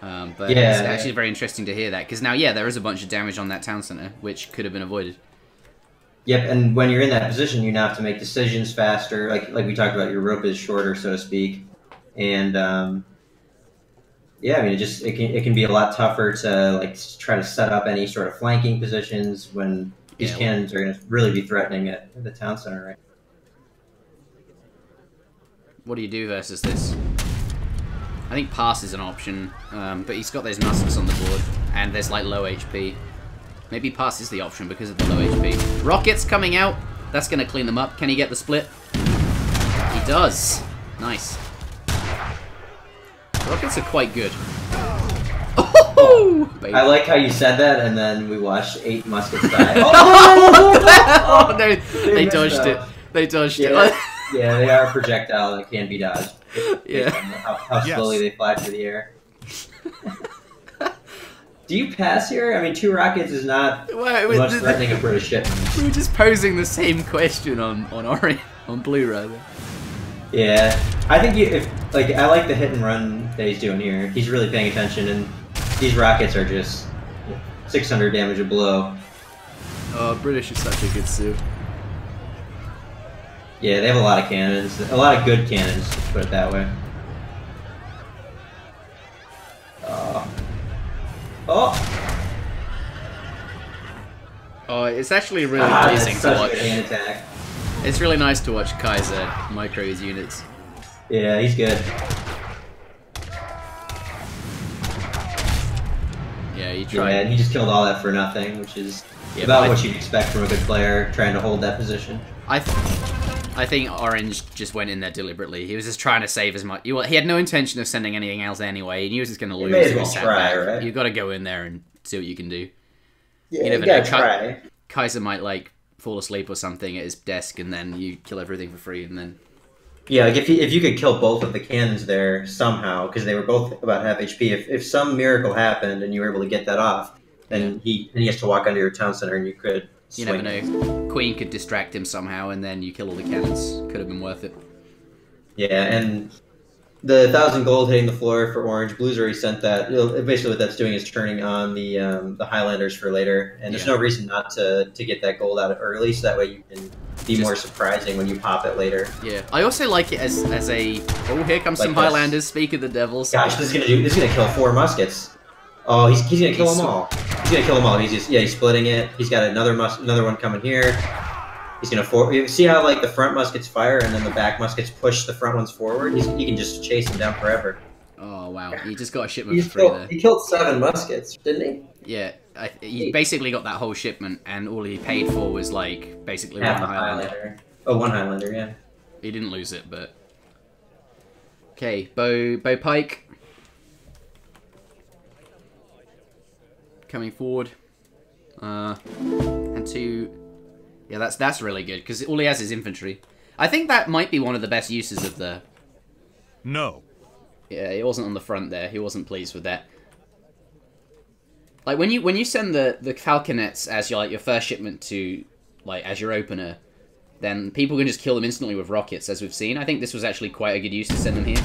But yeah, it's actually very interesting to hear that, because now, yeah, there is a bunch of damage on that town center, which could have been avoided. Yep, and when you're in that position, you now have to make decisions faster. Like we talked about, your rope is shorter, so to speak. And yeah, I mean, it can be a lot tougher to like try to set up any sort of flanking positions when these cannons are going to really be threatening at the town center, right? What do you do versus this? I think pass is an option, but he's got those musks on the board, and there's like low HP. Maybe pass is the option because of the low HP. Rockets coming out. That's going to clean them up. Can he get the split? He does. Nice. Rockets are quite good. Oh, I like how you said that, and then we watched 8 muskets die. Oh, no. They dodged it. They dodged it. Yeah, they are a projectile that can be dodged. Yeah. How slowly they fly through the air. Do you pass here? I mean, 2 rockets is not much threatening a British ship. We were just posing the same question on orange, on blue rather. Yeah, I think like I like the hit and run that he's doing here. He's really paying attention, and these rockets are just 600 damage a blow. Oh, British is such a good suit. Yeah, they have a lot of cannons, a lot of good cannons. Let's put it that way. Oh, it's actually really pleasing to watch. Such a good hand attack. It's really nice to watch Kaiser micro his units. Yeah, he's good. Yeah, he tried. Yeah, and he just killed all that for nothing, which is Yeah, about but what you'd expect from a good player trying to hold that position. I think Orange just went in there deliberately. He was just trying to save as much. He had no intention of sending anything else anyway. He knew he was just going to lose. may as So he well sat try, back. right? You've got to go in there and see what you can do. Yeah, You never gotta know. try. Kaiser might like fall asleep or something at his desk, and then you kill everything for free, and then Yeah, like if you could kill both of the cannons there somehow, because they were both about half HP. If some miracle happened and you were able to get that off, then he has to walk under your town center, and you could. you never know. Queen could distract him somehow, and then you kill all the cannons. Could have been worth it. Yeah, and the 1,000 gold hitting the floor for Orange. Blue's already sent that. Basically, what that's doing is turning on the Highlanders for later, and there's no reason not to get that gold out early, so that way you can be more surprising when you pop it later. Yeah, I also like it as a. Oh, here comes Like some this. Highlanders. Speak of the devils. Gosh, this is gonna kill 4 muskets. Oh, he's gonna kill them all. He's gonna kill them all. He's splitting it. He's got another one coming here. He's gonna you see how like the front muskets fire and then the back muskets push the front ones forward. You can just chase them down forever. Oh wow, he just got a shipment for free there. He killed 7 muskets, didn't he? Yeah, he basically got that whole shipment, and all he paid for was like basically Half one a Highlander. Highlander. Oh, 1 Highlander, yeah. He didn't lose it, but okay, bow pike coming forward, and two. Yeah, that's really good because all he has is infantry. I think that might be one of the best uses of the. No. Yeah, he wasn't on the front there. He wasn't pleased with that. Like when you send the falconets as your first shipment to as your opener, then people can just kill them instantly with rockets, as we've seen. I think this was actually quite a good use to send them here.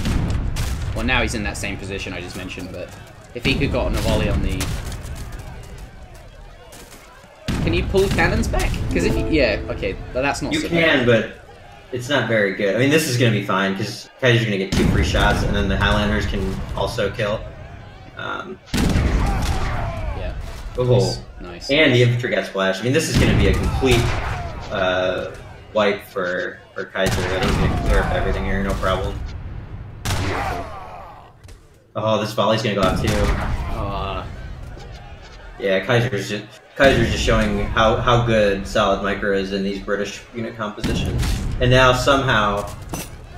Well, now he's in that same position I just mentioned, but if he could gotten a volley on the. Can you pull cannons back? Because okay, but that's not. You so can, bad. but it's not very good. I mean, this is going to be fine because Kaiser's going to get 2 free shots, and then the Highlanders can also kill. Yeah. Oh, Nice. and the infantry got splashed. I mean, this is going to be a complete wipe for Kaiser. I think he's going to clear up everything here, no problem. Oh, this volley's going to go out too. Yeah, Kaiser's just showing how good solid micro is in these British unit compositions. And now somehow,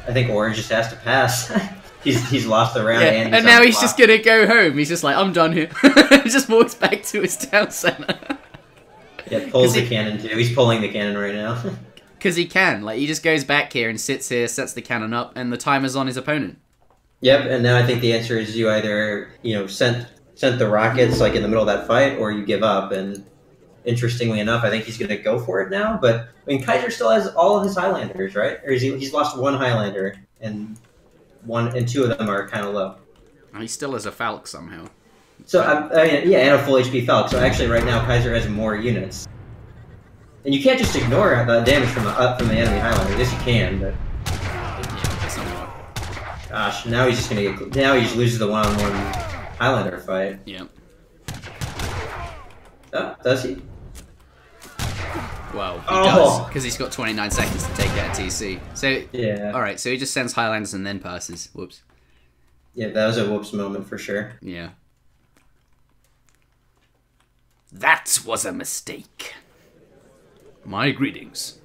I think Orange just has to pass. he's lost the round, Yeah, and now he's just gonna go home. He's just like, I'm done here. He just walks back to his town center. Yeah, pulls the cannon too. He's pulling the cannon right now. Because he can. He just goes back here and sits here, sets the cannon up, and the timer's on his opponent. Yep, and now I think the answer is you either sent the rockets in the middle of that fight, or you give up. And interestingly enough, I think he's going to go for it now. But I mean, Kaiser still has all of his Highlanders, right? Or he's lost 1 Highlander, and 2 of them are kind of low. And he still has a Falk somehow. So and a full HP Falk. So actually, right now Kaiser has more units, and you can't just ignore the damage from the enemy Highlander. Yes, you can, but gosh, now he's just going to get. Now he just loses the one-on-one Highlander fight. Yeah. Oh, does he? Well, he does, because he's got 29 seconds to take out TC. So, yeah. Alright, so he just sends Highlanders and then passes. Whoops. Yeah, that was a whoops moment for sure. Yeah. That was a mistake. My greetings.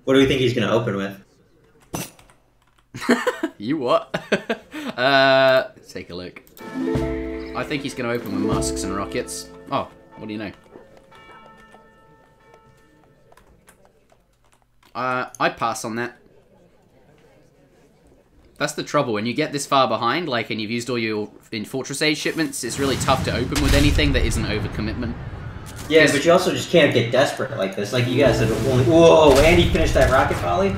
What do we think he's going to open with? You what? Take a look. I think he's going to open with musks and rockets. Oh, what do you know? I'd pass on that. That's the trouble. When you get this far behind, like, and you've used all your in Fortress Age shipments, it's really tough to open with anything that isn't overcommitment. Yeah, but you also just can't get desperate like this. Like you guys have only. Whoa, Andy finished that rocket volley.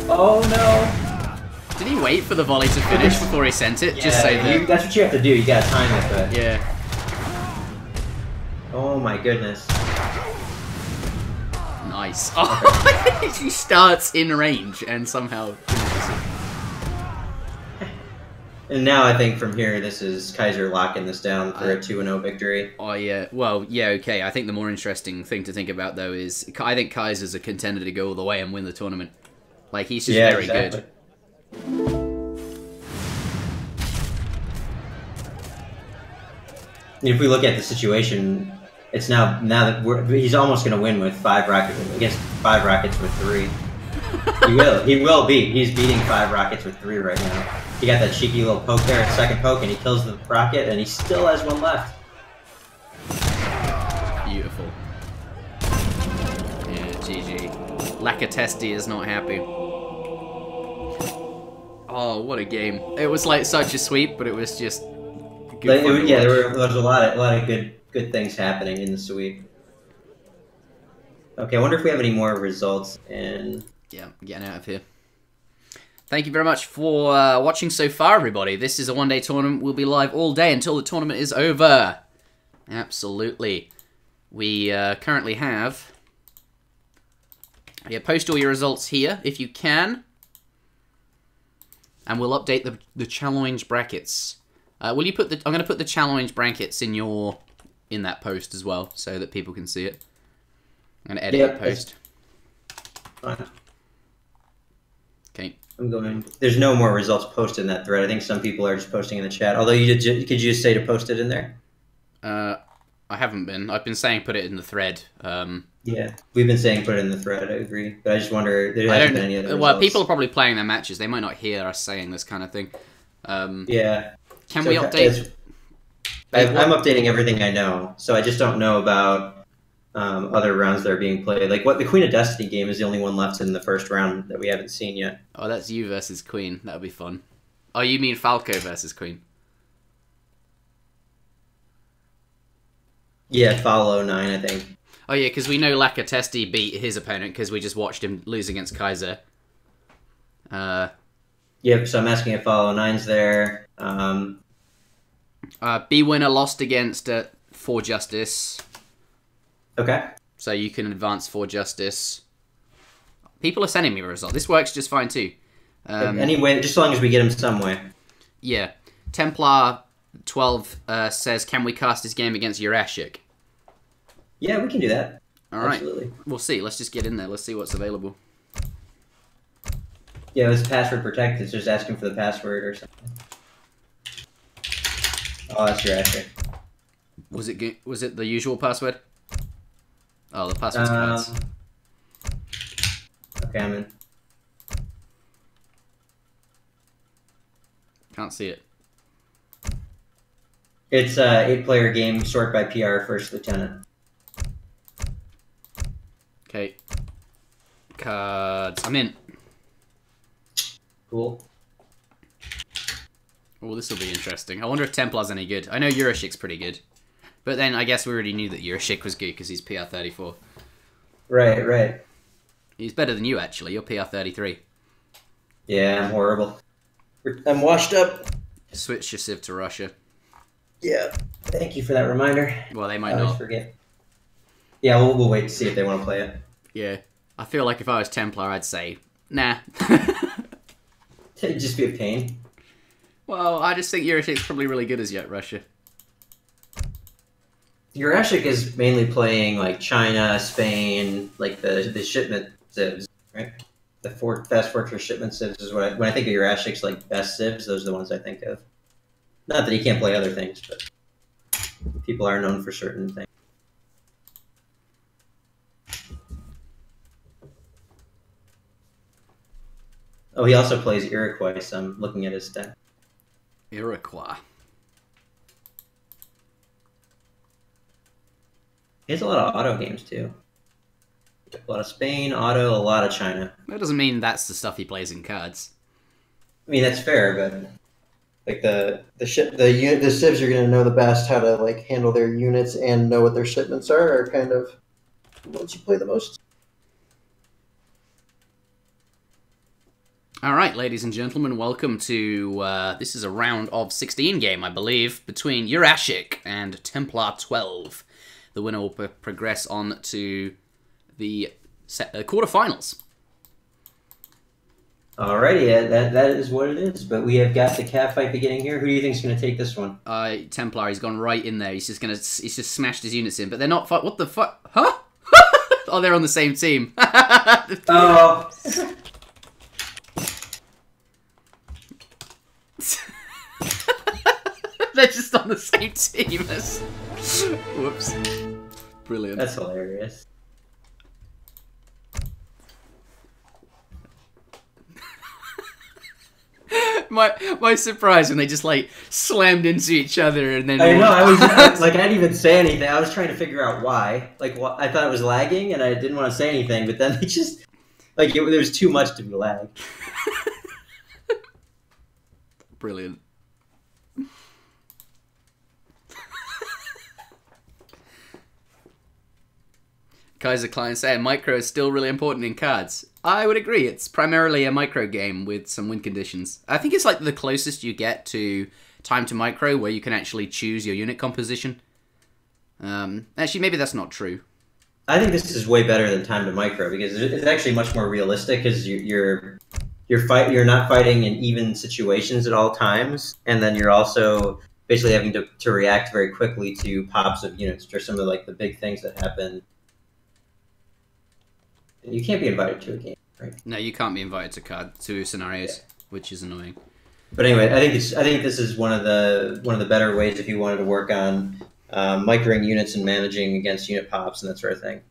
Oh no! Did he wait for the volley to finish before he sent it? Yeah, Just so that. that's what you have to do. You gotta time it, but. Yeah. Oh my goodness. Nice. Oh, he starts in range and somehow finishes it. And now I think from here, this is Kaiser locking this down for a 2-0 victory. Oh, yeah. Well, yeah, okay. I think the more interesting thing to think about, though, is I think Kaiser's a contender to go all the way and win the tournament. Like, he's just very good. If we look at the situation, it's now that he's almost going to win with 5 rockets against 5 rockets with 3. He will beat. He's beating 5 rockets with 3 right now. He got that cheeky little poke there, second poke, and he kills the rocket, and he still has 1 left. Beautiful. Yeah, GG. Lakatesti is not happy. Oh, what a game! It was like such a sweep, but it was just good. There was a lot of good things happening in the sweep. Okay, I wonder if we have any more results. And yeah, I'm getting out of here. Thank you very much for watching so far, everybody. This is a one-day tournament. We'll be live all day until the tournament is over. Absolutely. We currently have... Yeah, post all your results here, if you can. And we'll update the challenge brackets. Will you put the... I'm going to put the challenge brackets in that post as well, so that people can see it. I'm going to edit the post. Fine. Okay. I'm going. There's no more results posted in that thread. I think some people are just posting in the chat. Although could you just say to post it in there? I haven't been. I've been saying put it in the thread. Yeah, we've been saying put it in the thread. I agree, but I just wonder there hasn't been any other results. Well, people are probably playing their matches. They might not hear us saying this kind of thing. Yeah. Can we update? I'm updating everything I know, so I just don't know about other rounds that are being played. Like the Queen of Destiny game is the only one left in the first round that we haven't seen yet. Oh, that's you versus Queen. That would be fun. Oh, you mean Falco versus Queen? Yeah, Follow 9, I think. Oh yeah, because we know Lakatesti beat his opponent because we just watched him lose against Kaiser. Yep. So I'm asking if Follow 9's there. B winner lost against For Justice. Okay. So you can advance For Justice. People are sending me a result. This works just fine too. Anyway, just as long as we get him some way. Yeah. Templar 12 says, can we cast this game against Urashik? Yeah, we can do that. All right. Absolutely. We'll see. Let's just get in there. Let's see what's available. Yeah, it's password protected. It's just asking for the password or something. Oh, that's Urashik. Was it the usual password? Oh, the password's cards. Okay, I'm in. Can't see it. It's a 8-player game, sort by PR, first lieutenant. Okay. Cards. I'm in. Cool. Oh, this will be interesting. I wonder if Templar's any good. I know Urashik's pretty good. But then I guess we already knew that Urashik was good because he's PR 34. Right, right. He's better than you, actually. You're PR 33. Yeah, I'm horrible. I'm washed up. Switch your Civ to Russia. Yeah. Thank you for that reminder. Well, they might I always not. forget. Yeah, we'll wait to see if they want to play it. Yeah. I feel like if I was Templar, I'd say, nah. It'd just be a pain. Well, I just think Urashik's probably really good as yet, Russia. Urashik is mainly playing like China, Spain, like the shipment civs, right? The Fast Fortress shipment civs is when I think of Urashik's like best civs, those are the ones I think of. Not that he can't play other things, but people are known for certain things. Oh, he also plays Iroquois, so I'm looking at his deck. Iroquois. He has a lot of auto games, too. A lot of Spain, auto, a lot of China. That doesn't mean that's the stuff he plays in cards. mean, that's fair, but like the civs are going to know the best how to like handle their units and know what their shipments are kind of once you play the most. All right, ladies and gentlemen, welcome to this is a round of 16 game, I believe, between Urashik and Templar 12. The winner will progress on to the quarterfinals. Alrighty, that is what it is. But we have got the catfight beginning here. Who do you think is going to take this one? Templar, he's gone right in there. He's just smashed his units in, but they're not. What the fuck? Huh? Oh, they're on the same team. Oh. They're just on the same team as... Whoops. Brilliant. That's hilarious. My surprise when they just like slammed into each other and then... I know, I didn't even say anything. I was trying to figure out why. Like, I thought it was lagging and I didn't want to say anything, but then they just... Like, there was too much to be lagged. Brilliant. Kaiser Klein saying micro is still really important in cards. I would agree. It's primarily a micro game with some win conditions. I think it's like the closest you get to time to micro where you can actually choose your unit composition. Actually, maybe that's not true. I think this is way better than time to micro because it's actually much more realistic because you're not fighting in even situations at all times, and then you're also basically having to react very quickly to pops of units, which are some of the big things that happen. You can't be invited to a game, right? No, you can't be invited to scenarios, which is annoying. But anyway, I think this is one of the better ways if you wanted to work on microing units and managing against unit pops and that sort of thing.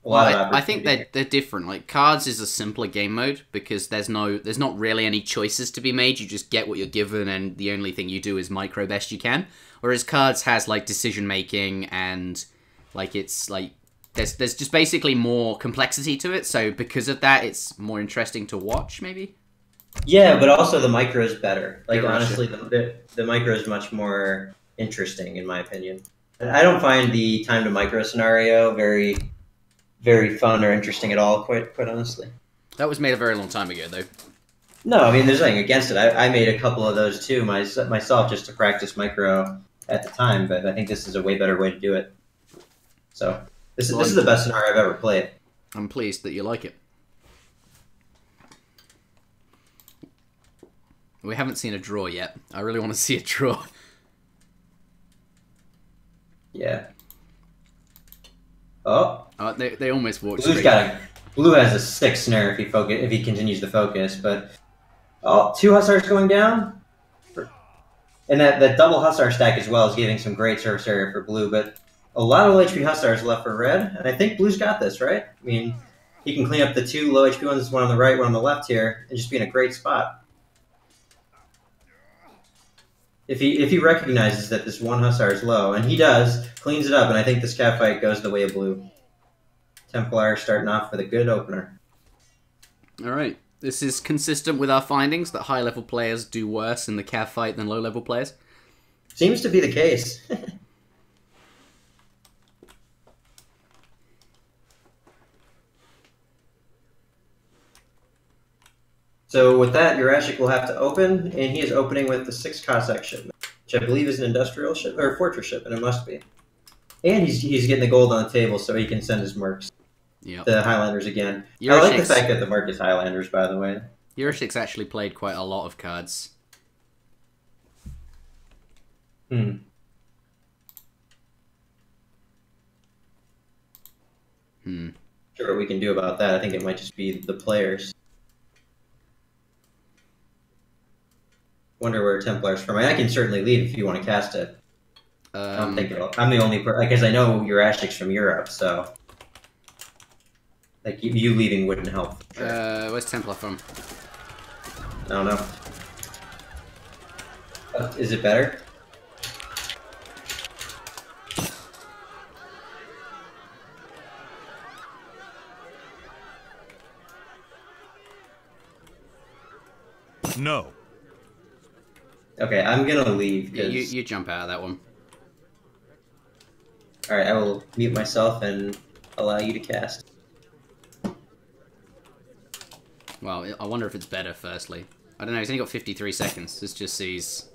I think they're different. Like cards is a simpler game mode because there's not really any choices to be made. You just get what you're given, and the only thing you do is micro best you can. Whereas cards has like decision making and like it's like there's just basically more complexity to it. So because of that, it's more interesting to watch, maybe. Yeah, but also the micro is better. Like Yeah, honestly, the micro is much more interesting in my opinion. And I don't find the time to micro scenario very, very fun or interesting at all. Quite honestly. That was made a very long time ago, though. No, I mean there's nothing against it. I made a couple of those too myself just to practice micro at the time. But I think this is a way better way to do it. So this is the best scenario I've ever played. I'm pleased that you like it. We haven't seen a draw yet. I really want to see a draw. Yeah. Oh. They almost walked. Blue has a 6 snare if he continues to focus, but 2 Hussars going down, and that double Hussar stack as well is giving some great surface area for blue. But a lot of low HP Hussars left for red, and I think blue's got this right. I mean, he can clean up the 2 low HP ones, one on the right, one on the left here, and just be in a great spot. If he recognizes that this 1 Hussar is low, and he does, cleans it up, and I think this catfight goes the way of blue. Templar starting off with a good opener. Alright, this is consistent with our findings that high-level players do worse in the catfight than low-level players. Seems to be the case. So with that, Urashik will have to open, and he is opening with the 6 Cossack shipment, which I believe is an industrial ship or fortress shipment. It must be. And he's getting the gold on the table so he can send his mercs. Yep. The Highlanders again. I like the fact that the merc is Highlanders, by the way. Urashik's actually played quite a lot of cards. Sure, what we can do about that. I think it might just be the players. Wonder where Templar's from. I mean, I can certainly leave if you want to cast it. I don't think I'm the only person. Because I know Urashik's from Europe, so like you leaving wouldn't help. Sure. Where's Templar from? I don't know. Is it better? No. Okay, I'm gonna leave. Yeah, you jump out of that one. All right, I will mute myself and allow you to cast. Well, I wonder if it's better. Firstly, I don't know. He's only got 53 seconds. This just sees.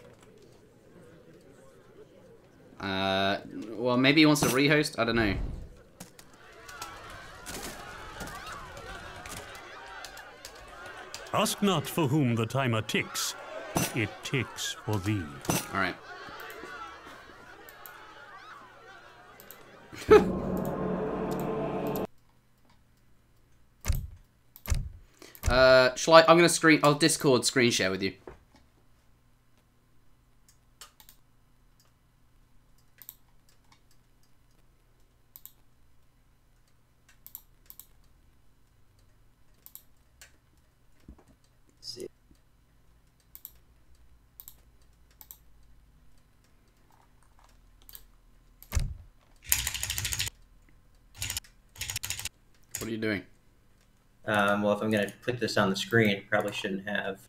Well, maybe he wants to rehost. I don't know. Ask not for whom the timer ticks. It ticks for thee. All right. Shall I? I'm gonna screen. I'll Discord screen share with you. What are you doing? Well, if I'm going to click this on the screen, probably shouldn't have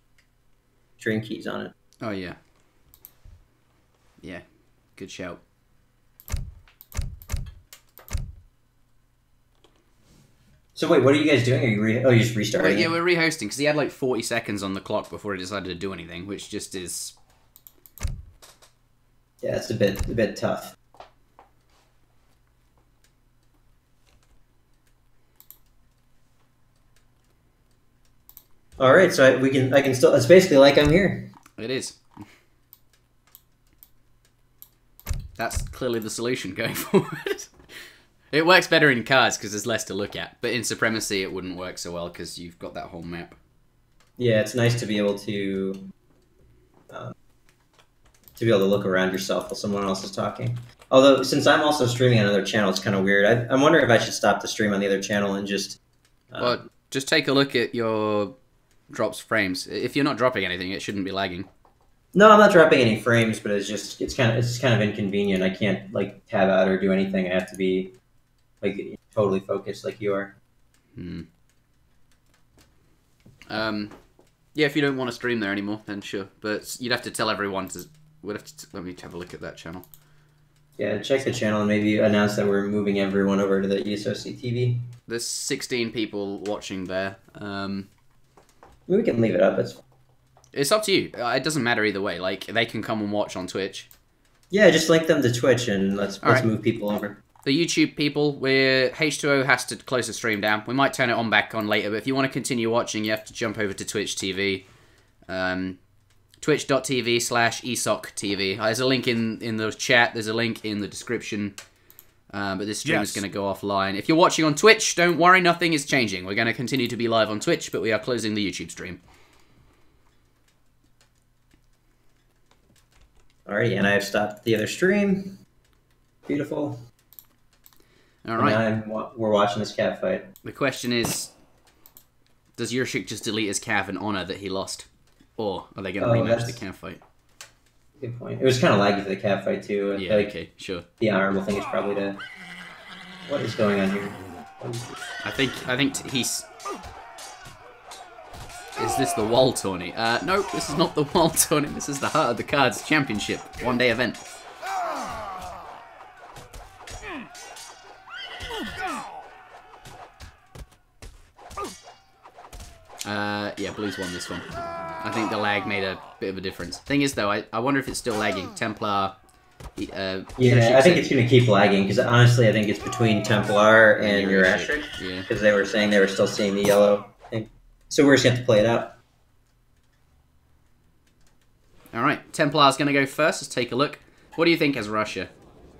string keys on it. Oh, yeah. Yeah. Good shout. So wait, what are you guys doing? Are you you're just restarting? Wait, yeah, we're rehosting because he had like 40 seconds on the clock before he decided to do anything, which just is. Yeah, it's a bit tough. All right, so I can still. It's basically like I'm here. It is. That's clearly the solution going forward. It works better in cards because there's less to look at, but in Supremacy it wouldn't work so well because you've got that whole map. Yeah, it's nice to be able to look around yourself while someone else is talking. Although, since I'm also streaming on another channel, it's kind of weird. I'm wondering if I should stop the stream on the other channel and just. Well, just take a look at your drops frames. If you're not dropping anything, it shouldn't be lagging. No, I'm not dropping any frames, but it's kind of inconvenient. I can't like tab out or do anything. I have to be like totally focused, like you are. Yeah, if you don't want to stream there anymore, then sure. But you'd have to tell everyone to. Let me have a look at that channel. Yeah, check the channel and maybe announce that we're moving everyone over to the ESOC There's 16 people watching there. We can leave it up. It's up to you. It doesn't matter either way. Like, they can come and watch on Twitch. Yeah, just link them to Twitch and let's right. move people over. The YouTube people, H2O has to close the stream down. We might turn it back on later, but if you want to continue watching, you have to jump over to Twitch TV. Twitch.tv/ESOCTV. There's a link in the chat. There's a link in the description. But this stream is going to go offline. If you're watching on Twitch, don't worry, nothing is changing. We're going to continue to be live on Twitch, but we are closing the YouTube stream. Alrighty, and I have stopped the other stream. Beautiful. Alright. We're watching this cat fight. The question is, does Yurshik just delete his calf in honor that he lost? Or are they going to rematch the cat fight? Good point. It was kind of laggy for the cat fight, too. Yeah, okay, sure. The honorable thing is probably to... What is going on here? I think he's... Is this the Wall Tourney? No, this is not the Wall Tourney. This is the Heart of the Cards Championship. One-day event. Yeah, Blues won this one. I think the lag made a bit of a difference. Thing is, though, I wonder if it's still lagging. Templar... yeah, I think it's going to keep lagging, because honestly, I think it's between Templar and Urashik. Yeah. Because they were saying they were still seeing the yellow thing. So we're just going to have to play it out. Alright, Templar's going to go first. Let's take a look. What do you think as Russia?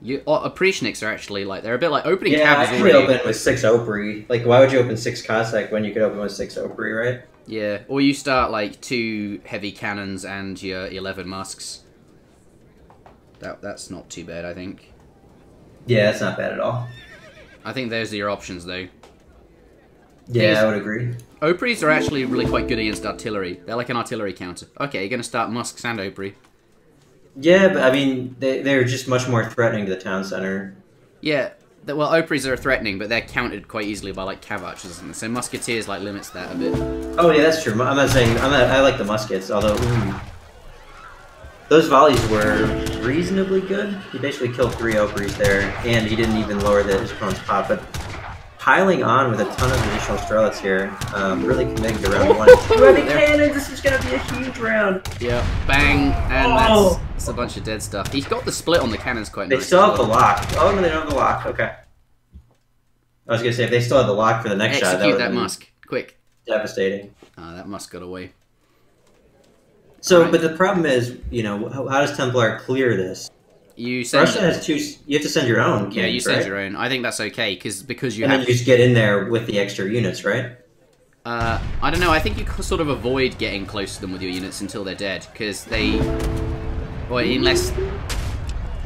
Oprishniks are actually, like, they're a bit like opening Yeah, I cabs actually already. open with 6 Opry. Like, why would you open 6 Cossack when you could open with 6 Opry, right? Yeah, or you start, like, 2 heavy cannons and your 11 musks. That's not too bad, I think. Yeah, that's not bad at all. I think those are your options, though. Yeah, I would agree. Opries are actually really quite good against artillery. They're like an artillery counter. Okay, you're going to start musks and Opry. Yeah, but I mean, they're just much more threatening to the town center. Yeah, well, Opries are threatening, but they're countered quite easily by, like, cav archers, isn't it? So Musketeers, like, limits that a bit. Oh, yeah, that's true. I'm not saying... I like the muskets, although... Those volleys were reasonably good. He basically killed 3 Operies there, and he didn't even lower his opponent's pop. But piling on with a ton of additional Strelets here, really committing to round 1. 2 heavy cannons, this is going to be a huge round. Yeah, bang, and that's a bunch of dead stuff. He's got the split on the cannons quite nice. They still have the lock. Oh, no, they don't have the lock. Okay. I was going to say, if they still had the lock for the next shot, that would that Musk, quick. Devastating. That Musk got away. So, but the problem is, you know, how does Templar clear this? Russia has 2. You have to send your own. Yeah, you send your own. I think that's okay because you have. And then you just get in there with the extra units, right? I don't know. I think you sort of avoid getting close to them with your units until they're dead because they. Well, unless.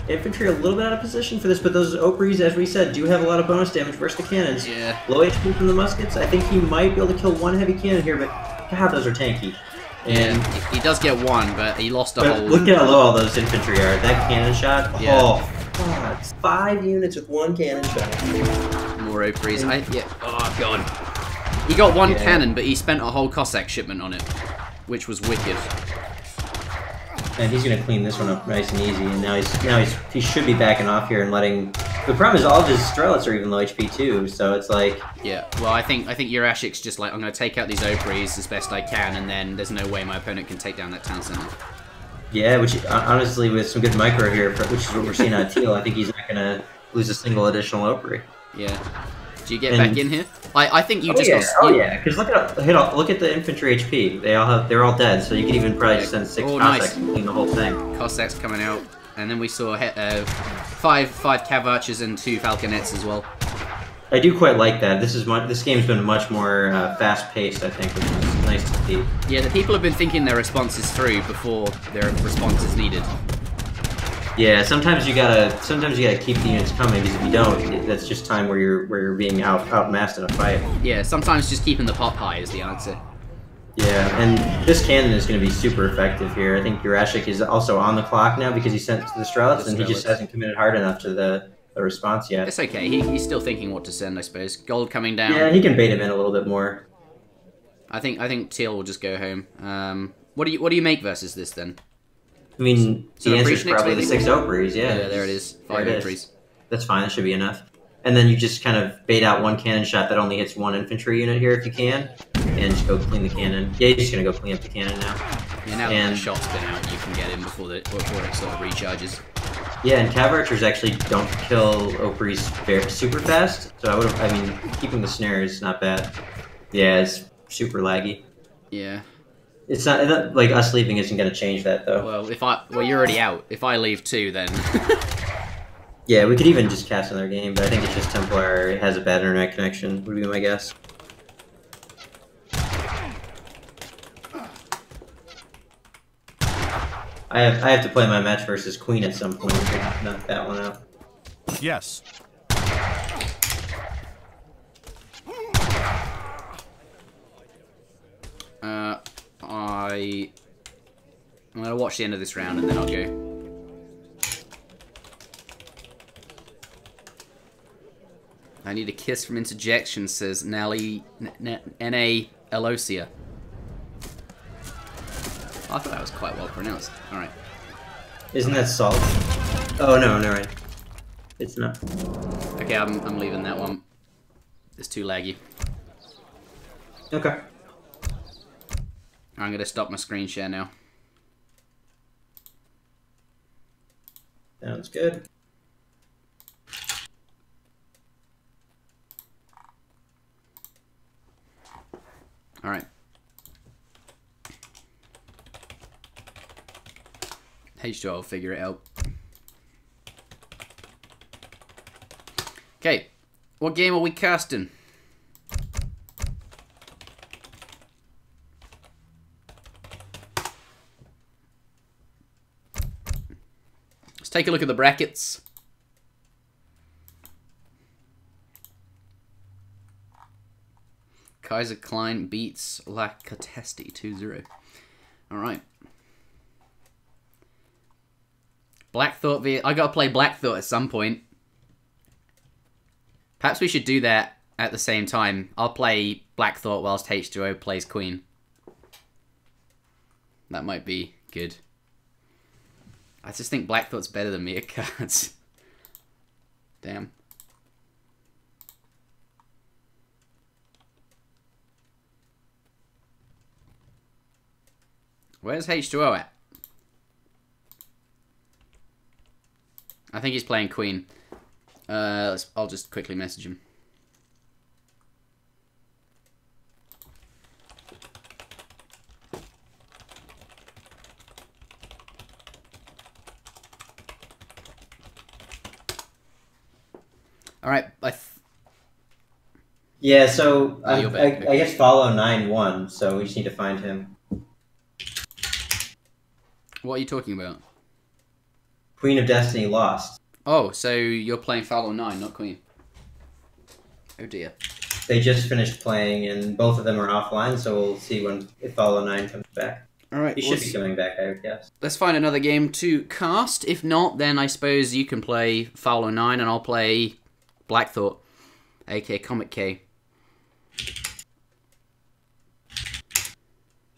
Infantry a little bit out of position for this, but those Operies, as we said, do have a lot of bonus damage versus the cannons. Yeah. Low HP from the muskets. I think he might be able to kill 1 heavy cannon here, but God, those are tanky. And he does get 1, but he lost a whole... Look at how low all those infantry are. That cannon shot, yeah. Oh, God. It's 5 units with 1 cannon shot. More Operies. Oh, God. He got 1 cannon, but he spent a whole Cossack shipment on it, which was wicked. And he's going to clean this one up nice and easy, and now he should be backing off here and letting... The problem is all of his Strelets are even low HP too, so it's like... Yeah, well, I think Urashik's just like, I'm going to take out these Operies as best I can, and then there's no way my opponent can take down that town center. Yeah, which honestly, with some good micro here, which is what we're seeing on Teal, I think he's not going to lose a single additional Opry. Yeah. Do you get back in here? I think you just... Yeah, because look at the infantry HP. They're all dead, so you can even probably just send 6 Cossacks and clean the whole thing. Cossacks coming out, and then we saw 5 Cav Archers and 2 Falconets as well. I do quite like that. This game's been much more fast-paced, I think, which is nice to see. Yeah, the people have been thinking their responses through before their response is needed. Yeah, sometimes you gotta keep the units coming, because if you don't, that's just time where you're being outmassed in a fight. Yeah, sometimes just keeping the pop high is the answer. Yeah, and this cannon is going to be super effective here. I think Urashik is also on the clock now because he sent the Strelets, and he just hasn't committed hard enough to the response yet. It's okay. He's still thinking what to send, I suppose. Gold coming down. Yeah, he can bait him in a little bit more. I think Teal will just go home. What do you make versus this then? I mean, the answer is probably the 6 Operies, yeah. Yeah, there it is. 5 Operies. That's fine, that should be enough. And then you just kind of bait out 1 cannon shot that only hits 1 infantry unit here if you can, and just go clean the cannon. Yeah, you're just going to go clean up the cannon now. Yeah, now that the shot's been out, you can get in before it sort of recharges. Yeah, and Cav Archers actually don't kill Operies super fast, so I mean, keeping the snare is not bad. Yeah, it's super laggy. Yeah. It's not like us leaving isn't going to change that though. Well, you're already out. If I leave too, then. Yeah, we could even just cast another game, but I think it's just Templar has a bad internet connection. Would be my guess. I have to play my match versus Queen at some point to knock that one out. Yes. I'm gonna watch the end of this round and then I'll go. I need a kiss from Interjection, says Nelly N.A. Elosia. I thought that was quite well pronounced. Alright. Isn't that salt? Oh no, no right. It's not. Okay, I'm leaving that one. It's too laggy. Okay. I'm gonna stop my screen share now. Sounds good. Alright. H2O will figure it out. Okay. What game are we casting? Let's take a look at the brackets. Kaiser Klein beats La Catesti 2-0. Alright. Black Thought I gotta play Black Thought at some point. Perhaps we should do that at the same time. I'll play Black Thought whilst H2O plays Queen. That might be good. I just think Black Thought's better than me at cards. Damn. Where's H2O at? I think he's playing Queen. I'll just quickly message him. All right. Yeah, so Oh, you're back. I guess Follow 9 won, so we just need to find him. What are you talking about? Queen of Destiny lost. Oh, so you're playing Follow 9, not Queen. Oh dear. They just finished playing, and both of them are offline, so we'll see if Follow 9 comes back. All right. He should be coming back, I would guess. Let's find another game to cast. If not, then I suppose you can play Follow 9 and I'll play Black Thought, aka Comic K.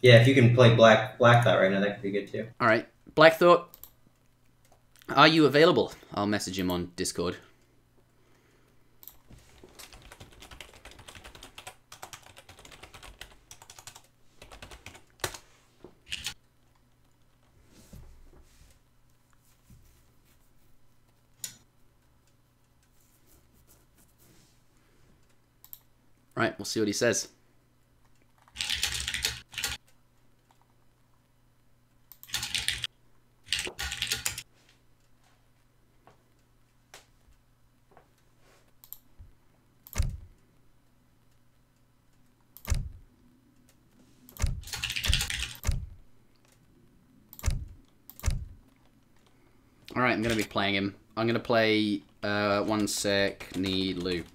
Yeah, if you can play Black Thought right now, that could be good too. All right. Black Thought, are you available? I'll message him on Discord. Right, we'll see what he says. Alright, I'm going to be playing him. I'm going to play, one sec, need Lou.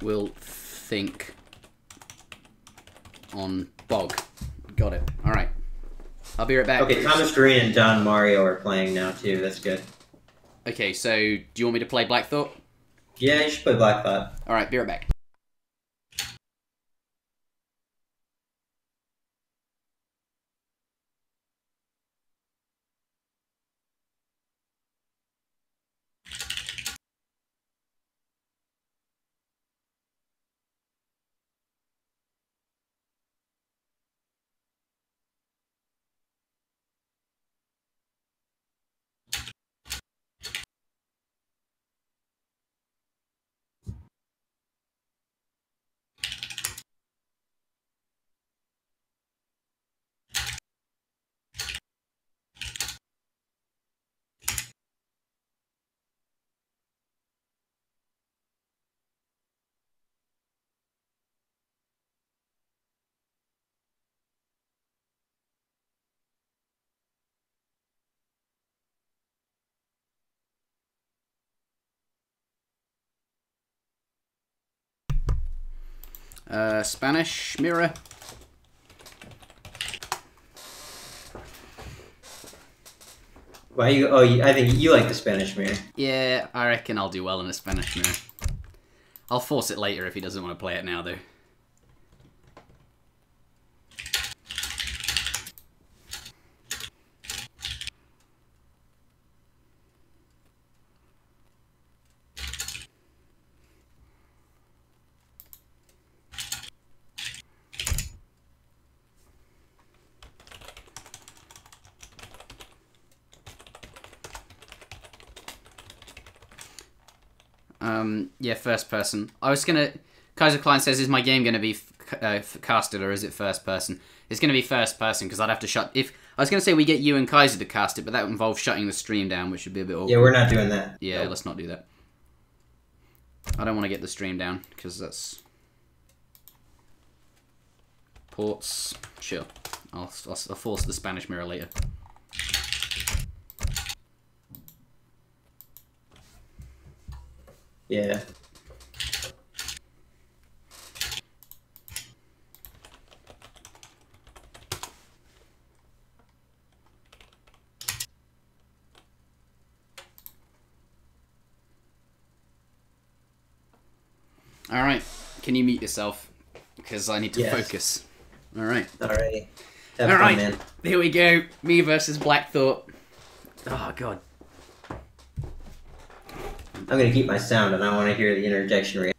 We'll think on Bog. Got it. Alright. I'll be right back. Okay, Thomas Green and Don Mario are playing now too, that's good. Okay, so do you want me to play Black Thought? Yeah, you should play Black Thought. Alright, be right back. Spanish Mirror. Why you? Oh, I think you like the Spanish Mirror. Yeah, I reckon I'll do well in a Spanish Mirror. I'll force it later if he doesn't want to play it now, though. Yeah, first person. I was gonna... Kaiser Klein says, is my game gonna be casted or is it first person? It's gonna be first person because I'd have to shut... If I was gonna say we get you and Kaiser to cast it, but that involves shutting the stream down, which would be a bit awkward. Yeah, we're not doing that. Yeah, Nope. Let's not do that. I don't want to get the stream down because that's... Ports. Sure. I'll force the Spanish Mirror later. Yeah. Alright, can you mute yourself? Because I need to Yes. focus. Alright. Alrighty. Have All fun, right, man. here we go. Me versus Black Thought. Oh god. I'm gonna keep my sound, and I want to hear the interjection reaction.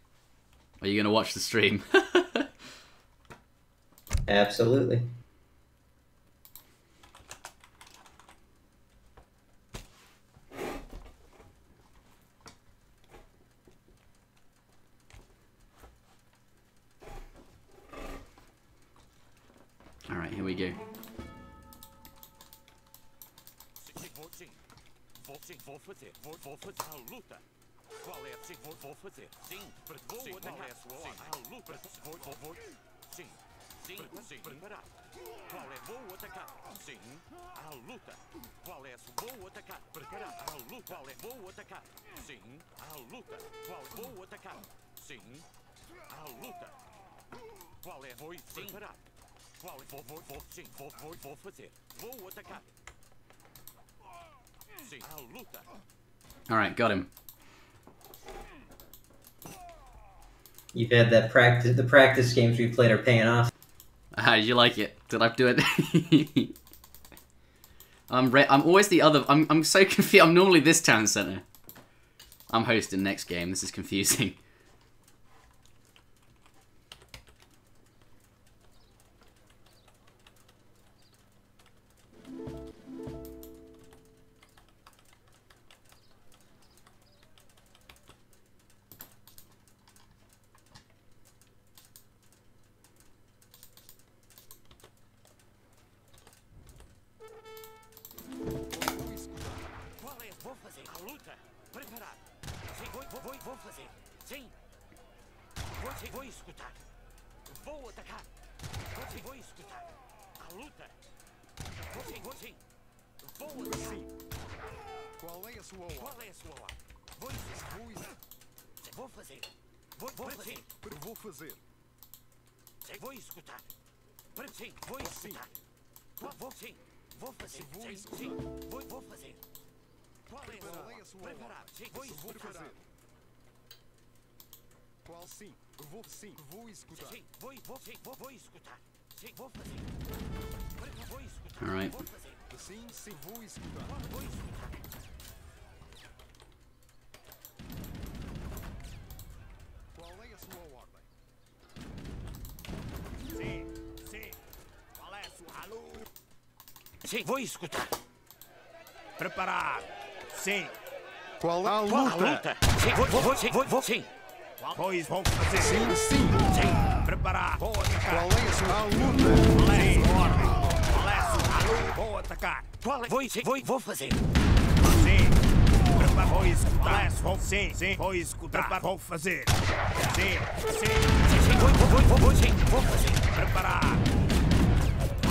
Are you gonna watch the stream? Absolutely. All right, here we go. Qual é? Sim, vou fazer. Sim, vou atacar. Sim, a luta. Sim, sim, preparado. Qual é? Vou atacar. Sim, a luta. Qual é? Vou atacar. Preparado. A luta. Qual é? Vou atacar. Sim, a luta. Qual? Vou atacar. Sim, a luta. Qual é? Vou preparado. Qual é? Sim, vou fazer. Vou atacar. Sim, a luta. All right, got him. You've had that practice. The practice games we played are paying off. How did you like it? Did I do it? I'm always the other. I'm so confused. I'm normally this town center. I'm hosting next game. This is confusing. Vou fazer. Sim. Vou escutar. Vou atacar. Vou escutar. A luta. Sim. Vou atacar. Qual é a sua ordem? Qual é a sua ordem? Vou escutar. Vou fazer. Vou fazer. Vou fazer. Vou escutar. Sim, vou escutar. Sim, vou fazer. Sim, vou fazer. Qual é a sua ordem? Preparado. Sim, vou escutar. Qual sim? Vou escutar. Sim, vou escutar. Sim, vou fazer. Vou escutar. All right. Vou fazer. Sim, vou escutar. Vou escutar. Qual é a sua ordem? Sim. Qual é a sua luta? Sim, vou escutar. Preparado. Sim. Qual a Qual a luta? luta? Sim, vou. Sim. Pois vou fazer. Sim. Sim. Preparado. Vou atacar. Qual é a sua luta? Qual é a sua ordem? Qual é a sua luta? Vou atacar. Qual é? Vou fazer. Sim. Preparado. Vou escutar. Sim. Vou escutar. Preparado. Vou fazer. Sim. Vou fazer. Preparado.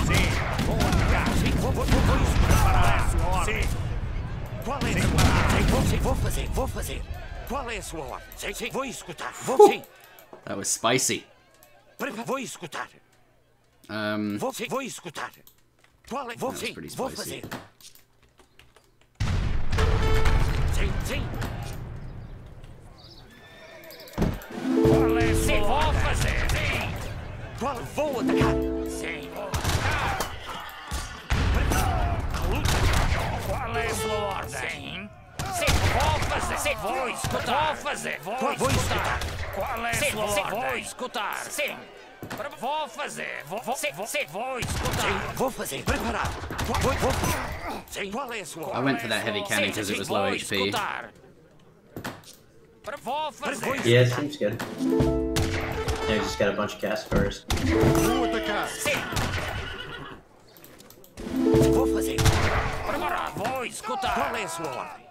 Sim. Vou atacar. Sim, vou escutar. Preparado. Sim. Qual é a sua ordem? Sim, vou fazer. Qual é a sua ordem? Sim, vou escutar. Sim. That was spicy. Vou escutar. Vou escutar. Qual é? was pretty Vou spicy. fazer. Sim. Qual é a Sim, sua vou ordem? fazer. Sim. Qual? Vou atacar. Sim. A luta. Qual é a sua ordem? Sim, vou fazer. Sim, Vou escutar. Vou fazer. Vou Vou escutar. escutar. Qual é a Sim, sua sim, ordem? vou escutar. Sim. Vou fazer. Vou escutar. Sim, vou fazer. Preparado. Vou. Sim. Qual é a sua I ordem? went for that heavy cannon because it was low Vou HP. escutar. Vou fazer. Yeah, it seems good. Yeah, we just got a bunch of cast stars. Vou atacar. Sim. Vou fazer. Preparado. Vou escutar. Qual é a sua ordem?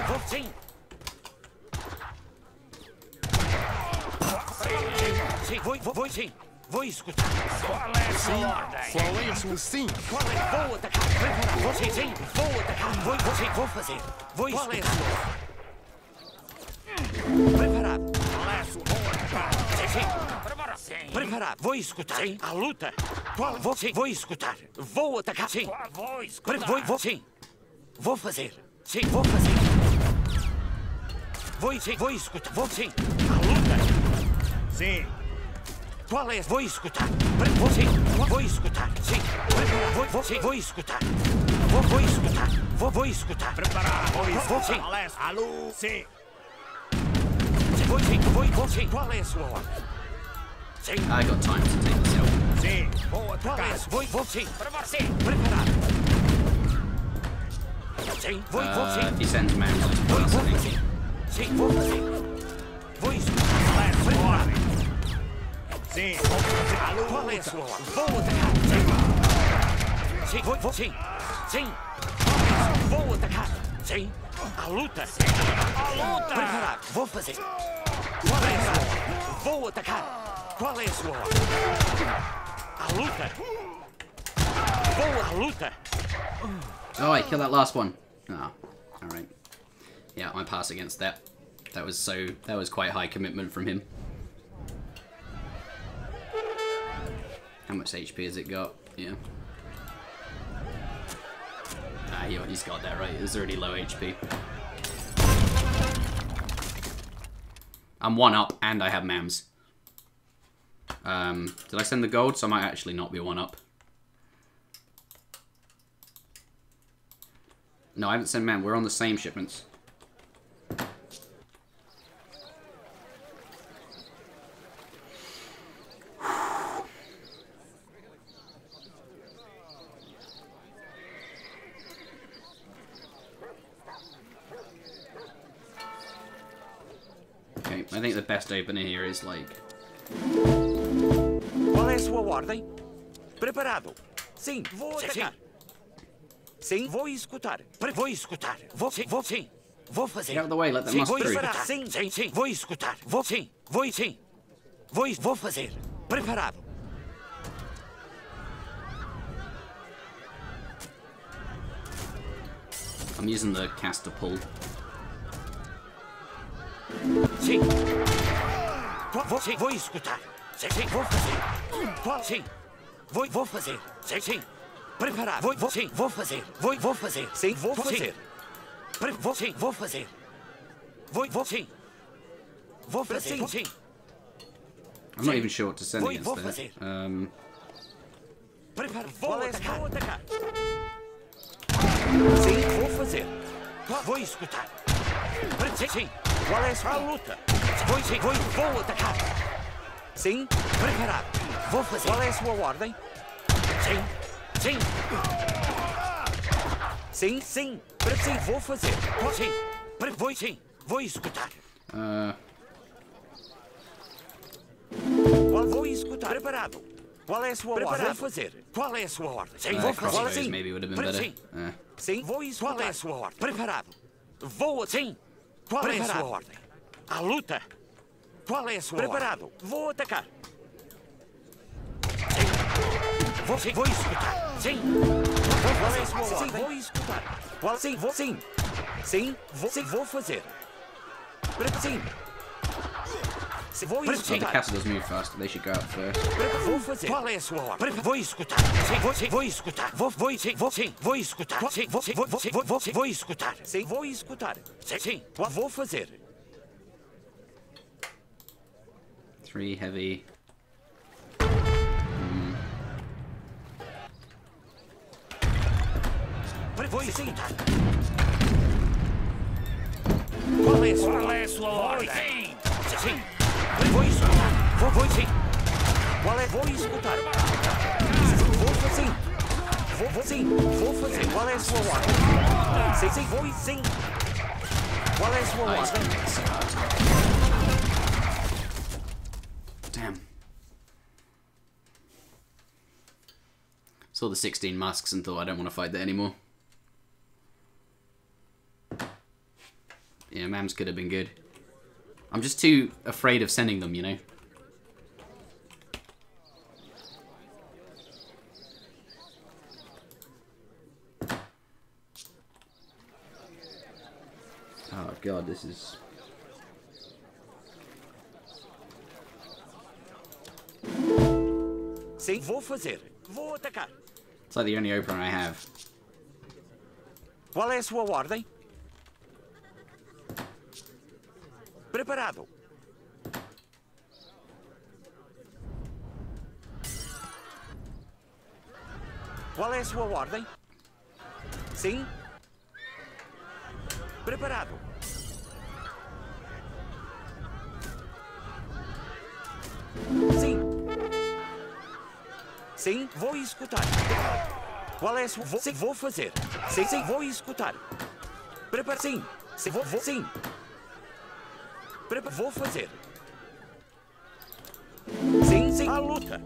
Vou. Sim. Sim, vou sim. Vou escutar. Qual é a sua ordem? Qual é a sua sim? Qual é? Vou atacar. Preparado. Vou sim. Vou atacar. Vou fazer. Vou escutar. Qual é a sua ordem? Preparado. Qual é a sua ordem? Sim. Preparado. Sim. Preparado. Vou escutar. Sim. A luta. Qual? Vou escutar. Vou atacar. Sim. Vou escutar. Vou sim. Vou fazer. Sim, vou fazer. Vou escutar. Vou sim. A luta. Sim. Qual é? Vou escutar. Sim, vou escutar. Sim, vou escutar. Vou escutar. Vou escutar. Preparado. Vou sim. Alô, sim. Vou sim. Qual é a sua ordem? Sim. I got time to take this out. Sim, vou Qual atacar. é? Vou sim. Para você. Preparado. Sim, vou sim. If he sends man, just pass, I think. Sim, vou fazer. Vou escutar. Preparado. Sim, vou fazer a luta. Qual é a sua ordem? Vou atacar. Sim, vou sim. Sim. Vou atacar. Sim. A luta. A luta. Preparado. Vou fazer. Qual é a sua ordem? Vou atacar. Qual é a sua ordem? A luta. Vou à luta. Oh, I killed that last one. Ah, all right. Yeah, I pass against that. That was quite high commitment from him. How much HP has it got? Yeah. Ah, he's got that right. It's already low HP. I'm 1 up and I have mams. Did I send the gold? So I might actually not be 1 up. No, I haven't sent man. We're on the same shipments. Okay, I think the best opener here is like... Qual é a sua ordem? Preparado. Sim, vou atacar. Sim, vou escutar. Vou escutar. Vou sim. Vou fazer. Get out of the way, let them sim, musk vou through. escutar. Sim. Vou escutar. Vou sim. Vou fazer. Preparado. I'm using the caster pull. Sim. Vou escutar. Sim, vou fazer. Sim. Vou fazer. Sim. Preparado. Vou fazer. Vou fazer. Sim, vou fazer. Vou fazer. Vou fazer. Sim. I'm not even sure what to send against vou that. fazer. Preparado. Vou atacar. Sim, vou fazer. Vou escutar. Sim. Qual é a sua luta? Vou atacar. Sim, preparado. Vou fazer. Qual é a sua ordem? Sim. Sim. Vou fazer. Sim. Vou escutar. Vou escutar. Preparado. Qual é a sua ordem? Vou fazer. Qual é a sua ordem? Sim, vou fazer. Crossbows maybe would have been better. Sim, vou escutar. Qual é a sua ordem? Preparado. Vou. Sim. Qual é a sua ordem? A luta. Qual é a sua Preparado. Ordem? Vou atacar. Sim. Vou escutar. Sim. Qual é a sua ordem? Sim, vou escutar. Qual? Sim, vou. Sim, vou fazer. Sim. Vou The escutar. casters move faster, they should go up first. Vou fazer. Qual é a sua ordem? Vou escutar. Sim, vou escutar. Vou escutar. Sim, vou escutar. Sim, vou escutar. Sim, vou fazer. 3 heavy. Vou escutar. Qual é a sua ordem? Sim. Vou escutar. Vou sim. Qual é? Vou escutar. Vou sim. Vou fazer. Qual é a sua ordem? Sim. Vou sim. Qual é a sua ordem? Damn. Saw the 16 musks and thought I don't want to fight that anymore. Yeah, Mams could have been good. I'm just too afraid of sending them, you know? Oh god, this is... Sim, vou fazer. Vou atacar. It's like the only opener I have. Qual é a sua ordem? Preparado. Qual é a sua ordem? Sim? Preparado. Sim. Sim, vou escutar. Qual é a sua... Sim, vou fazer. Sim, sim, vou escutar. Prepara... Sim. Sim, vou... Sim. Vou fazer. Sim, sim. A luta.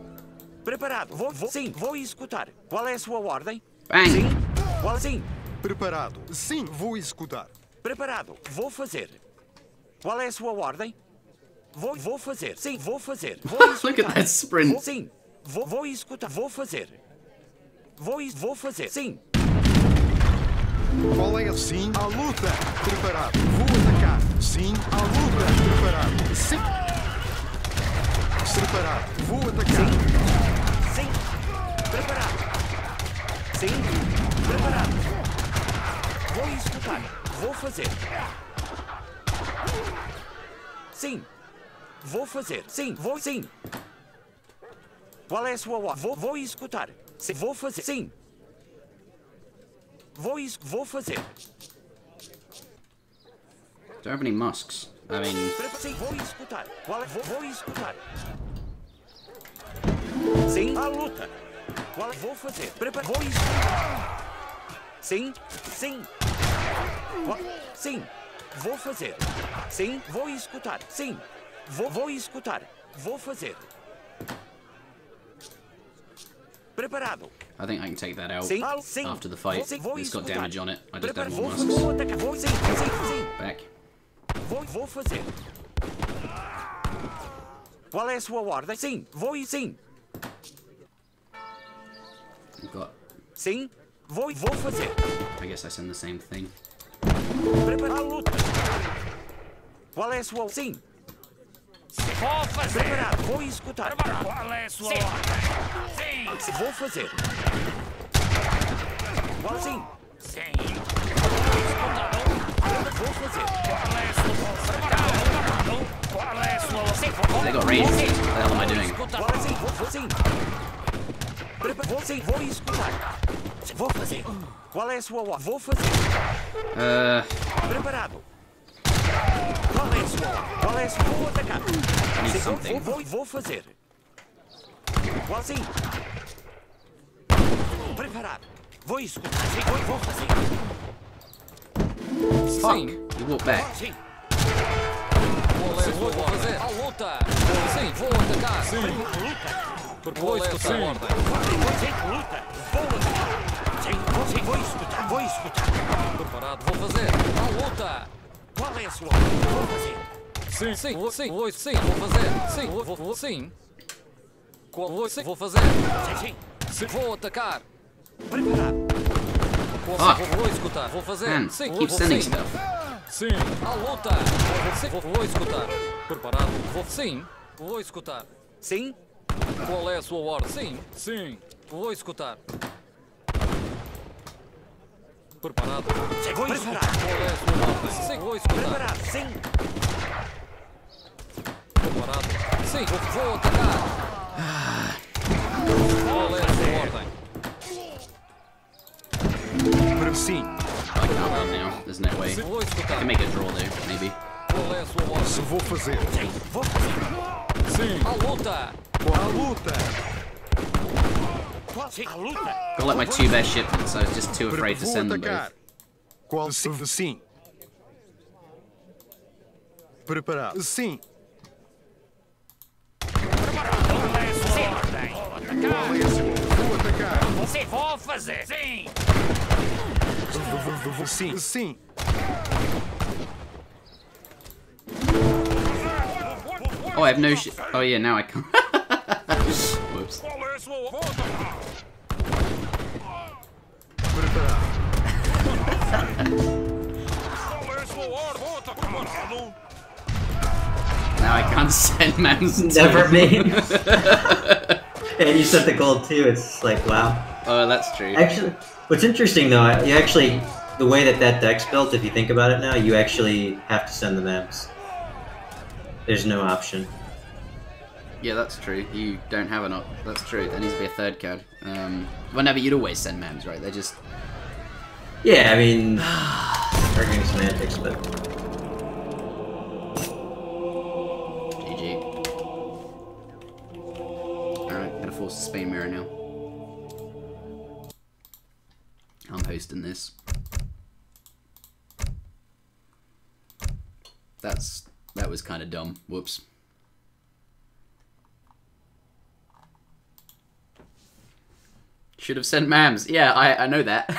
Preparado. Sim, vou escutar. Qual é a sua ordem? Bang. Sim. Qual? Sim. Preparado. Sim, vou executar. Preparado. Vou fazer. Qual é a sua ordem? Vou fazer. Sim, vou fazer. Vou escutar. Look at that sprint. Sim. Vou escutar. Vou fazer. Vou fazer. Sim. Qual é a... Sim, à luta. Preparado. Vou atacar. Sim, à luta. Preparado. Sim. Preparado. Vou atacar. Sim. Preparado. Sim. Preparado. Vou escutar. Vou fazer. Sim. Vou fazer. Sim. Vou. Sim. Qual é a sua ordem? Vou escutar. Sim. Vou fazer. Sim. Vou fazer. Don't have any musks. I mean... Sim, vou escutar. Qual é? Vou escutar. Sim, a luta. Qual é? Vou fazer. Vou escutar. Sim, sim. Sim, vou fazer. Sim, vou escutar. Sim, vou escutar. Vou fazer. Preparado. I think I can take that out Sim, sim. after the fight. Vou It's got escutar. damage on it. I just don't have Vou more musks. atacar. Sim. Back. Vou fazer. Qual é a sua ordem? Sim, sim. I've got... Sim, vou fazer. I guess I send the same thing. Prepara a luta. Qual é a sua... Sim. Vou fazer. Preparado, vou escutar. Qual é a sua ordem? Sim. Vou fazer. Qual sim? Sim. Vou fazer. Qual é a sua ordem? Qual é a sua ordem? They got range. What the hell am I doing? Qual é sim? Vou sim. Vou escutar. Vou fazer. Qual é a sua ordem? Vou fazer. Preparado. Qual é a sua ordem? Qual é a sua... Vou atacar. I need something. Vou fazer. Qual sim? Preparado. Vou escutar. Sim, vou fazer. Fuck! You walk back. Sim. Vou fazer a luta. Sim, vou atacar. Sim. Luta. Vou escutar a ordem. Sim, luta. Vou atacar. Sim, vou escutar. Vou escutar. Preparado, vou fazer a luta. Qual é a sua ordem? Vou fazer. Sim, vou fazer. Sim, vou sim. Vou fazer. Sim. Vou atacar. Preparado. Vou escutar. Vou fazer. Man, Sim, keep sending stuff. Sim, a luta. Vou escutar. Preparado. Vou escutar. Sim. Qual é a sua ordem? Sim. Vou escutar. Preparado. Vou escutar. Qual é a sua ordem? Sim, vou escutar. Preparado. Sim. Preparado. Sim, vou atacar. Qual é a sua ordem? Sim. I can't run now. There's no way. Vou I escutar. can make a draw though, maybe. Qual é a sua ordem? Se vou fazer. Sim. Vou fazer. Sim. A luta. Qual a luta? Sim. A luta. Got like my two best shipments, I was just too afraid to Vou send them atacar. both. Qual sim? Preparado. Sim. Qual é a sua ordem? Qual é a sua? Vou atacar. Você vou fazer. Sim. Sim. Sim. Oh, I have no shit. Oh yeah, now I can't. Whoops. Qual é a sua ordem? Preparado. Qual é a sua ordem? Preparado. Now I can't send Mams to Never me. And you sent the gold too. It's like, wow. Oh, that's true. Actually, what's interesting though, you actually, the way that deck's built, if you think about it now, you actually have to send the maps. There's no option. Yeah, that's true. You don't have an op. That's true. There needs to be a third card. Well, no, but you'd always send mams, right? They're just... Yeah, I mean... arguing semantics, but... GG. Alright, gonna force a Spain mirror now. I'm hosting this. That was kind of dumb. Whoops. Should have sent mams. Yeah, I know that.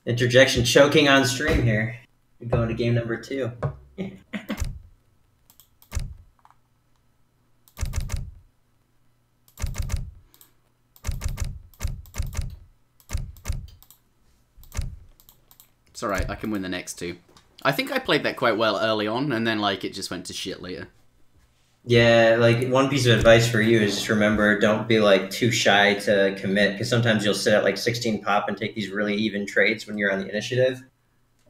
Interjection choking on stream here. We're going to game number 2. It's alright, I can win the next 2. I think I played that quite well early on, and then like it just went to shit later. Yeah, like one piece of advice for you is just remember, don't be like too shy to commit, because sometimes you'll sit at like 16 pop and take these really even trades when you're on the initiative,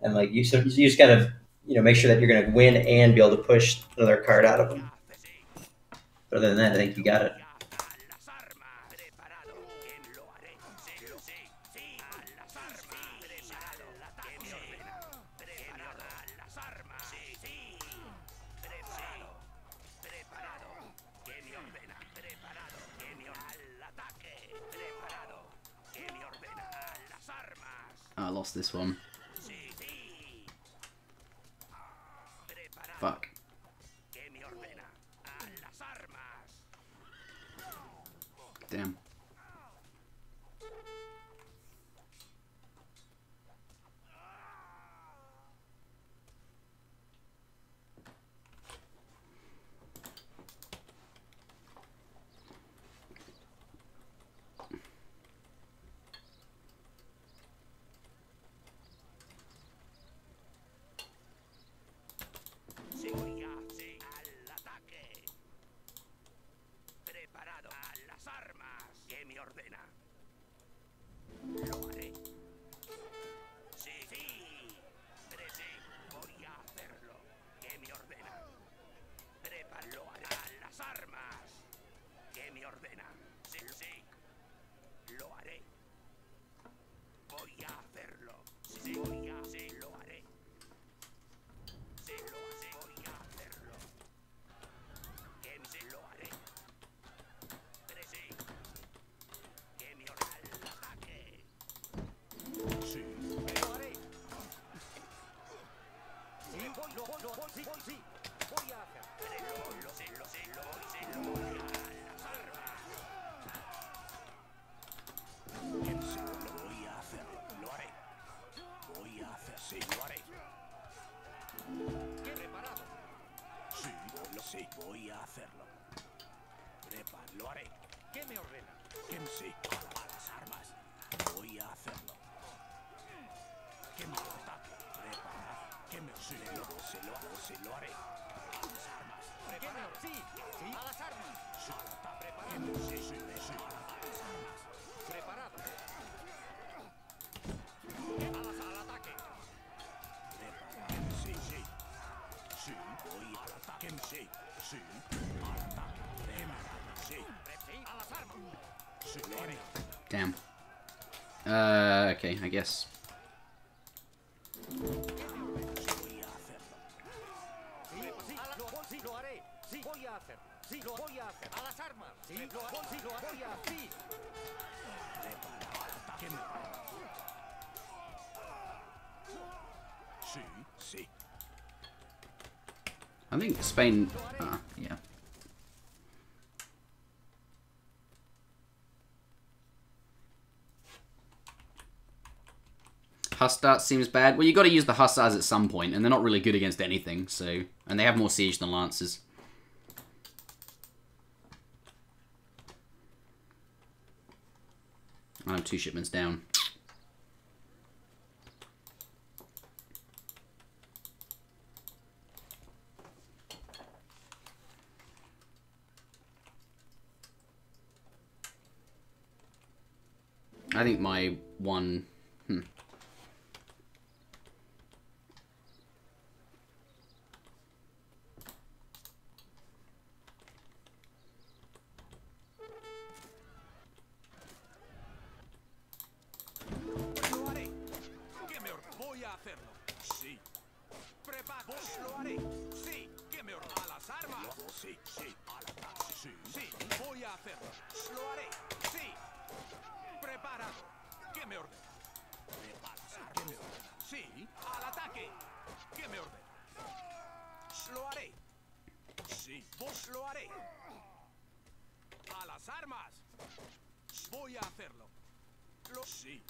and like you just gotta make sure that you're gonna win and be able to push another card out of them. But other than that, I think you got it. Oh, I lost this one. Fuck. Damn. Damn. Okay, I guess. I think Spain... yeah. Hussars seems bad. Well, you got to use the Hussars at some point, and they're not really good against anything, so... And they have more siege than Lancers. I'm 2 shipments down. I think my one... Sí, sí, al ataque. Sí, Sí, voy a hacerlo. Lo haré. Sí. Preparado. ¿Qué me ordena? ¿Qué me ordena? Sí, al ataque. ¿Qué me ordena? Lo haré. Sí, vos lo haré. A las armas. Voy a hacerlo. Sí.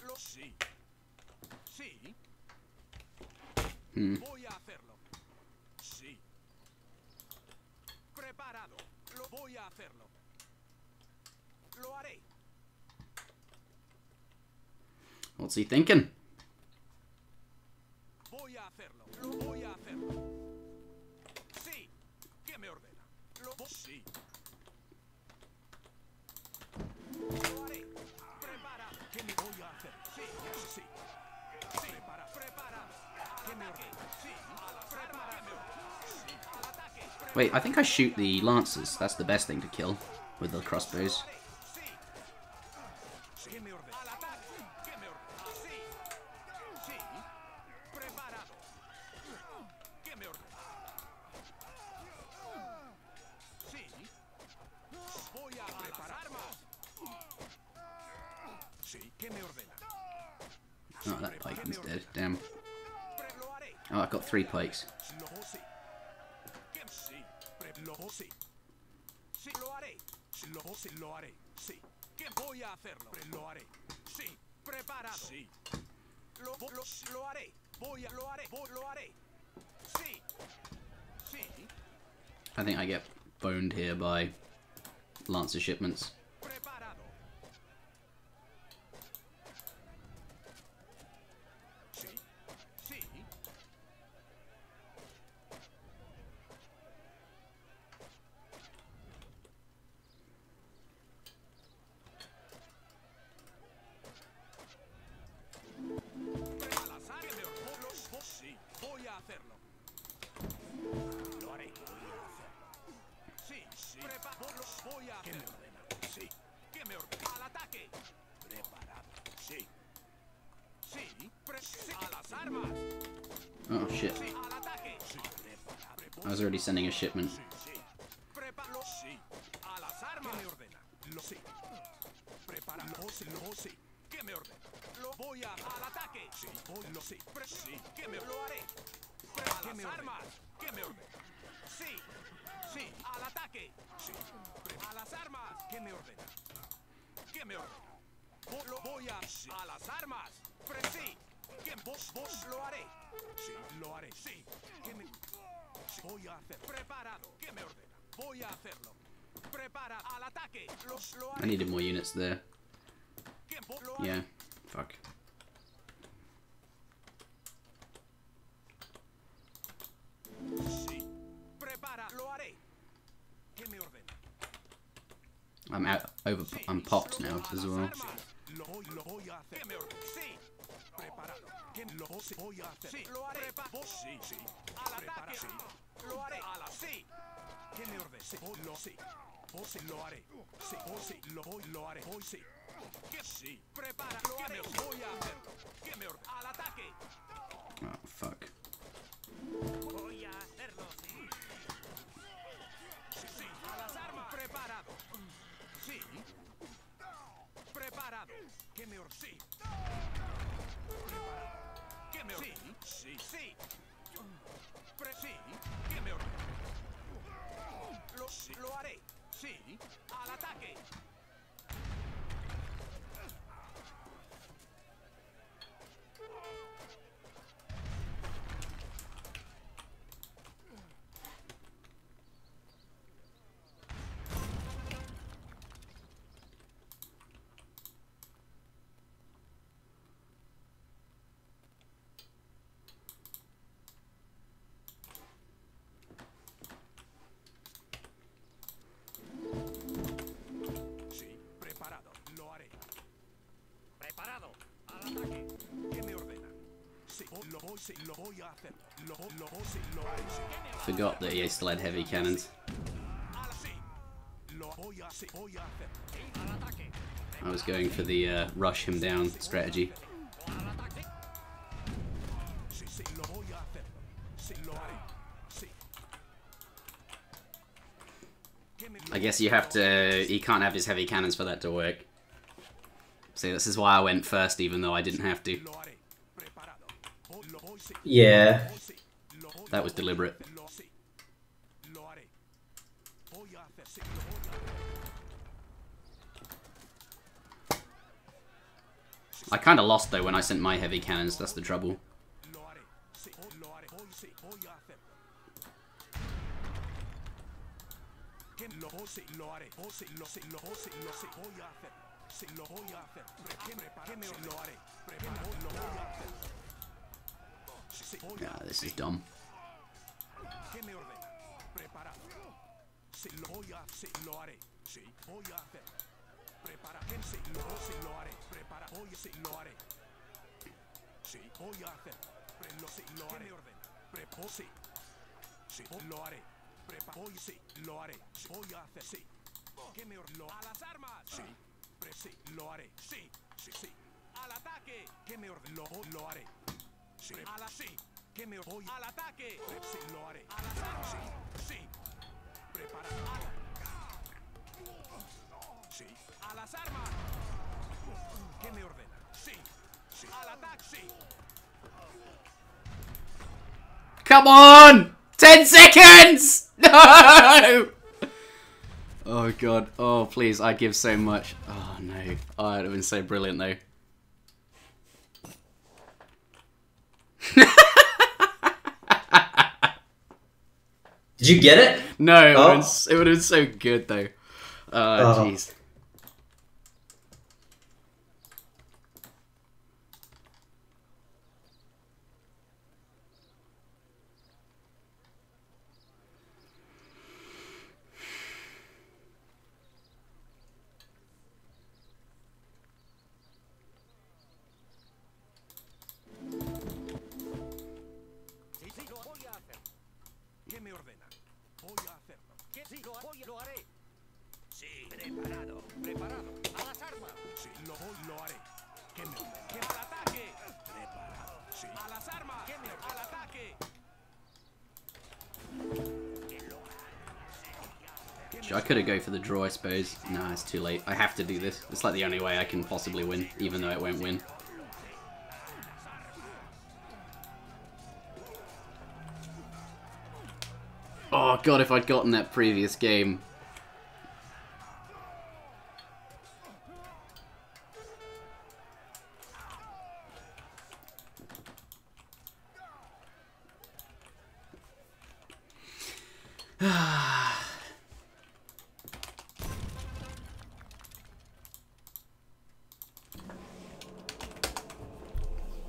Sí. Voy a hacerlo. Sí. Preparado. Lo voy a hacerlo. Lo haré. What's he thinking? Voy a hacerlo. Lo voy a hacerlo. Sí. ¿Qué me ordena? Sí. Lo haré. Preparado. ¿Qué me voy a hacer? Sí. Preparado. ¿Qué me ordena? Sí. Preparado. Sí. Al ataque. Wait, I think I shoot the lancers. That's the best thing to kill with the crossbows. ¿Qué me ordena? Al ataque. ¿Qué me ordena? Sí. Sí. Preparado. ¿Qué me ordena? Sí. Voy a preparar armas. Sí. ¿Qué me ordena? Oh, that pikeman's dead. Damn. Lo haré. Oh, I've got 3 pikes. Sí. Sí, lo haré. Lo haré. Sí. ¿Qué voy a hacerlo? Lo haré. Sí. Preparado. Sí. Lo haré. Lo haré. Lo haré. Sí. Sí. I think I get boned here by lancer shipments. Preparado. Sí. Sí. Sí, voy a hacerlo. Lo haré. Sí, sí. Voy a hacerlo. ¿Qué me ordena? Sí. ¿Qué me ordena? Al ataque. Preparado. Sí. Sí. A las armas. Oh shit. Sí. Al ataque. Sí. I was already sending a shipment. Sí. Preparo. Sí. A las armas. ¿Qué me ordena? Sí. Preparado. Sí. ¿Qué me ordena? Lo voy al ataque. Sí. Sí. Sí. ¿Qué me lo haré? A las armas. ¿Qué me ordena? Sí. Sí. Al ataque. Sí. A las armas. ¿Qué me ordena? ¿Qué me ordena? Lo voy a las armas. Sí. ¿Qué vos lo haré? Sí. Lo haré. Sí. ¿Qué me voy a hacer? Preparado. ¿Qué me ordena? Voy a hacerlo. Prepara al ataque. Lo haré. I needed more units there. Yeah. Fuck. Sí. Prepara, lo haré. ¿Qué me ordena? I'm out. I'm popped now as well. Lo voy a hacer. ¿Qué me ordena? Sí. Preparado. ¿Qué lo voy a hacer? Sí. Lo haré. Sí, sí. Al ataque. Sí. Lo haré. A la sí. ¿Qué me ordena? Sí. Lo haré. Sí. Lo haré. Sí. ¿Qué sí? Prepara. Lo haré. Voy a hacerlo. ¿Qué me ordena? Al ataque. Oh fuck. Voy a hacerlo. Sí. A las armas. Preparado. Sí. Preparado. ¿Qué me ordena? Sí. Preparado. ¿Qué me ordena? Sí. Sí. Sí. ¿Qué me ordena? Lo haré. Sí. Al ataque. Lo voy a hacer. Lo haré. Forgot that he still had heavy cannons. I was going for the rush him down strategy. I guess you have to... He can't have his heavy cannons for that to work. See, this is why I went first, even though I didn't have to. Yeah. That was deliberate. I kind of lost, though, when I sent my heavy cannons. That's the trouble. Yeah, this is dumb. Come on! 10 seconds! No! Oh god. Oh please, I give so much. Oh no. Oh, it would have been so brilliant though. Did you get it? No, it Oh. would have been so good though. Oh jeez. I could have go for the draw, I suppose. No, it's too late. I have to do this. It's like the only way I can possibly win, even though it won't win. Oh god, if I'd gotten that previous game.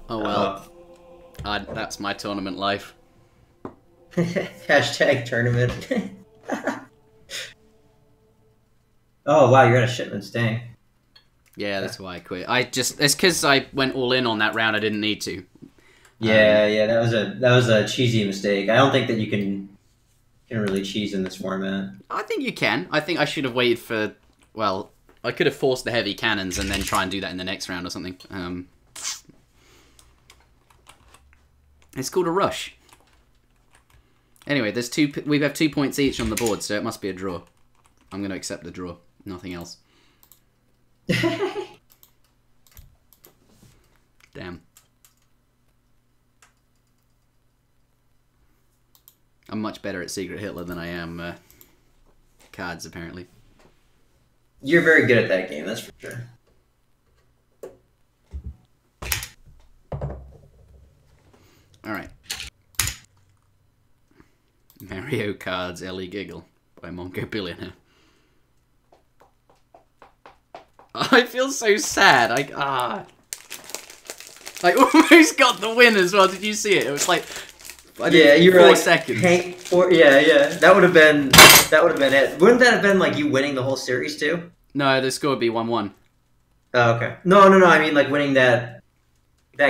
Oh well. That's my tournament life. Hashtag tournament. Oh wow, you're at a shipment, dang. Yeah, that's why I quit. It's because I went all in on that round. I didn't need to. Yeah, that was a cheesy mistake. I don't think that you can really cheese in this format. I think you can. I think I should have waited for. Well, I could have forced the heavy cannons and then try and do that in the next round or something. It's called a rush. Anyway, we have 2 points each on the board, so it must be a draw. I'm going to accept the draw. Nothing else. Damn. I'm much better at Secret Hitler than I am cards, apparently. You're very good at that game, that's for sure. Alright. Mario Cards Ellie Giggle by Mongo Billionaire. I feel so sad. I almost got the win as well. Did you see it? It was like you were 4 like, seconds. Yeah. That would have been it. Wouldn't that have been like you winning the whole series too? No, the score would be 1-1. Oh, okay. No. I mean like winning that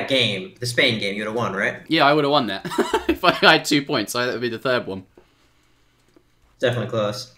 game, the Spain game. You would have won, right? Yeah, I would have won that if I had 2 points. So that would be the third one. Definitely close.